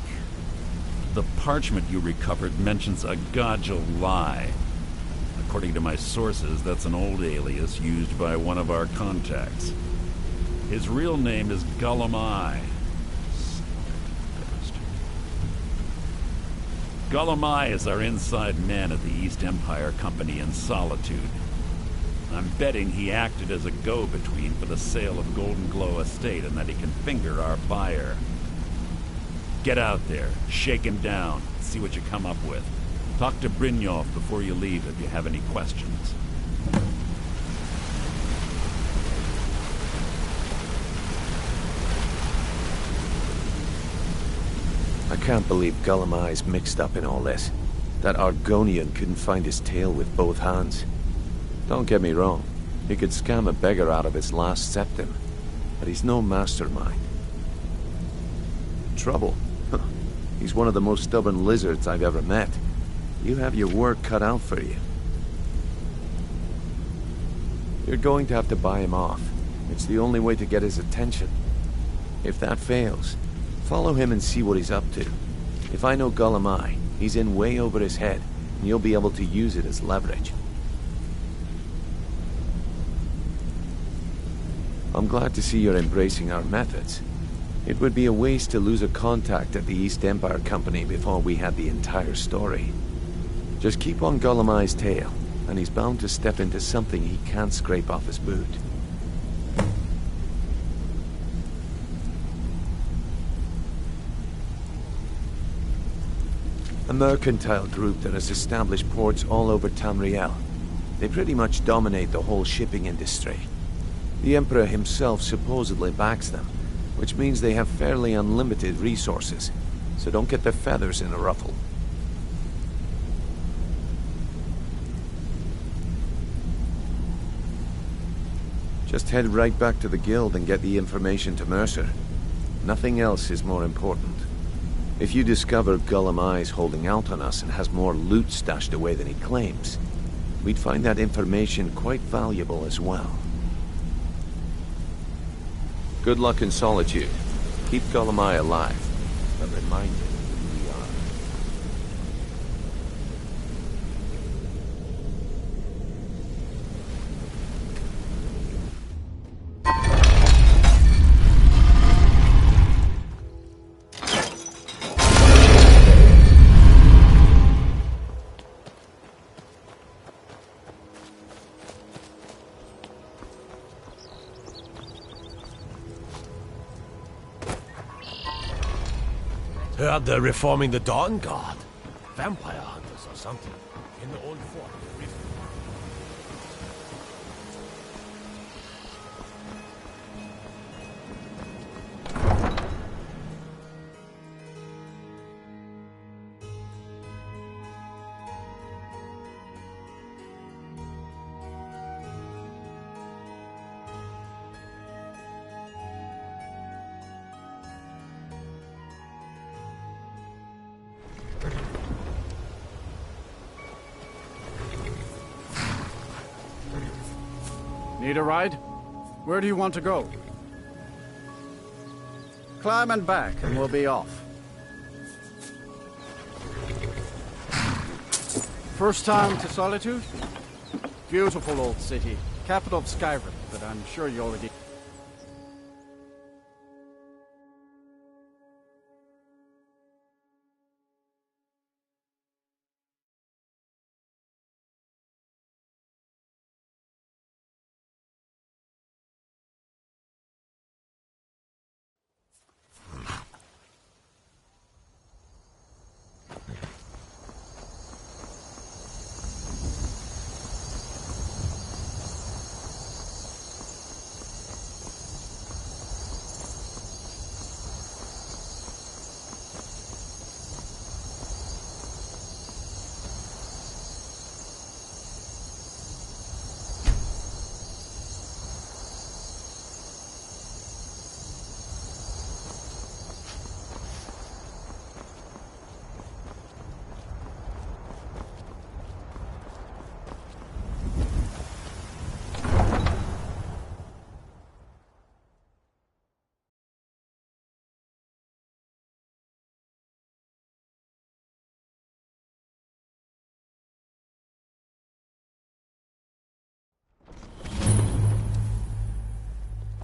The parchment you recovered mentions a Godjal lie. According to my sources, that's an old alias used by one of our contacts. His real name is Gullumai. Gullumai is our inside man at the East Empire Company in Solitude. I'm betting he acted as a go-between for the sale of Golden Glow Estate and that he can finger our buyer. Get out there, shake him down, see what you come up with. Talk to Brynjolf before you leave if you have any questions. I can't believe Gullumai's mixed up in all this. That Argonian couldn't find his tail with both hands. Don't get me wrong, he could scam a beggar out of his last septim, but he's no mastermind. Trouble? Huh. He's one of the most stubborn lizards I've ever met. You have your work cut out for you. You're going to have to buy him off. It's the only way to get his attention. If that fails, follow him and see what he's up to. If I know Gullumai, he's in way over his head, and you'll be able to use it as leverage. I'm glad to see you're embracing our methods. It would be a waste to lose a contact at the East Empire Company before we had the entire story. Just keep on Gullumai's tail, and he's bound to step into something he can't scrape off his boot. A mercantile group that has established ports all over Tamriel. They pretty much dominate the whole shipping industry. The Emperor himself supposedly backs them, which means they have fairly unlimited resources, so don't get their feathers in a ruffle. Just head right back to the guild and get the information to Mercer. Nothing else is more important. If you discover Gullumai's holding out on us and has more loot stashed away than he claims, we'd find that information quite valuable as well. Good luck in Solitude. Keep Gullumai alive, but remind him who we are. Heard they're reforming the Dawn Guard. Vampire hunters or something. In the old fort. Need a ride? Where do you want to go? Climb and back, and we'll be off. First time to Solitude? Beautiful old city. Capital of Skyrim, but I'm sure you already...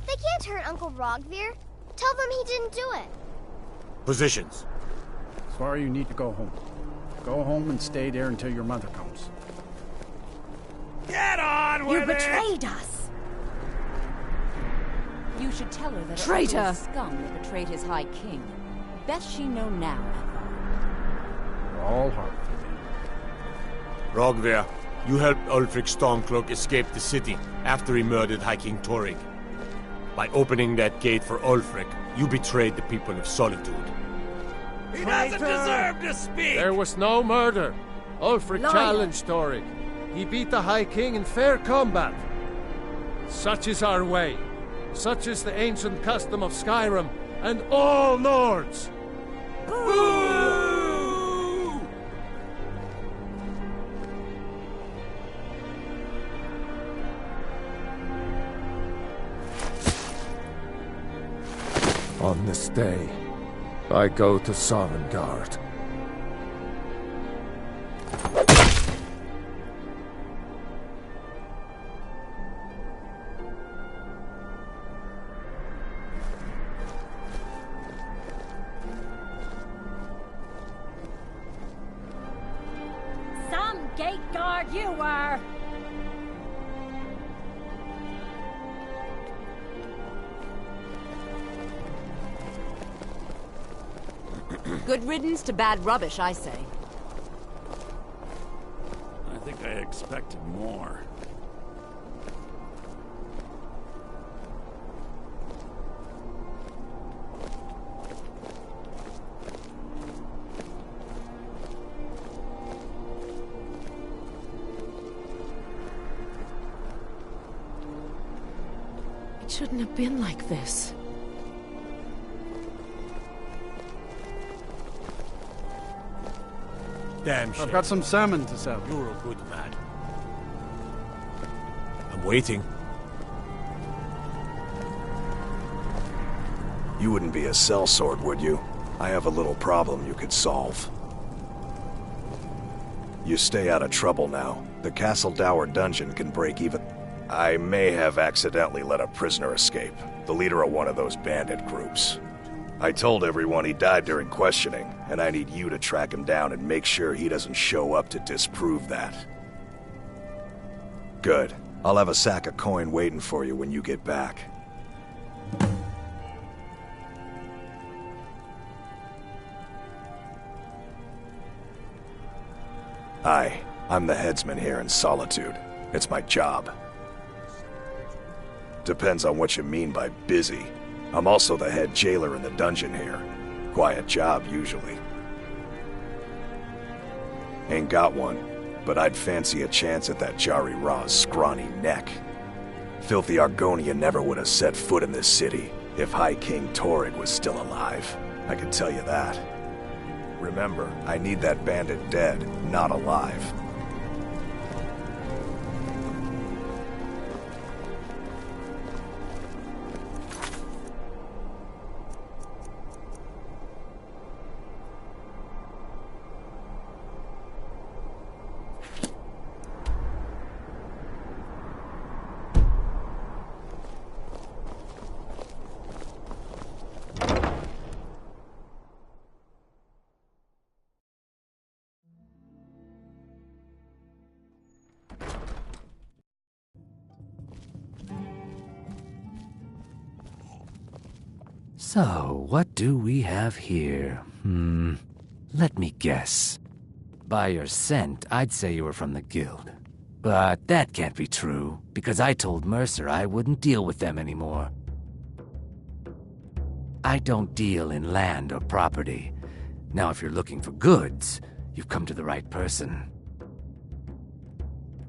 They can't hurt Uncle Rogvir. Tell them he didn't do it. Positions. Sorry, you need to go home. Go home and stay there until your mother comes. Get on with You betrayed us! You should tell her that Traitor! it was scum that betrayed his High King. Best she know now, We're all hard. Rogvir, you helped Ulfric Stormcloak escape the city after he murdered High King Torrig. By opening that gate for Ulfric, you betrayed the people of Solitude. He doesn't deserve to speak! There was no murder. Ulfric challenged Torrig. He beat the High King in fair combat. Such is our way. Such is the ancient custom of Skyrim and all Nords. Boo! On this day, I go to Sovngarde. Some gate guard you were! Good riddance to bad rubbish, I say. I think I expected more. It shouldn't have been like this. Damn shame. I've got some salmon to sell. You're a good man. I'm waiting. You wouldn't be a sellsword, would you? I have a little problem you could solve. You stay out of trouble now. The Castle Dower dungeon can break even. I may have accidentally let a prisoner escape, the leader of one of those bandit groups. I told everyone he died during questioning, and I need you to track him down and make sure he doesn't show up to disprove that. Good. I'll have a sack of coin waiting for you when you get back. Hi, I'm the headsman here in Solitude. It's my job. Depends on what you mean by busy. I'm also the head jailer in the dungeon here. Quiet job, usually. Ain't got one, but I'd fancy a chance at that Jari Ra's scrawny neck. Filthy Argonian never would have set foot in this city if High King Torrig was still alive. I can tell you that. Remember, I need that bandit dead, not alive. So, what do we have here? Let me guess. By your scent, I'd say you were from the guild. But that can't be true, because I told Mercer I wouldn't deal with them anymore. I don't deal in land or property. Now, if you're looking for goods, you've come to the right person.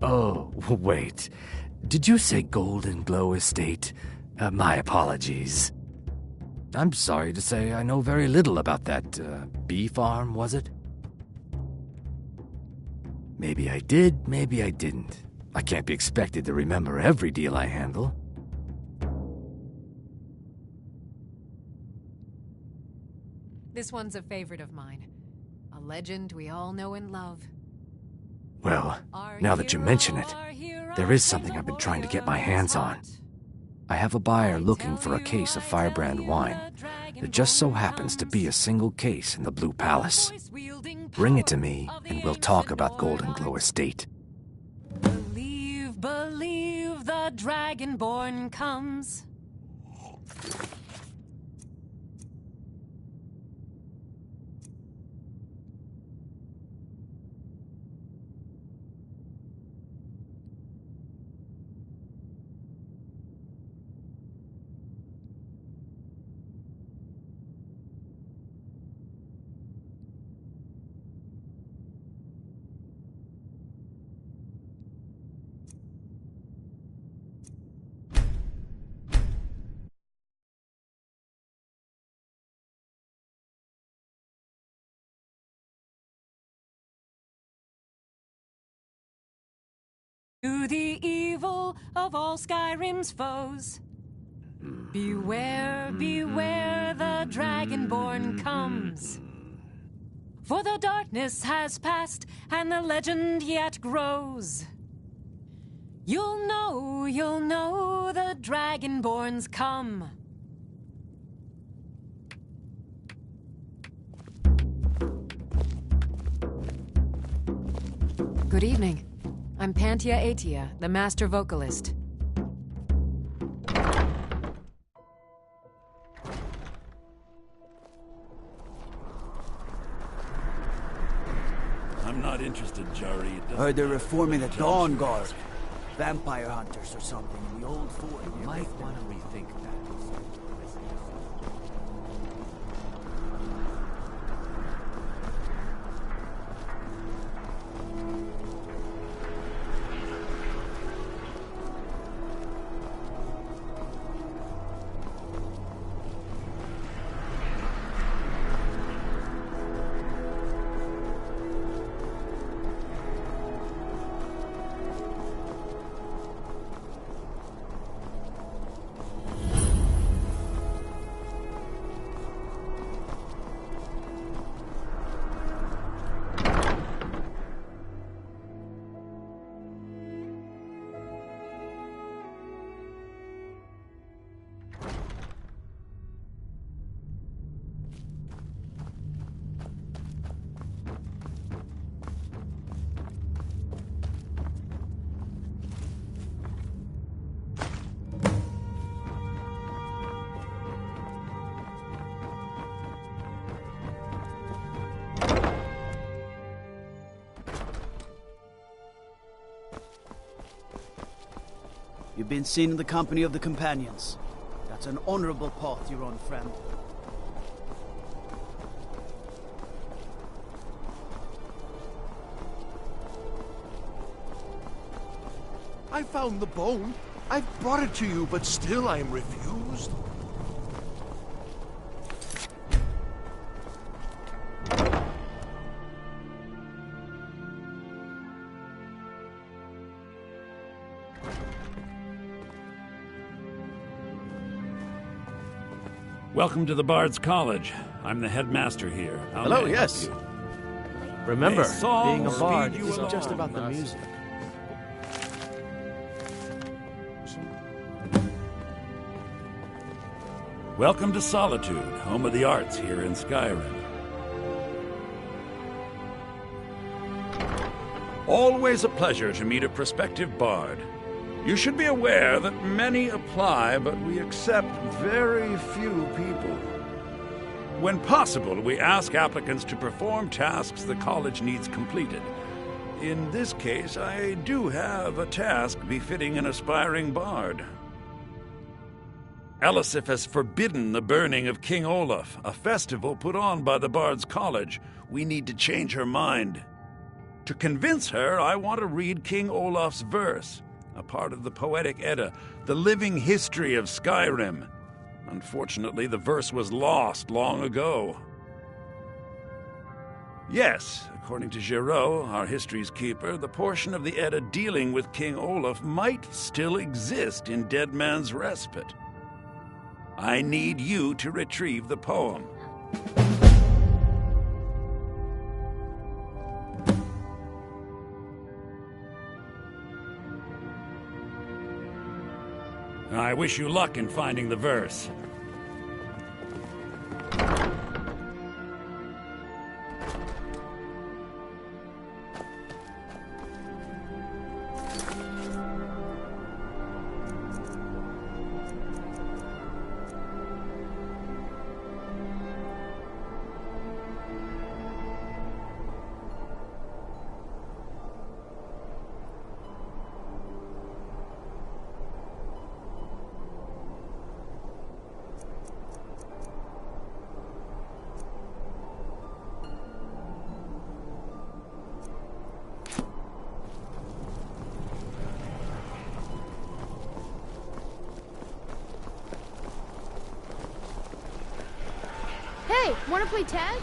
Oh, wait. Did you say Golden Glow Estate? My apologies. I'm sorry to say I know very little about that, bee farm, was it? Maybe I did, maybe I didn't. I can't be expected to remember every deal I handle. This one's a favorite of mine. A legend we all know and love. Well, now that you mention it, there is something I've been trying to get my hands on. I have a buyer looking for a case of Firebrand wine. There just so happens to be a single case in the Blue Palace. Bring it to me, and we'll talk about Golden Glow Estate. Believe, believe the Dragonborn comes. To the evil of all Skyrim's foes. Beware, beware, the Dragonborn comes. For the darkness has passed, and the legend yet grows. You'll know, the Dragonborns come. Good evening. I'm Pantia Atia, the master vocalist. I'm not interested, Jari. Heard they're reforming the Dawn Guard. Vampire hunters or something in the old fort. You might want to rethink that. You've been seen in the company of the companions. That's an honorable path you're on, friend. I found the bone. I've brought it to you, but still I am refused. Welcome to the Bard's College. I'm the headmaster here. How Hello, may I yes. help you? Remember, May song being a bard speed you isn't just along, about the master. music. Welcome to Solitude, home of the arts here in Skyrim. Always a pleasure to meet a prospective bard. You should be aware that many apply, but we accept very few people. When possible, we ask applicants to perform tasks the college needs completed. In this case, I do have a task befitting an aspiring bard. Elisif has forbidden the burning of King Olaf, a festival put on by the Bard's College. We need to change her mind. To convince her, I want to read King Olaf's verse, a part of the Poetic Edda, the living history of Skyrim. Unfortunately, the verse was lost long ago. Yes, according to Giraud, our history's keeper, the portion of the Edda dealing with King Olaf might still exist in Dead Man's Respite. I need you to retrieve the poem. I wish you luck in finding the verse. Hey, wanna play tag?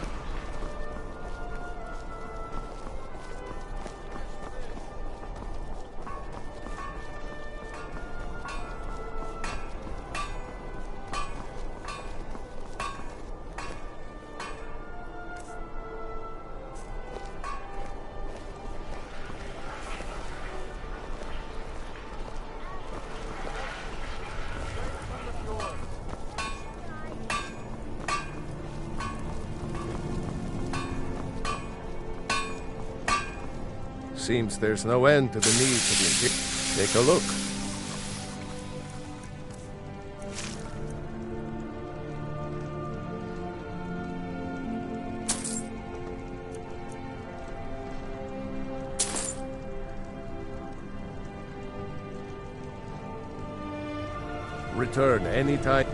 Seems there's no end to the need to be... Take a look. Return anytime.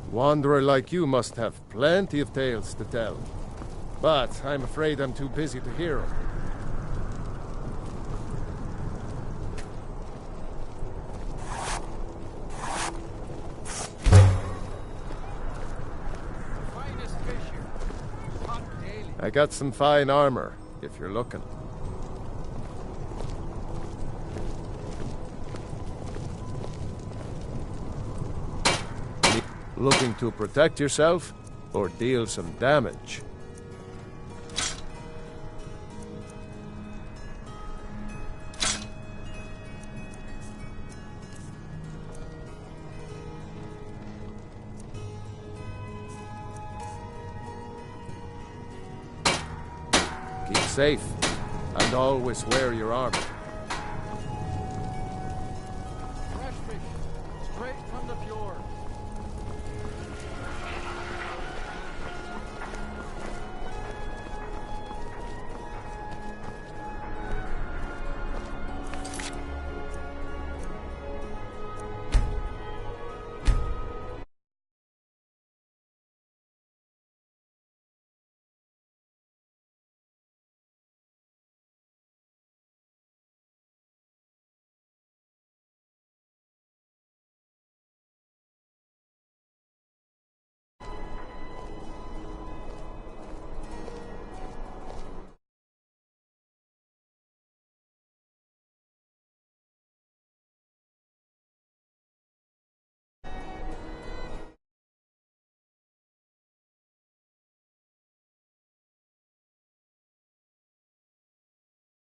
Wanderer like you must have plenty of tales to tell. But I'm afraid I'm too busy to hear them. I got some fine armor, if you're looking. Looking to protect yourself, or deal some damage? Keep safe, and always wear your armor.